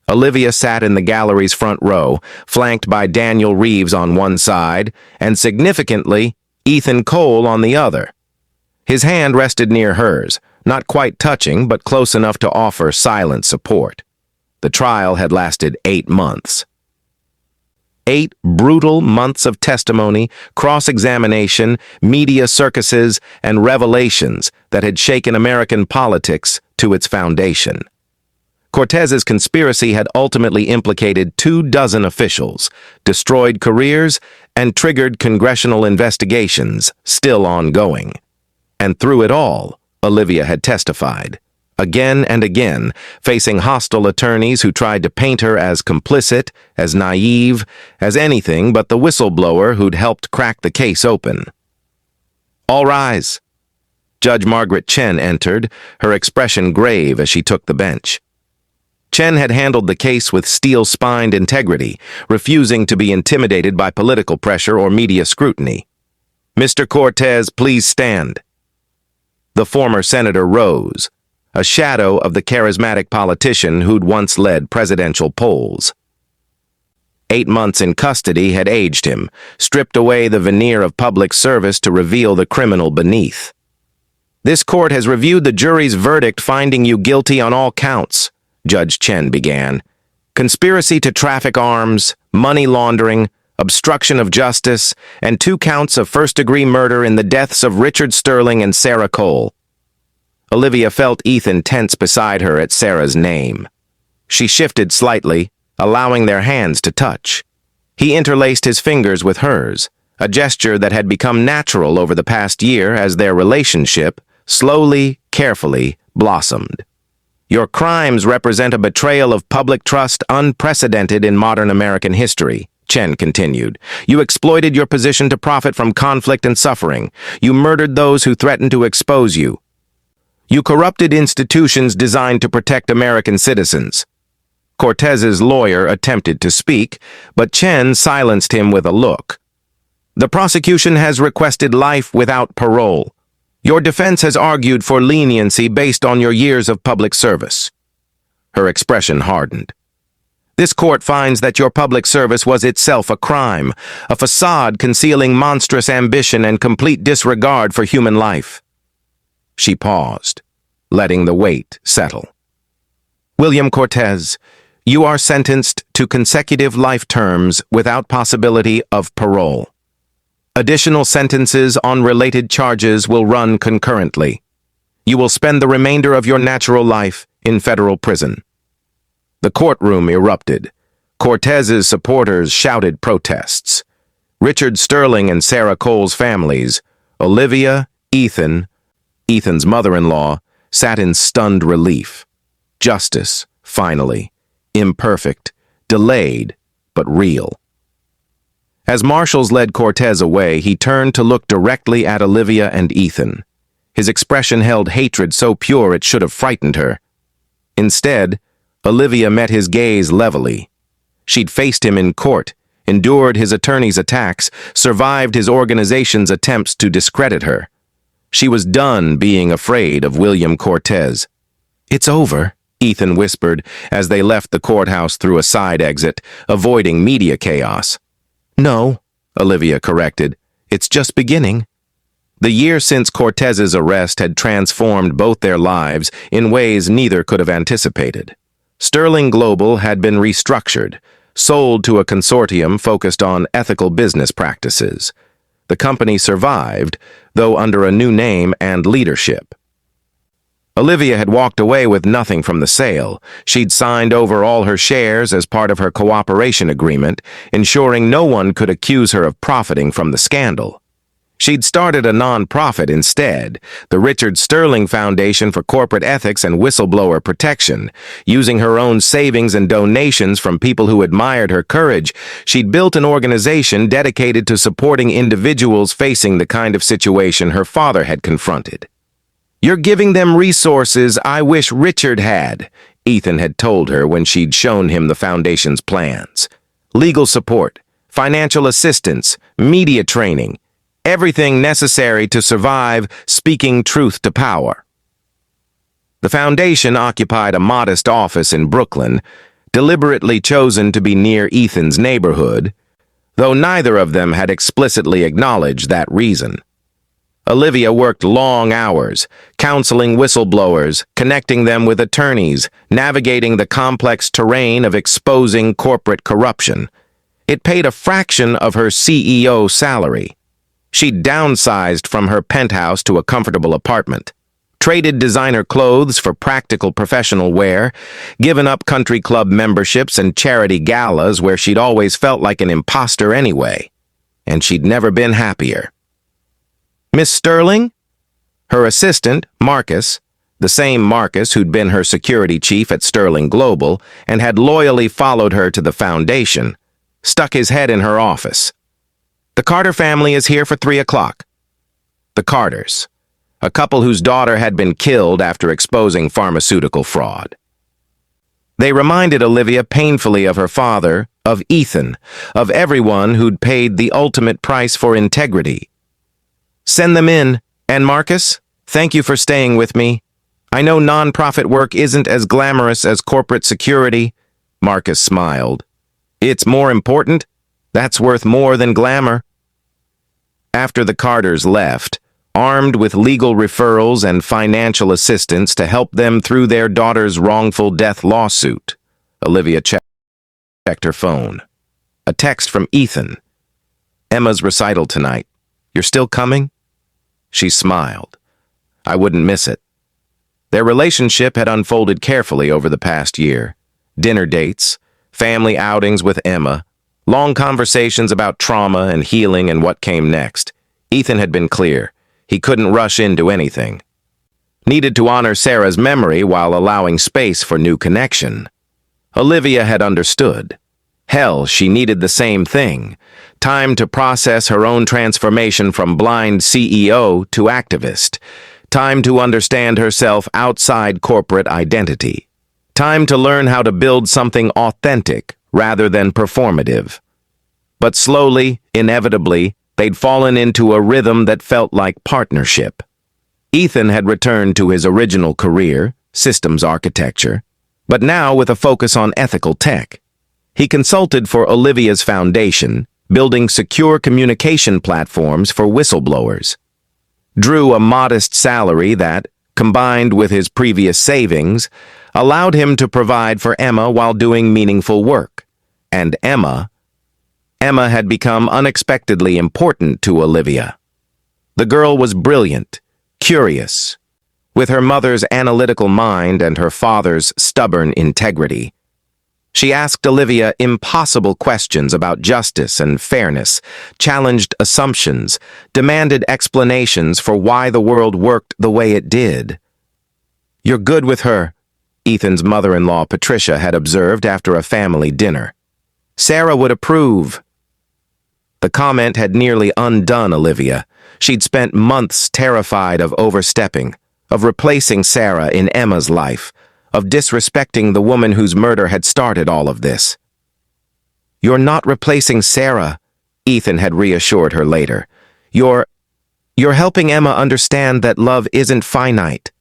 Olivia sat in the gallery's front row, flanked by Daniel Reeves on one side, and significantly, Ethan Cole on the other. His hand rested near hers, not quite touching, but close enough to offer silent support. The trial had lasted 8 months. 8 brutal months of testimony, cross-examination, media circuses, and revelations that had shaken American politics to its foundation. Cortez's conspiracy had ultimately implicated 24 officials, destroyed careers, and triggered congressional investigations, still ongoing. And through it all, Olivia had testified. Again and again, facing hostile attorneys who tried to paint her as complicit, as naive, as anything but the whistleblower who'd helped crack the case open. All rise. Judge Margaret Chen entered, her expression grave as she took the bench. Chen had handled the case with steel-spined integrity, refusing to be intimidated by political pressure or media scrutiny. "Mr. Cortez, please stand." The former senator rose, a shadow of the charismatic politician who'd once led presidential polls. 8 months in custody had aged him, stripped away the veneer of public service to reveal the criminal beneath. "This court has reviewed the jury's verdict finding you guilty on all counts," Judge Chen began. "Conspiracy to traffic arms, money laundering, obstruction of justice, and 2 counts of first-degree murder in the deaths of Richard Sterling and Sarah Cole." Olivia felt Ethan tense beside her at Sarah's name. She shifted slightly, allowing their hands to touch. He interlaced his fingers with hers, a gesture that had become natural over the past year as their relationship, slowly, carefully, blossomed. "Your crimes represent a betrayal of public trust unprecedented in modern American history," Chen continued. "You exploited your position to profit from conflict and suffering. You murdered those who threatened to expose you. You corrupted institutions designed to protect American citizens." Cortez's lawyer attempted to speak, but Chen silenced him with a look. "The prosecution has requested life without parole. Your defense has argued for leniency based on your years of public service." Her expression hardened. "This court finds that your public service was itself a crime, a facade concealing monstrous ambition and complete disregard for human life." She paused, letting the weight settle. "William Cortez, you are sentenced to consecutive life terms without possibility of parole. Additional sentences on related charges will run concurrently. You will spend the remainder of your natural life in federal prison." The courtroom erupted. Cortez's supporters shouted protests. Richard Sterling and Sarah Cole's families, Olivia, Ethan's mother-in-law, sat in stunned relief. Justice, finally. Imperfect, delayed, but real. As marshals led Cortez away, he turned to look directly at Olivia and Ethan. His expression held hatred so pure it should have frightened her. Instead, Olivia met his gaze levelly. She'd faced him in court, endured his attorney's attacks, survived his organization's attempts to discredit her. She was done being afraid of William Cortez. "It's over," Ethan whispered as they left the courthouse through a side exit, avoiding media chaos. "No," Olivia corrected. "It's just beginning." The year since Cortez's arrest had transformed both their lives in ways neither could have anticipated. Sterling Global had been restructured, sold to a consortium focused on ethical business practices. The company survived, though under a new name and leadership. Olivia had walked away with nothing from the sale. She'd signed over all her shares as part of her cooperation agreement, ensuring no one could accuse her of profiting from the scandal. She'd started a non-profit instead, the Richard Sterling Foundation for Corporate Ethics and Whistleblower Protection. Using her own savings and donations from people who admired her courage, she'd built an organization dedicated to supporting individuals facing the kind of situation her father had confronted. "You're giving them resources I wish Richard had," Ethan had told her when she'd shown him the foundation's plans. "Legal support, financial assistance, media training, everything necessary to survive speaking truth to power." The foundation occupied a modest office in Brooklyn, deliberately chosen to be near Ethan's neighborhood, though neither of them had explicitly acknowledged that reason. Olivia worked long hours, counseling whistleblowers, connecting them with attorneys, navigating the complex terrain of exposing corporate corruption. It paid a fraction of her CEO salary. She'd downsized from her penthouse to a comfortable apartment, traded designer clothes for practical professional wear, given up country club memberships and charity galas where she'd always felt like an imposter anyway. And she'd never been happier. "Miss Sterling?" Her assistant, Marcus, the same Marcus who'd been her security chief at Sterling Global and had loyally followed her to the foundation, stuck his head in her office. "The Carter family is here for 3 o'clock. The Carters. a couple whose daughter had been killed after exposing pharmaceutical fraud. They reminded Olivia painfully of her father, of Ethan, of everyone who'd paid the ultimate price for integrity. "Send them in, and Marcus, thank you for staying with me. I know nonprofit work isn't as glamorous as corporate security." Marcus smiled. "It's more important. That's worth more than glamour." After the Carters left, armed with legal referrals and financial assistance to help them through their daughter's wrongful death lawsuit, Olivia checked her phone. A text from Ethan. "Emma's recital tonight. You're still coming?" She smiled. "I wouldn't miss it." Their relationship had unfolded carefully over the past year. Dinner dates, family outings with Emma, long conversations about trauma and healing and what came next. Ethan had been clear. He couldn't rush into anything. Needed to honor Sarah's memory while allowing space for new connection. Olivia had understood. Hell, she needed the same thing. Time to process her own transformation from blind CEO to activist. Time to understand herself outside corporate identity. Time to learn how to build something authentic rather than performative. But slowly, inevitably, they'd fallen into a rhythm that felt like partnership. Ethan had returned to his original career, systems architecture, but now with a focus on ethical tech. He consulted for Olivia's foundation, building secure communication platforms for whistleblowers. Drew a modest salary that, combined with his previous savings, allowed him to provide for Emma while doing meaningful work. And Emma had become unexpectedly important to Olivia. The girl was brilliant, curious, with her mother's analytical mind and her father's stubborn integrity. She asked Olivia impossible questions about justice and fairness, challenged assumptions, demanded explanations for why the world worked the way it did. "You're good with her," Ethan's mother-in-law Patricia had observed after a family dinner. "Sarah would approve." The comment had nearly undone Olivia. She'd spent months terrified of overstepping, of replacing Sarah in Emma's life, of disrespecting the woman whose murder had started all of this. "You're not replacing Sarah," Ethan had reassured her later. You're helping Emma understand that love isn't finite,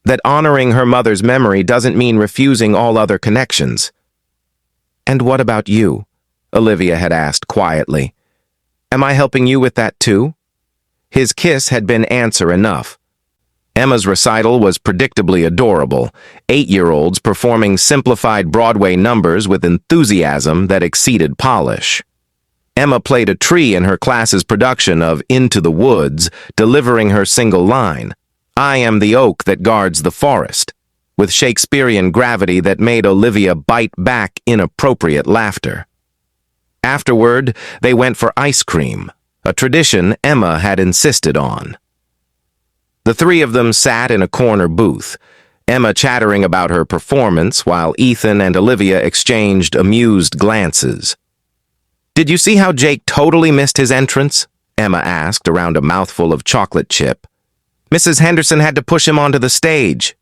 that honoring her mother's memory doesn't mean refusing all other connections." "And what about you?" Olivia had asked quietly. "Am I helping you with that too?" His kiss had been answer enough. Emma's recital was predictably adorable, 8-year-olds performing simplified Broadway numbers with enthusiasm that exceeded polish. Emma played a tree in her class's production of Into the Woods, delivering her single line, "I am the oak that guards the forest," with Shakespearean gravity that made Olivia bite back inappropriate laughter. Afterward, they went for ice cream, a tradition Emma had insisted on. The three of them sat in a corner booth, Emma chattering about her performance while Ethan and Olivia exchanged amused glances. "Did you see how Jake totally missed his entrance?" Emma asked around a mouthful of chocolate chip. "Mrs. Henderson had to push him onto the stage."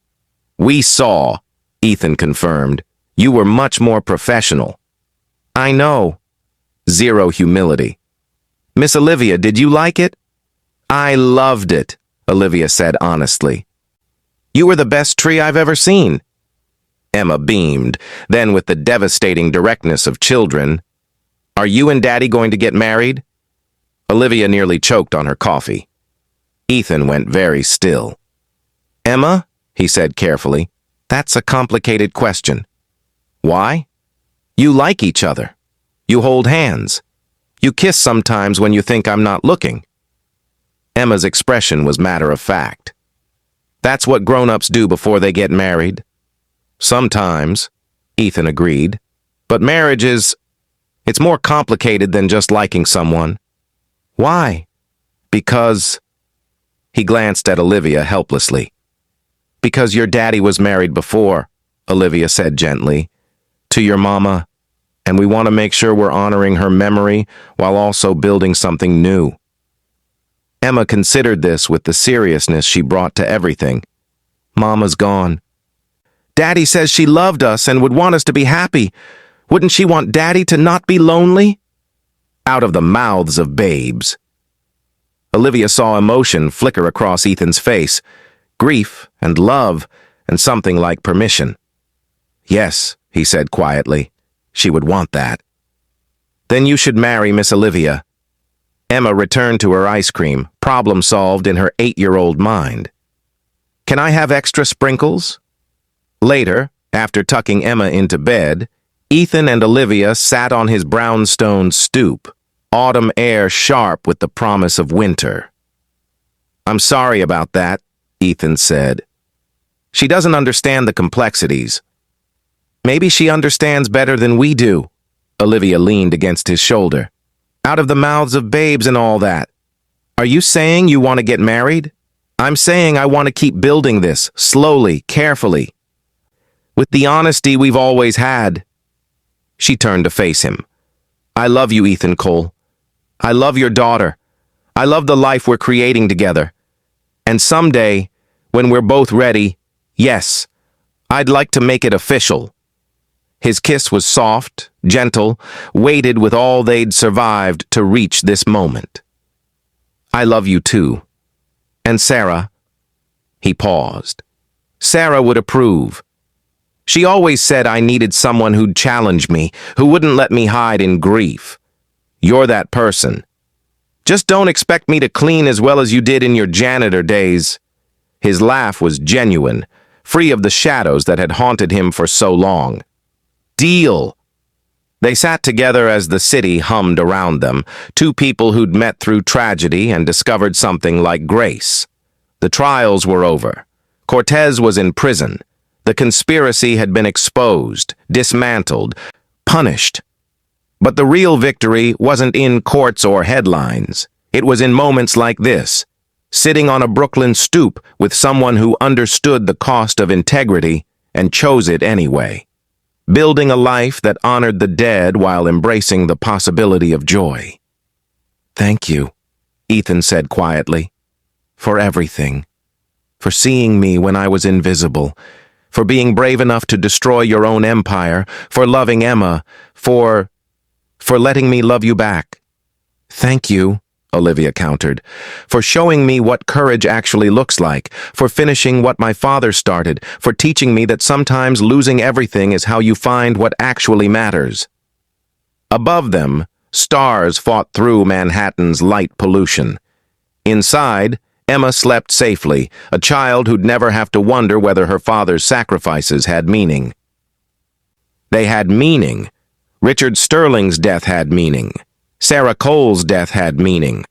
"We saw," Ethan confirmed. "You were much more professional." "I know." Zero humility. "Miss Olivia, did you like it?" "I loved it," Olivia said honestly. "You were the best tree I've ever seen." Emma beamed, then with the devastating directness of children, "Are you and Daddy going to get married?" Olivia nearly choked on her coffee. Ethan went very still. "Emma," he said carefully, "that's a complicated question." "Why?" "You like each other. You hold hands. You kiss sometimes when you think I'm not looking." Emma's expression was matter of fact. "That's what grown-ups do before they get married." "Sometimes," Ethan agreed. "But marriage it's more complicated than just liking someone." "Why?" "Because..." He glanced at Olivia helplessly. "Because your daddy was married before," Olivia said gently, "to your mama, and we want to make sure we're honoring her memory while also building something new." Emma considered this with the seriousness she brought to everything. Mama's gone. Daddy says she loved us and would want us to be happy. Wouldn't she want Daddy to not be lonely? Out of the mouths of babes. Olivia saw emotion flicker across Ethan's face, grief and love and something like permission. Yes, he said quietly, she would want that. Then you should marry Miss Olivia. Emma returned to her ice cream, problem solved in her 8-year-old mind. Can I have extra sprinkles? Later, after tucking Emma into bed, Ethan and Olivia sat on his brownstone stoop, autumn air sharp with the promise of winter. I'm sorry about that, Ethan said. She doesn't understand the complexities. Maybe she understands better than we do. Olivia leaned against his shoulder. Out of the mouths of babes and all that. Are you saying you want to get married? I'm saying I want to keep building this, slowly, carefully. With the honesty we've always had. She turned to face him. I love you, Ethan Cole. I love your daughter. I love the life we're creating together. And someday, when we're both ready, yes, I'd like to make it official. His kiss was soft, gentle, weighted with all they'd survived to reach this moment. I love you too. And Sarah? He paused. Sarah would approve. She always said I needed someone who'd challenge me, who wouldn't let me hide in grief. You're that person. Just don't expect me to clean as well as you did in your janitor days. His laugh was genuine, free of the shadows that had haunted him for so long. Deal. They sat together as the city hummed around them, two people who'd met through tragedy and discovered something like grace. The trials were over. Cortez was in prison. The conspiracy had been exposed, dismantled, punished. But the real victory wasn't in courts or headlines. It was in moments like this, sitting on a Brooklyn stoop with someone who understood the cost of integrity and chose it anyway. Building a life that honored the dead while embracing the possibility of joy. Thank you, Ethan said quietly, for everything. For seeing me when I was invisible, for being brave enough to destroy your own empire, for loving Emma, for letting me love you back. Thank you, Olivia countered, for showing me what courage actually looks like, for finishing what my father started, for teaching me that sometimes losing everything is how you find what actually matters. Above them, stars fought through Manhattan's light pollution. Inside, Emma slept safely, a child who'd never have to wonder whether her father's sacrifices had meaning. They had meaning. Richard Sterling's death had meaning. Sarah Cole's death had meaning.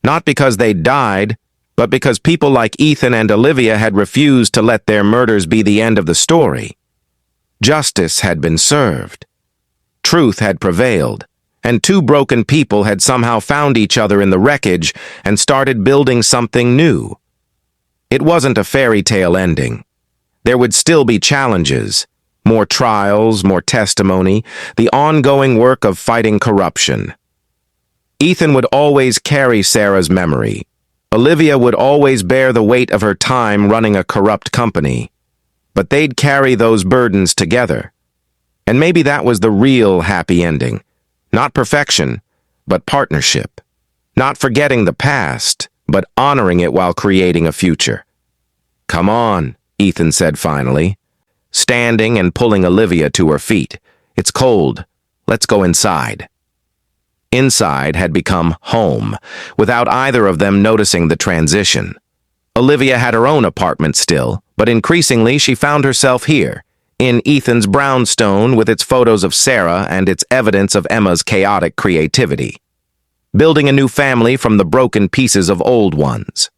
Not because they died, but because people like Ethan and Olivia had refused to let their murders be the end of the story. Justice had been served. Truth had prevailed. And two broken people had somehow found each other in the wreckage and started building something new. It wasn't a fairy tale ending. There would still be challenges, more trials, more testimony, the ongoing work of fighting corruption. Ethan would always carry Sarah's memory. Olivia would always bear the weight of her time running a corrupt company. But they'd carry those burdens together. And maybe that was the real happy ending. Not perfection, but partnership. Not forgetting the past, but honoring it while creating a future. Come on, Ethan said finally, standing and pulling Olivia to her feet. It's cold. Let's go inside. Inside had become home, without either of them noticing the transition. Olivia had her own apartment still, but increasingly she found herself here, in Ethan's brownstone with its photos of Sarah and its evidence of Emma's chaotic creativity. Building a new family from the broken pieces of old ones.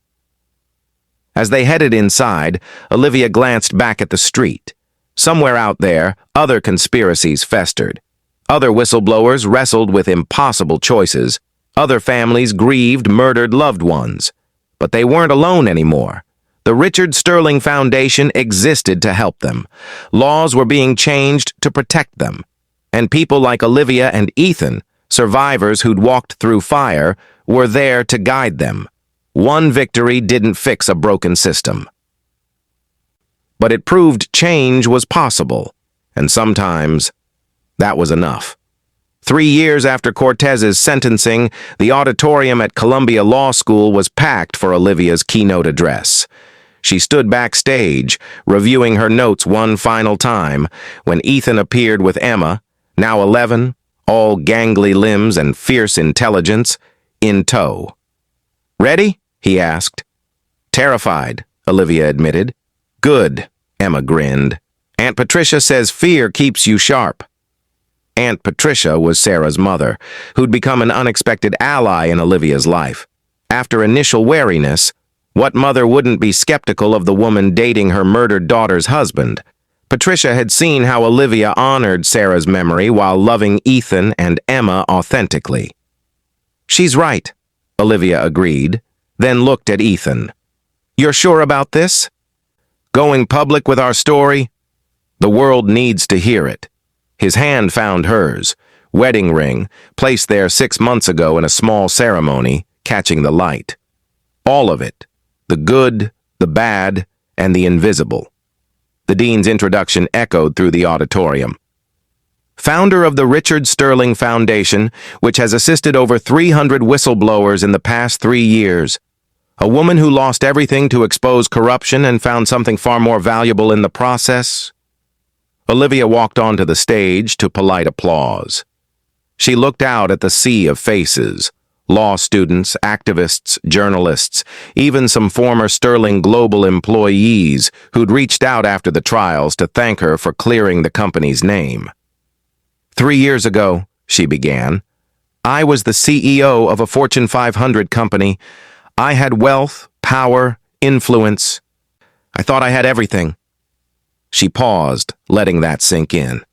As they headed inside, Olivia glanced back at the street. Somewhere out there, other conspiracies festered. Other whistleblowers wrestled with impossible choices. Other families grieved murdered loved ones. But they weren't alone anymore. The Richard Sterling Foundation existed to help them. Laws were being changed to protect them. And people like Olivia and Ethan, survivors who'd walked through fire, were there to guide them. One victory didn't fix a broken system. But it proved change was possible, and sometimes that was enough. 3 years after Cortez's sentencing, the auditorium at Columbia Law School was packed for Olivia's keynote address. She stood backstage, reviewing her notes one final time, when Ethan appeared with Emma, now 11, all gangly limbs and fierce intelligence, in tow. "Ready?" he asked. "Terrified," Olivia admitted. "Good," Emma grinned. "Aunt Patricia says fear keeps you sharp." Aunt Patricia was Sarah's mother, who'd become an unexpected ally in Olivia's life. After initial wariness, what mother wouldn't be skeptical of the woman dating her murdered daughter's husband? Patricia had seen how Olivia honored Sarah's memory while loving Ethan and Emma authentically. "She's right," Olivia agreed, then looked at Ethan. "You're sure about this? Going public with our story? The world needs to hear it." His hand found hers, wedding ring, placed there 6 months ago in a small ceremony, catching the light. All of it, the good, the bad, and the invisible. The dean's introduction echoed through the auditorium. Founder of the Richard Sterling Foundation, which has assisted over 300 whistleblowers in the past 3 years. A woman who lost everything to expose corruption and found something far more valuable in the process. Olivia walked onto the stage to polite applause. She looked out at the sea of faces, law students, activists, journalists, even some former Sterling Global employees who'd reached out after the trials to thank her for clearing the company's name. 3 years ago, she began, I was the CEO of a Fortune 500 company. I had wealth, power, influence. I thought I had everything. She paused, letting that sink in.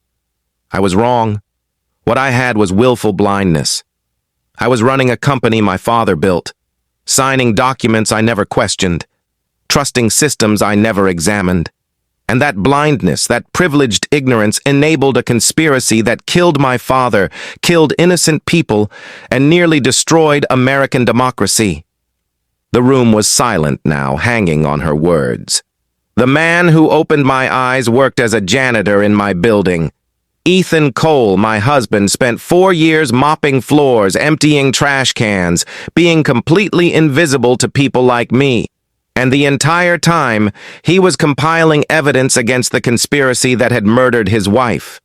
I was wrong. What I had was willful blindness. I was running a company my father built, signing documents I never questioned, trusting systems I never examined. And that blindness, that privileged ignorance, enabled a conspiracy that killed my father, killed innocent people, and nearly destroyed American democracy. The room was silent now, hanging on her words. The man who opened my eyes worked as a janitor in my building. Ethan Cole, my husband, spent 4 years mopping floors, emptying trash cans, being completely invisible to people like me. And the entire time, he was compiling evidence against the conspiracy that had murdered his wife.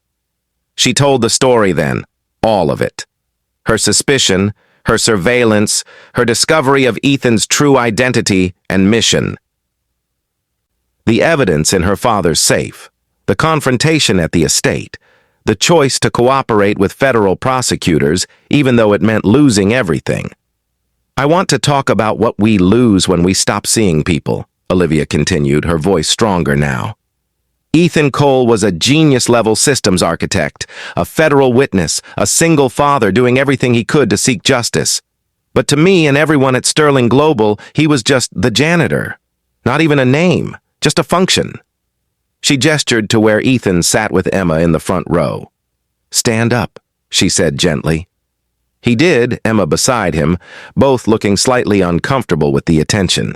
She told the story then, all of it. Her suspicion, her surveillance, her discovery of Ethan's true identity and mission. The evidence in her father's safe, the confrontation at the estate, the choice to cooperate with federal prosecutors, even though it meant losing everything. I want to talk about what we lose when we stop seeing people, Olivia continued, her voice stronger now. Ethan Cole was a genius-level systems architect, a federal witness, a single father doing everything he could to seek justice. But to me and everyone at Sterling Global, he was just the janitor. Not even a name, just a function. She gestured to where Ethan sat with Emma in the front row. "Stand up," she said gently. He did, Emma beside him, both looking slightly uncomfortable with the attention.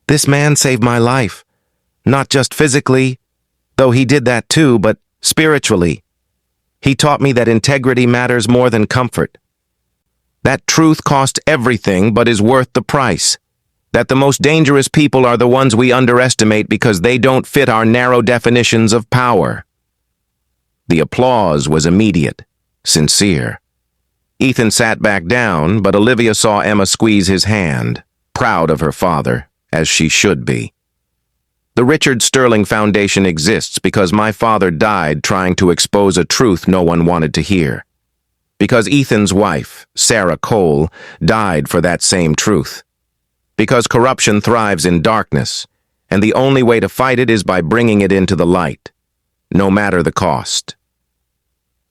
"This man saved my life. Not just physically, though he did that too, but spiritually. He taught me that integrity matters more than comfort. That truth costs everything but is worth the price. That the most dangerous people are the ones we underestimate because they don't fit our narrow definitions of power." The applause was immediate, sincere. Ethan sat back down, but Olivia saw Emma squeeze his hand, proud of her father, as she should be. The Richard Sterling Foundation exists because my father died trying to expose a truth no one wanted to hear. Because Ethan's wife, Sarah Cole, died for that same truth. Because corruption thrives in darkness, and the only way to fight it is by bringing it into the light, no matter the cost.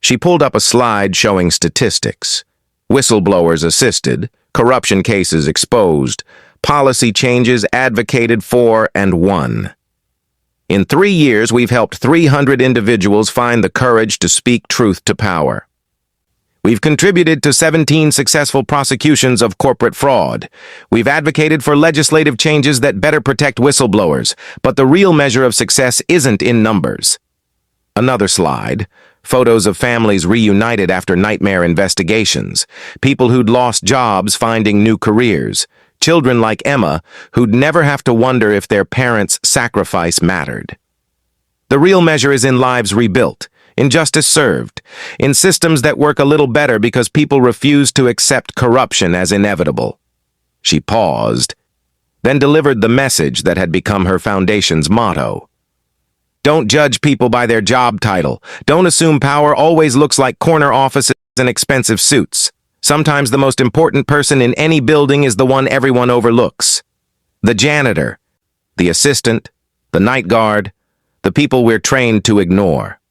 She pulled up a slide showing statistics. Whistleblowers assisted, corruption cases exposed, policy changes advocated for and won. In 3 years, we've helped 300 individuals find the courage to speak truth to power. We've contributed to 17 successful prosecutions of corporate fraud. We've advocated for legislative changes that better protect whistleblowers, but the real measure of success isn't in numbers. Another slide. Photos of families reunited after nightmare investigations. People who'd lost jobs finding new careers. Children like Emma who'd never have to wonder if their parents' sacrifice mattered. The real measure is in lives rebuilt, in justice served, in systems that work a little better because people refuse to accept corruption as inevitable. She paused, then delivered the message that had become her foundation's motto. Don't judge people by their job title. Don't assume power always looks like corner offices and expensive suits. Sometimes the most important person in any building is the one everyone overlooks. The janitor, the assistant, the night guard, the people we're trained to ignore.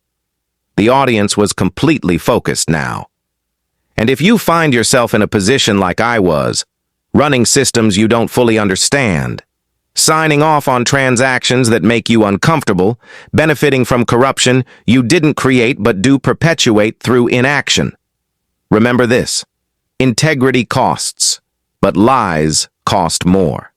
The audience was completely focused now. And if you find yourself in a position like I was, running systems you don't fully understand, signing off on transactions that make you uncomfortable, benefiting from corruption you didn't create but do perpetuate through inaction, remember this: integrity costs, but lies cost more.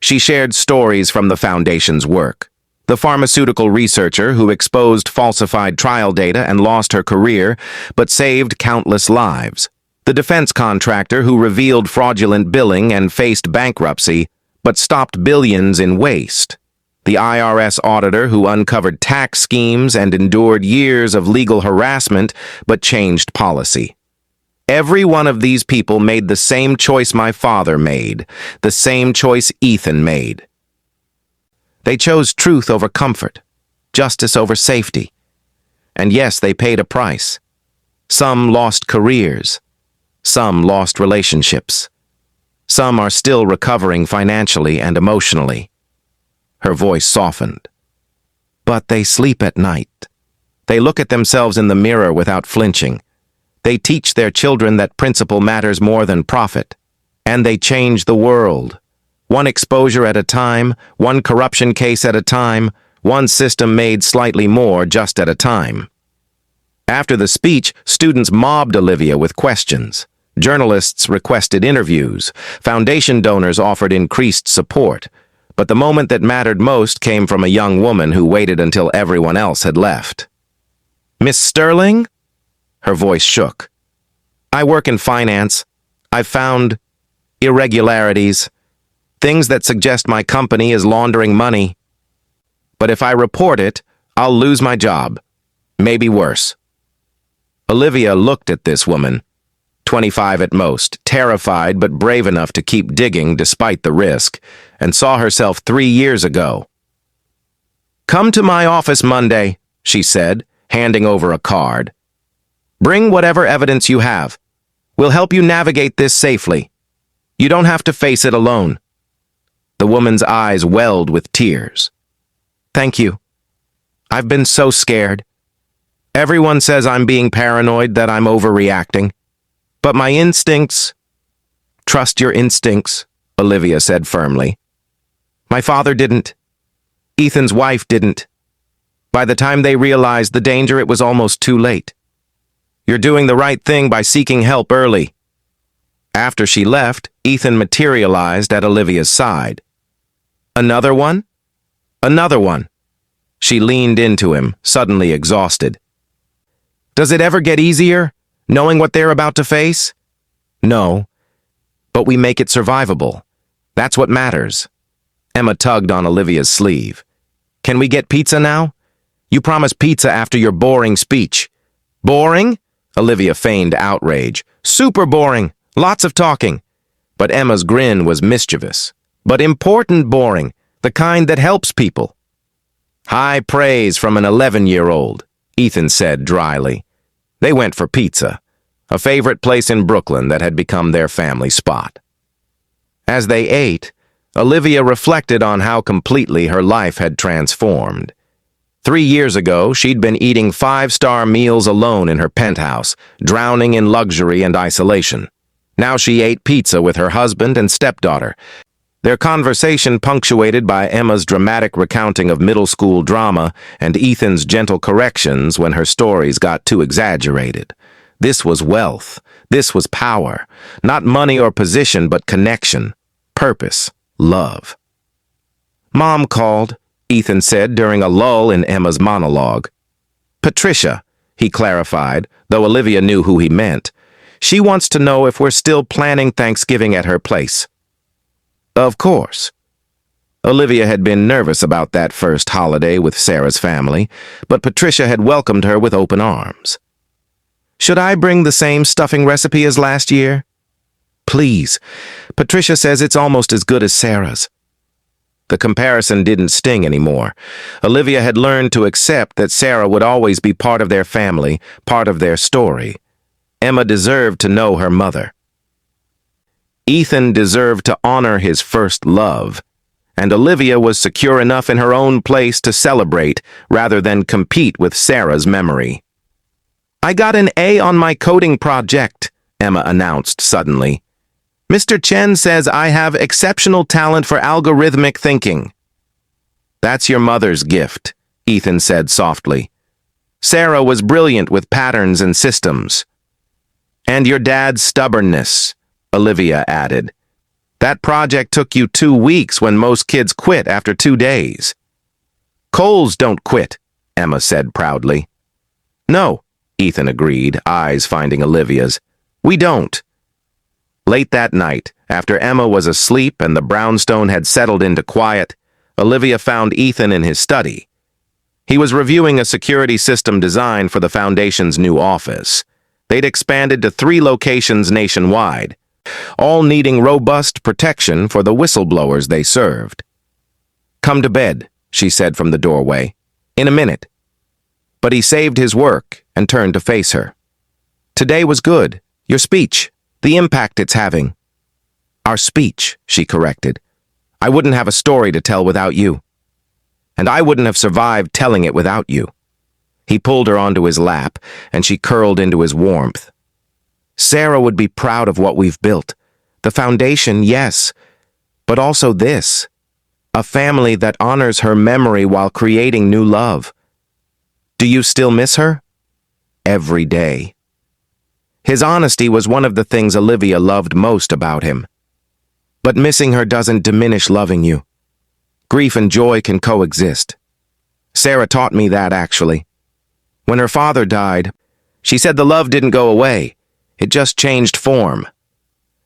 She shared stories from the Foundation's work. The pharmaceutical researcher who exposed falsified trial data and lost her career, but saved countless lives. The defense contractor who revealed fraudulent billing and faced bankruptcy, but stopped billions in waste. The IRS auditor who uncovered tax schemes and endured years of legal harassment, but changed policy. Every one of these people made the same choice my father made, the same choice Ethan made. They chose truth over comfort, justice over safety. And yes, they paid a price. Some lost careers. Some lost relationships. Some are still recovering financially and emotionally. Her voice softened. But they sleep at night. They look at themselves in the mirror without flinching. They teach their children that principle matters more than profit. And they change the world. One exposure at a time, one corruption case at a time, one system made slightly more just at a time. After the speech, students mobbed Olivia with questions. Journalists requested interviews. Foundation donors offered increased support. But the moment that mattered most came from a young woman who waited until everyone else had left. "Miss Sterling?" Her voice shook. "I work in finance. I've found irregularities. Things that suggest my company is laundering money. But if I report it, I'll lose my job. Maybe worse." Olivia looked at this woman, 25 at most, terrified but brave enough to keep digging despite the risk, and saw herself 3 years ago. "Come to my office Monday," she said, handing over a card. "Bring whatever evidence you have. We'll help you navigate this safely. You don't have to face it alone." The woman's eyes welled with tears. "Thank you. I've been so scared. Everyone says I'm being paranoid, that I'm overreacting. But my instincts—" "Trust your instincts," Olivia said firmly. "My father didn't. Ethan's wife didn't. By the time they realized the danger, it was almost too late. You're doing the right thing by seeking help early." After she left, Ethan materialized at Olivia's side. "Another one? Another one." She leaned into him, suddenly exhausted. "Does it ever get easier, knowing what they're about to face?" "No, but we make it survivable. That's what matters." Emma tugged on Olivia's sleeve. "Can we get pizza now? You promised pizza after your boring speech." "Boring?" Olivia feigned outrage. "Super boring. Lots of talking." But Emma's grin was mischievous. "But important boring, the kind that helps people." "High praise from an 11-year-old, Ethan said dryly. They went for pizza, a favorite place in Brooklyn that had become their family spot. As they ate, Olivia reflected on how completely her life had transformed. 3 years ago, she'd been eating 5-star meals alone in her penthouse, drowning in luxury and isolation. Now she ate pizza with her husband and stepdaughter, their conversation punctuated by Emma's dramatic recounting of middle school drama and Ethan's gentle corrections when her stories got too exaggerated. This was wealth. This was power. Not money or position, but connection, purpose, love. Mom called, Ethan said during a lull in Emma's monologue. Patricia, he clarified, though Olivia knew who he meant. She wants to know if we're still planning Thanksgiving at her place. Of course. Olivia had been nervous about that first holiday with Sarah's family, but Patricia had welcomed her with open arms. Should I bring the same stuffing recipe as last year? Please. Patricia says it's almost as good as Sarah's. The comparison didn't sting anymore. Olivia had learned to accept that Sarah would always be part of their family, part of their story. Emma deserved to know her mother. Ethan deserved to honor his first love, and Olivia was secure enough in her own place to celebrate rather than compete with Sarah's memory. I got an A on my coding project, Emma announced suddenly. Mr. Chen says I have exceptional talent for algorithmic thinking. That's your mother's gift, Ethan said softly. Sarah was brilliant with patterns and systems. And your dad's stubbornness, Olivia added. That project took you 2 weeks when most kids quit after 2 days. Coles don't quit, Emma said proudly. No, Ethan agreed, eyes finding Olivia's. We don't. Late that night, after Emma was asleep and the brownstone had settled into quiet, Olivia found Ethan in his study. He was reviewing a security system design for the Foundation's new office. They'd expanded to 3 locations nationwide, all needing robust protection for the whistleblowers they served. Come to bed, she said from the doorway. In a minute. But he saved his work and turned to face her. Today was good. Your speech. The impact it's having. Our speech, she corrected. I wouldn't have a story to tell without you. And I wouldn't have survived telling it without you. He pulled her onto his lap, and she curled into his warmth. Sarah would be proud of what we've built. The foundation, yes, but also this. A family that honors her memory while creating new love. Do you still miss her? Every day. His honesty was one of the things Olivia loved most about him. But missing her doesn't diminish loving you. Grief and joy can coexist. Sarah taught me that, actually. When her father died, she said the love didn't go away. It just changed form.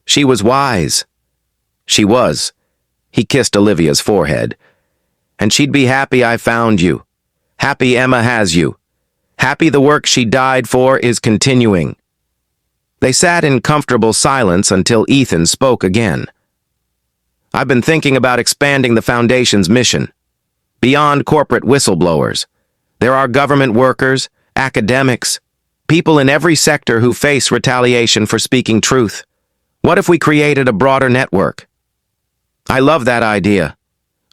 She was wise. She was. He kissed Olivia's forehead. And she'd be happy I found you. Happy Emma has you. Happy the work she died for is continuing. They sat in comfortable silence until Ethan spoke again. I've been thinking about expanding the Foundation's mission. Beyond corporate whistleblowers. There are government workers, academics, people in every sector who face retaliation for speaking truth. What if we created a broader network? I love that idea.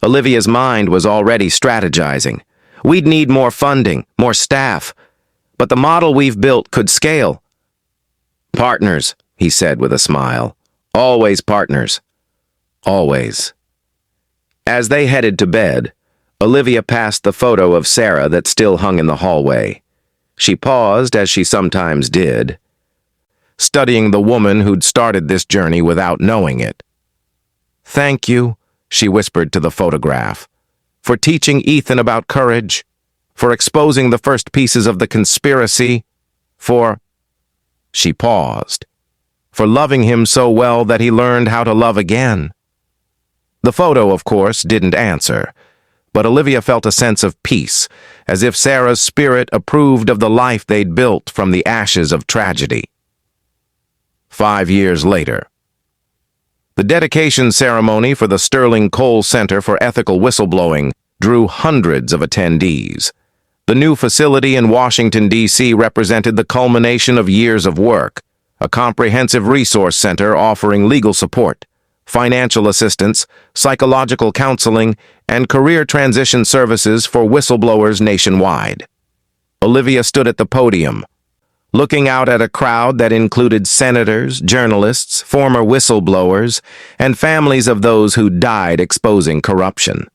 Olivia's mind was already strategizing. We'd need more funding, more staff. But the model we've built could scale. Partners, he said with a smile. Always partners. Always. As they headed to bed, Olivia passed the photo of Sarah that still hung in the hallway. She paused, as she sometimes did, studying the woman who'd started this journey without knowing it. Thank you, she whispered to the photograph, for teaching Ethan about courage, for exposing the first pieces of the conspiracy, for... She paused. For loving him so well that he learned how to love again. The photo, of course, didn't answer, but Olivia felt a sense of peace, as if Sarah's spirit approved of the life they'd built from the ashes of tragedy. 5 years later. The dedication ceremony for the Sterling Cole Center for Ethical Whistleblowing drew hundreds of attendees. The new facility in Washington, D.C. represented the culmination of years of work, a comprehensive resource center offering legal support, financial assistance, psychological counseling, and career transition services for whistleblowers nationwide. Olivia stood at the podium, looking out at a crowd that included senators, journalists, former whistleblowers, and families of those who died exposing corruption.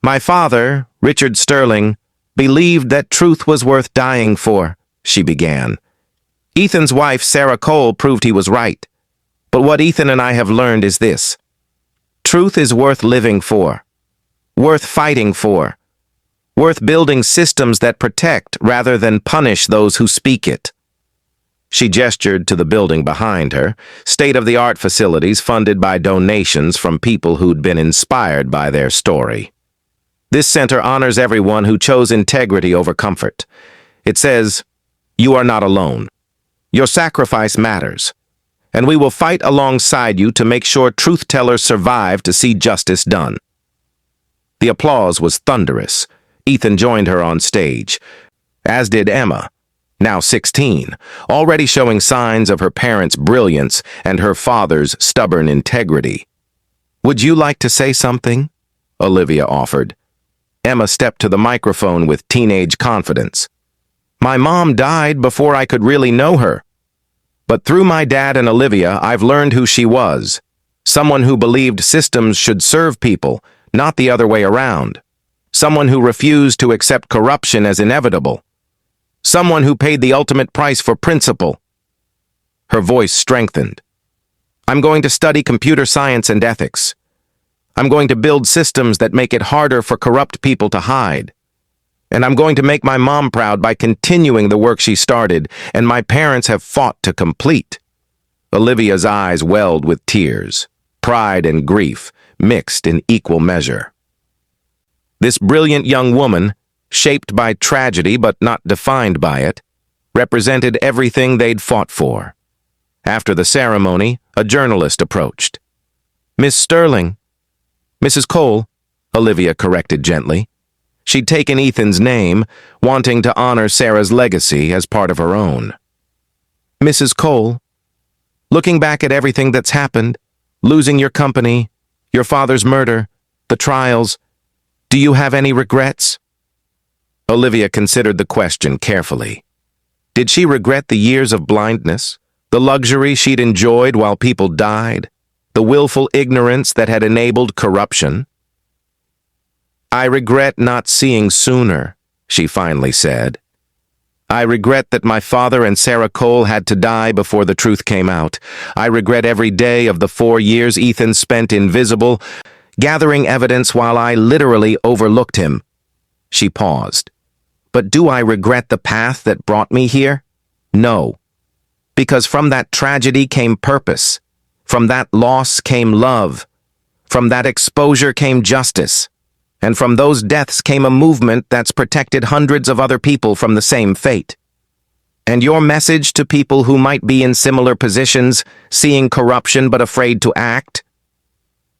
My father, Richard Sterling, believed that truth was worth dying for, she began. Ethan's wife, Sarah Cole, proved he was right. But what Ethan and I have learned is this. Truth is worth living for, worth fighting for, worth building systems that protect rather than punish those who speak it. She gestured to the building behind her, state-of-the-art facilities funded by donations from people who'd been inspired by their story. This center honors everyone who chose integrity over comfort. It says, "You are not alone. Your sacrifice matters, and we will fight alongside you to make sure truth-tellers survive to see justice done." The applause was thunderous. Ethan joined her on stage, as did Emma, now 16, already showing signs of her parents' brilliance and her father's stubborn integrity. "Would you like to say something?" Olivia offered. Emma stepped to the microphone with teenage confidence. "My mom died before I could really know her. But through my dad and Olivia, I've learned who she was. Someone who believed systems should serve people, not the other way around. Someone who refused to accept corruption as inevitable. Someone who paid the ultimate price for principle." Her voice strengthened. "I'm going to study computer science and ethics. I'm going to build systems that make it harder for corrupt people to hide. And I'm going to make my mom proud by continuing the work she started and my parents have fought to complete." Olivia's eyes welled with tears, pride and grief mixed in equal measure. This brilliant young woman, shaped by tragedy but not defined by it, represented everything they'd fought for. After the ceremony, a journalist approached. "Miss Sterling." "Mrs. Cole," Olivia corrected gently. She'd taken Ethan's name, wanting to honor Sarah's legacy as part of her own. "Mrs. Cole, looking back at everything that's happened, losing your company, your father's murder, the trials, do you have any regrets?" Olivia considered the question carefully. Did she regret the years of blindness, the luxury she'd enjoyed while people died, the willful ignorance that had enabled corruption? "I regret not seeing sooner," she finally said. "I regret that my father and Sarah Cole had to die before the truth came out. I regret every day of the 4 years Ethan spent invisible, gathering evidence while I literally overlooked him." She paused. "But do I regret the path that brought me here? No. Because from that tragedy came purpose. From that loss came love. From that exposure came justice. And from those deaths came a movement that's protected hundreds of other people from the same fate. And your message to people who might be in similar positions, seeing corruption but afraid to act?"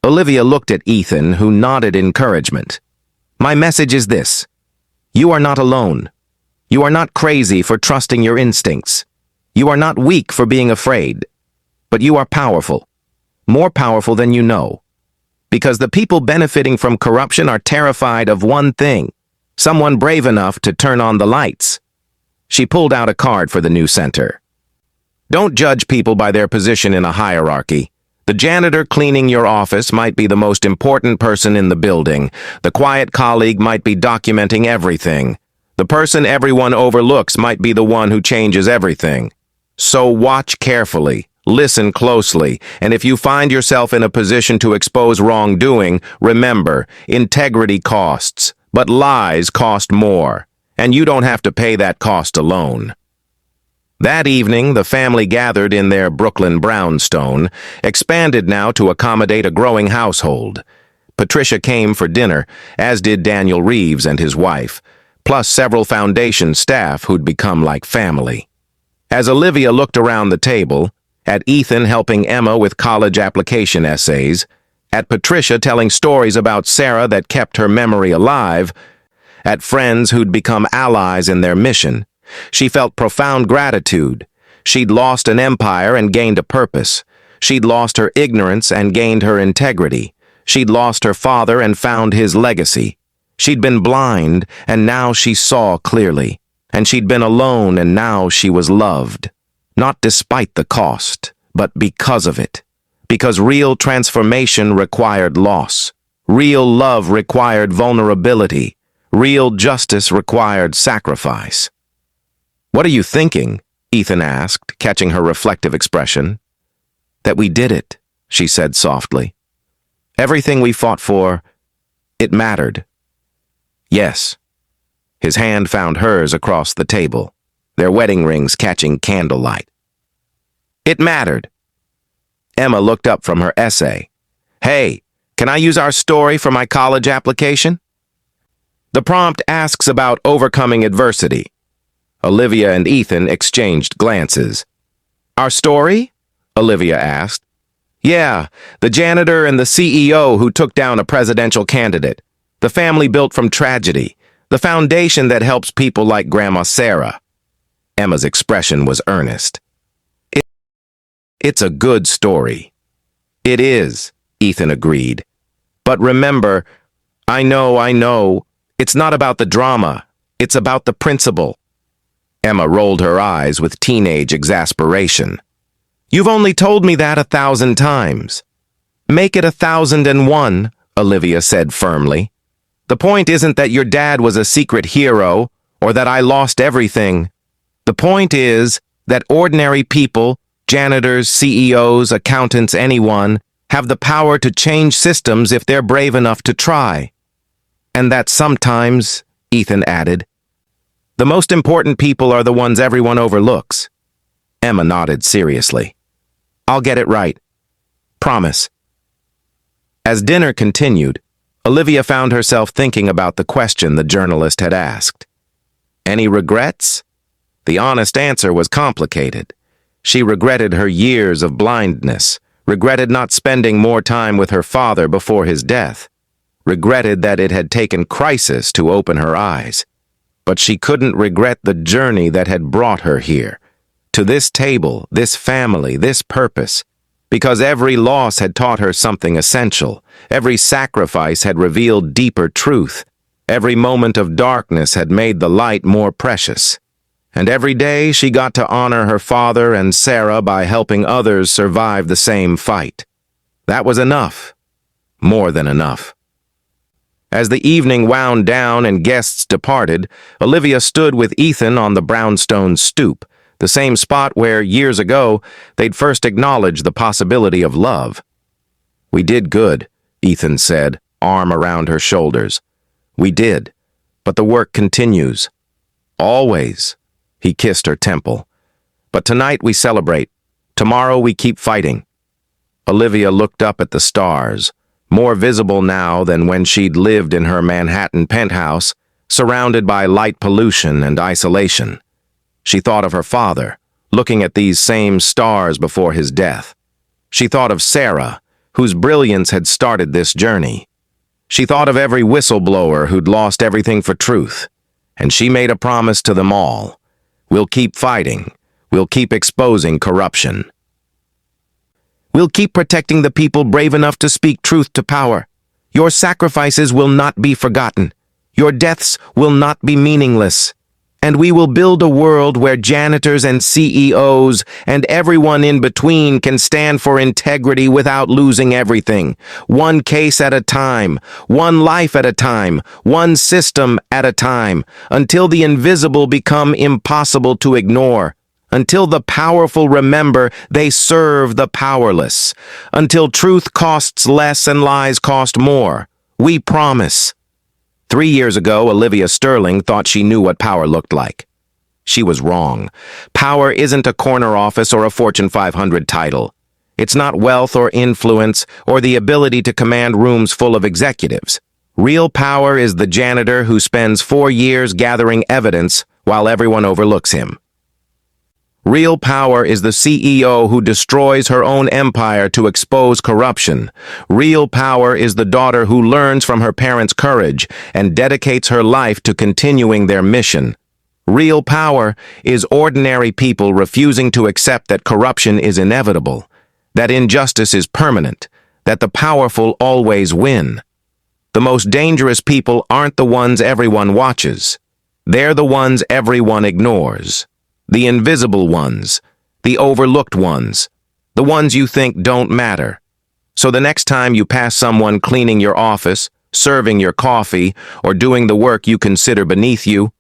Olivia looked at Ethan, who nodded encouragement. "My message is this. You are not alone. You are not crazy for trusting your instincts. You are not weak for being afraid. But you are powerful. More powerful than you know. Because the people benefiting from corruption are terrified of one thing, someone brave enough to turn on the lights." She pulled out a card for the new center. "Don't judge people by their position in a hierarchy. The janitor cleaning your office might be the most important person in the building. The quiet colleague might be documenting everything. The person everyone overlooks might be the one who changes everything. So watch carefully. Listen closely, and if you find yourself in a position to expose wrongdoing, remember, integrity costs, but lies cost more, and you don't have to pay that cost alone." That evening, the family gathered in their Brooklyn brownstone, expanded now to accommodate a growing household. Patricia came for dinner, as did Daniel Reeves and his wife, plus several foundation staff who'd become like family. As Olivia looked around the table, at Ethan helping Emma with college application essays, at Patricia telling stories about Sarah that kept her memory alive, at friends who'd become allies in their mission, she felt profound gratitude. She'd lost an empire and gained a purpose. She'd lost her ignorance and gained her integrity. She'd lost her father and found his legacy. She'd been blind, and now she saw clearly. And she'd been alone, and now she was loved. Not despite the cost, but because of it. Because real transformation required loss. Real love required vulnerability. Real justice required sacrifice. "What are you thinking?" Ethan asked, catching her reflective expression. That we did it, she said softly. Everything we fought for, it mattered. Yes. His hand found hers across the table, their wedding rings catching candlelight. It mattered. Emma looked up from her essay. Hey, can I use our story for my college application? The prompt asks about overcoming adversity. Olivia and Ethan exchanged glances. Our story? Olivia asked. Yeah, the janitor and the CEO who took down a presidential candidate. The family built from tragedy. The foundation that helps people like Grandma Sarah. Emma's expression was earnest. It's a good story. It is, Ethan agreed. But remember, I know, it's not about the drama. It's about the principle. Emma rolled her eyes with teenage exasperation. You've only told me that 1,000 times. Make it 1,001, Olivia said firmly. The point isn't that your dad was a secret hero or that I lost everything. The point is that ordinary people, janitors, CEOs, accountants, anyone, have the power to change systems if they're brave enough to try. And that sometimes, Ethan added, the most important people are the ones everyone overlooks. Emma nodded seriously. I'll get it right. Promise. As dinner continued, Olivia found herself thinking about the question the journalist had asked. Any regrets? The honest answer was complicated. She regretted her years of blindness, regretted not spending more time with her father before his death, regretted that it had taken crisis to open her eyes. But she couldn't regret the journey that had brought her here, to this table, this family, this purpose, because every loss had taught her something essential, every sacrifice had revealed deeper truth, every moment of darkness had made the light more precious. And every day she got to honor her father and Sarah by helping others survive the same fight. That was enough. More than enough. As the evening wound down and guests departed, Olivia stood with Ethan on the brownstone stoop, the same spot where, years ago, they'd first acknowledged the possibility of love. We did good, Ethan said, arm around her shoulders. We did, but the work continues. Always. He kissed her temple. But tonight we celebrate. Tomorrow we keep fighting. Olivia looked up at the stars, more visible now than when she'd lived in her Manhattan penthouse, surrounded by light pollution and isolation. She thought of her father, looking at these same stars before his death. She thought of Sarah, whose brilliance had started this journey. She thought of every whistleblower who'd lost everything for truth, and she made a promise to them all. We'll keep fighting. We'll keep exposing corruption. We'll keep protecting the people brave enough to speak truth to power. Your sacrifices will not be forgotten. Your deaths will not be meaningless. And we will build a world where janitors and CEOs and everyone in between can stand for integrity without losing everything. One case at a time, one life at a time, one system at a time, until the invisible become impossible to ignore. Until the powerful remember they serve the powerless. Until truth costs less and lies cost more. We promise. 3 years ago, Olivia Sterling thought she knew what power looked like. She was wrong. Power isn't a corner office or a Fortune 500 title. It's not wealth or influence or the ability to command rooms full of executives. Real power is the janitor who spends 4 years gathering evidence while everyone overlooks him. Real power is the CEO who destroys her own empire to expose corruption. Real power is the daughter who learns from her parents' courage and dedicates her life to continuing their mission. Real power is ordinary people refusing to accept that corruption is inevitable, that injustice is permanent, that the powerful always win. The most dangerous people aren't the ones everyone watches. They're the ones everyone ignores. The invisible ones, the overlooked ones, the ones you think don't matter. So the next time you pass someone cleaning your office, serving your coffee, or doing the work you consider beneath you,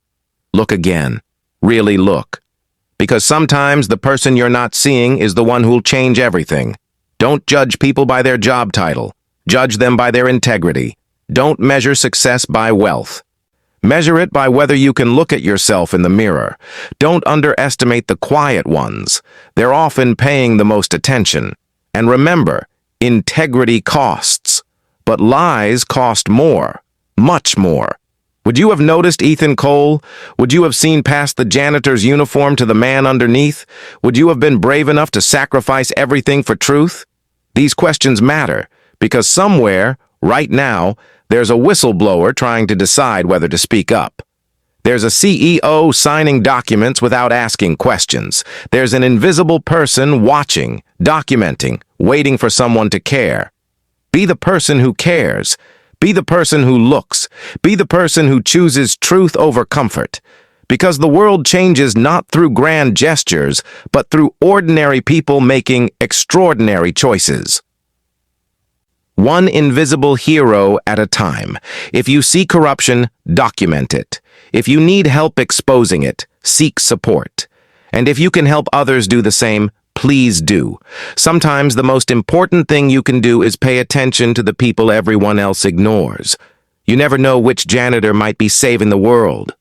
look again. Really look. Because sometimes the person you're not seeing is the one who'll change everything. Don't judge people by their job title. Judge them by their integrity. Don't measure success by wealth. Measure it by whether you can look at yourself in the mirror. Don't underestimate the quiet ones. They're often paying the most attention. And remember, integrity costs. But lies cost more. Much more. Would you have noticed Ethan Cole? Would you have seen past the janitor's uniform to the man underneath? Would you have been brave enough to sacrifice everything for truth? These questions matter, because somewhere, right now, there's a whistleblower trying to decide whether to speak up. There's a CEO signing documents without asking questions. There's an invisible person watching, documenting, waiting for someone to care. Be the person who cares. Be the person who looks. Be the person who chooses truth over comfort. Because the world changes not through grand gestures, but through ordinary people making extraordinary choices. One invisible hero at a time. If you see corruption, document it. If you need help exposing it, seek support. And if you can help others do the same, please do. Sometimes the most important thing you can do is pay attention to the people everyone else ignores. You never know which janitor might be saving the world.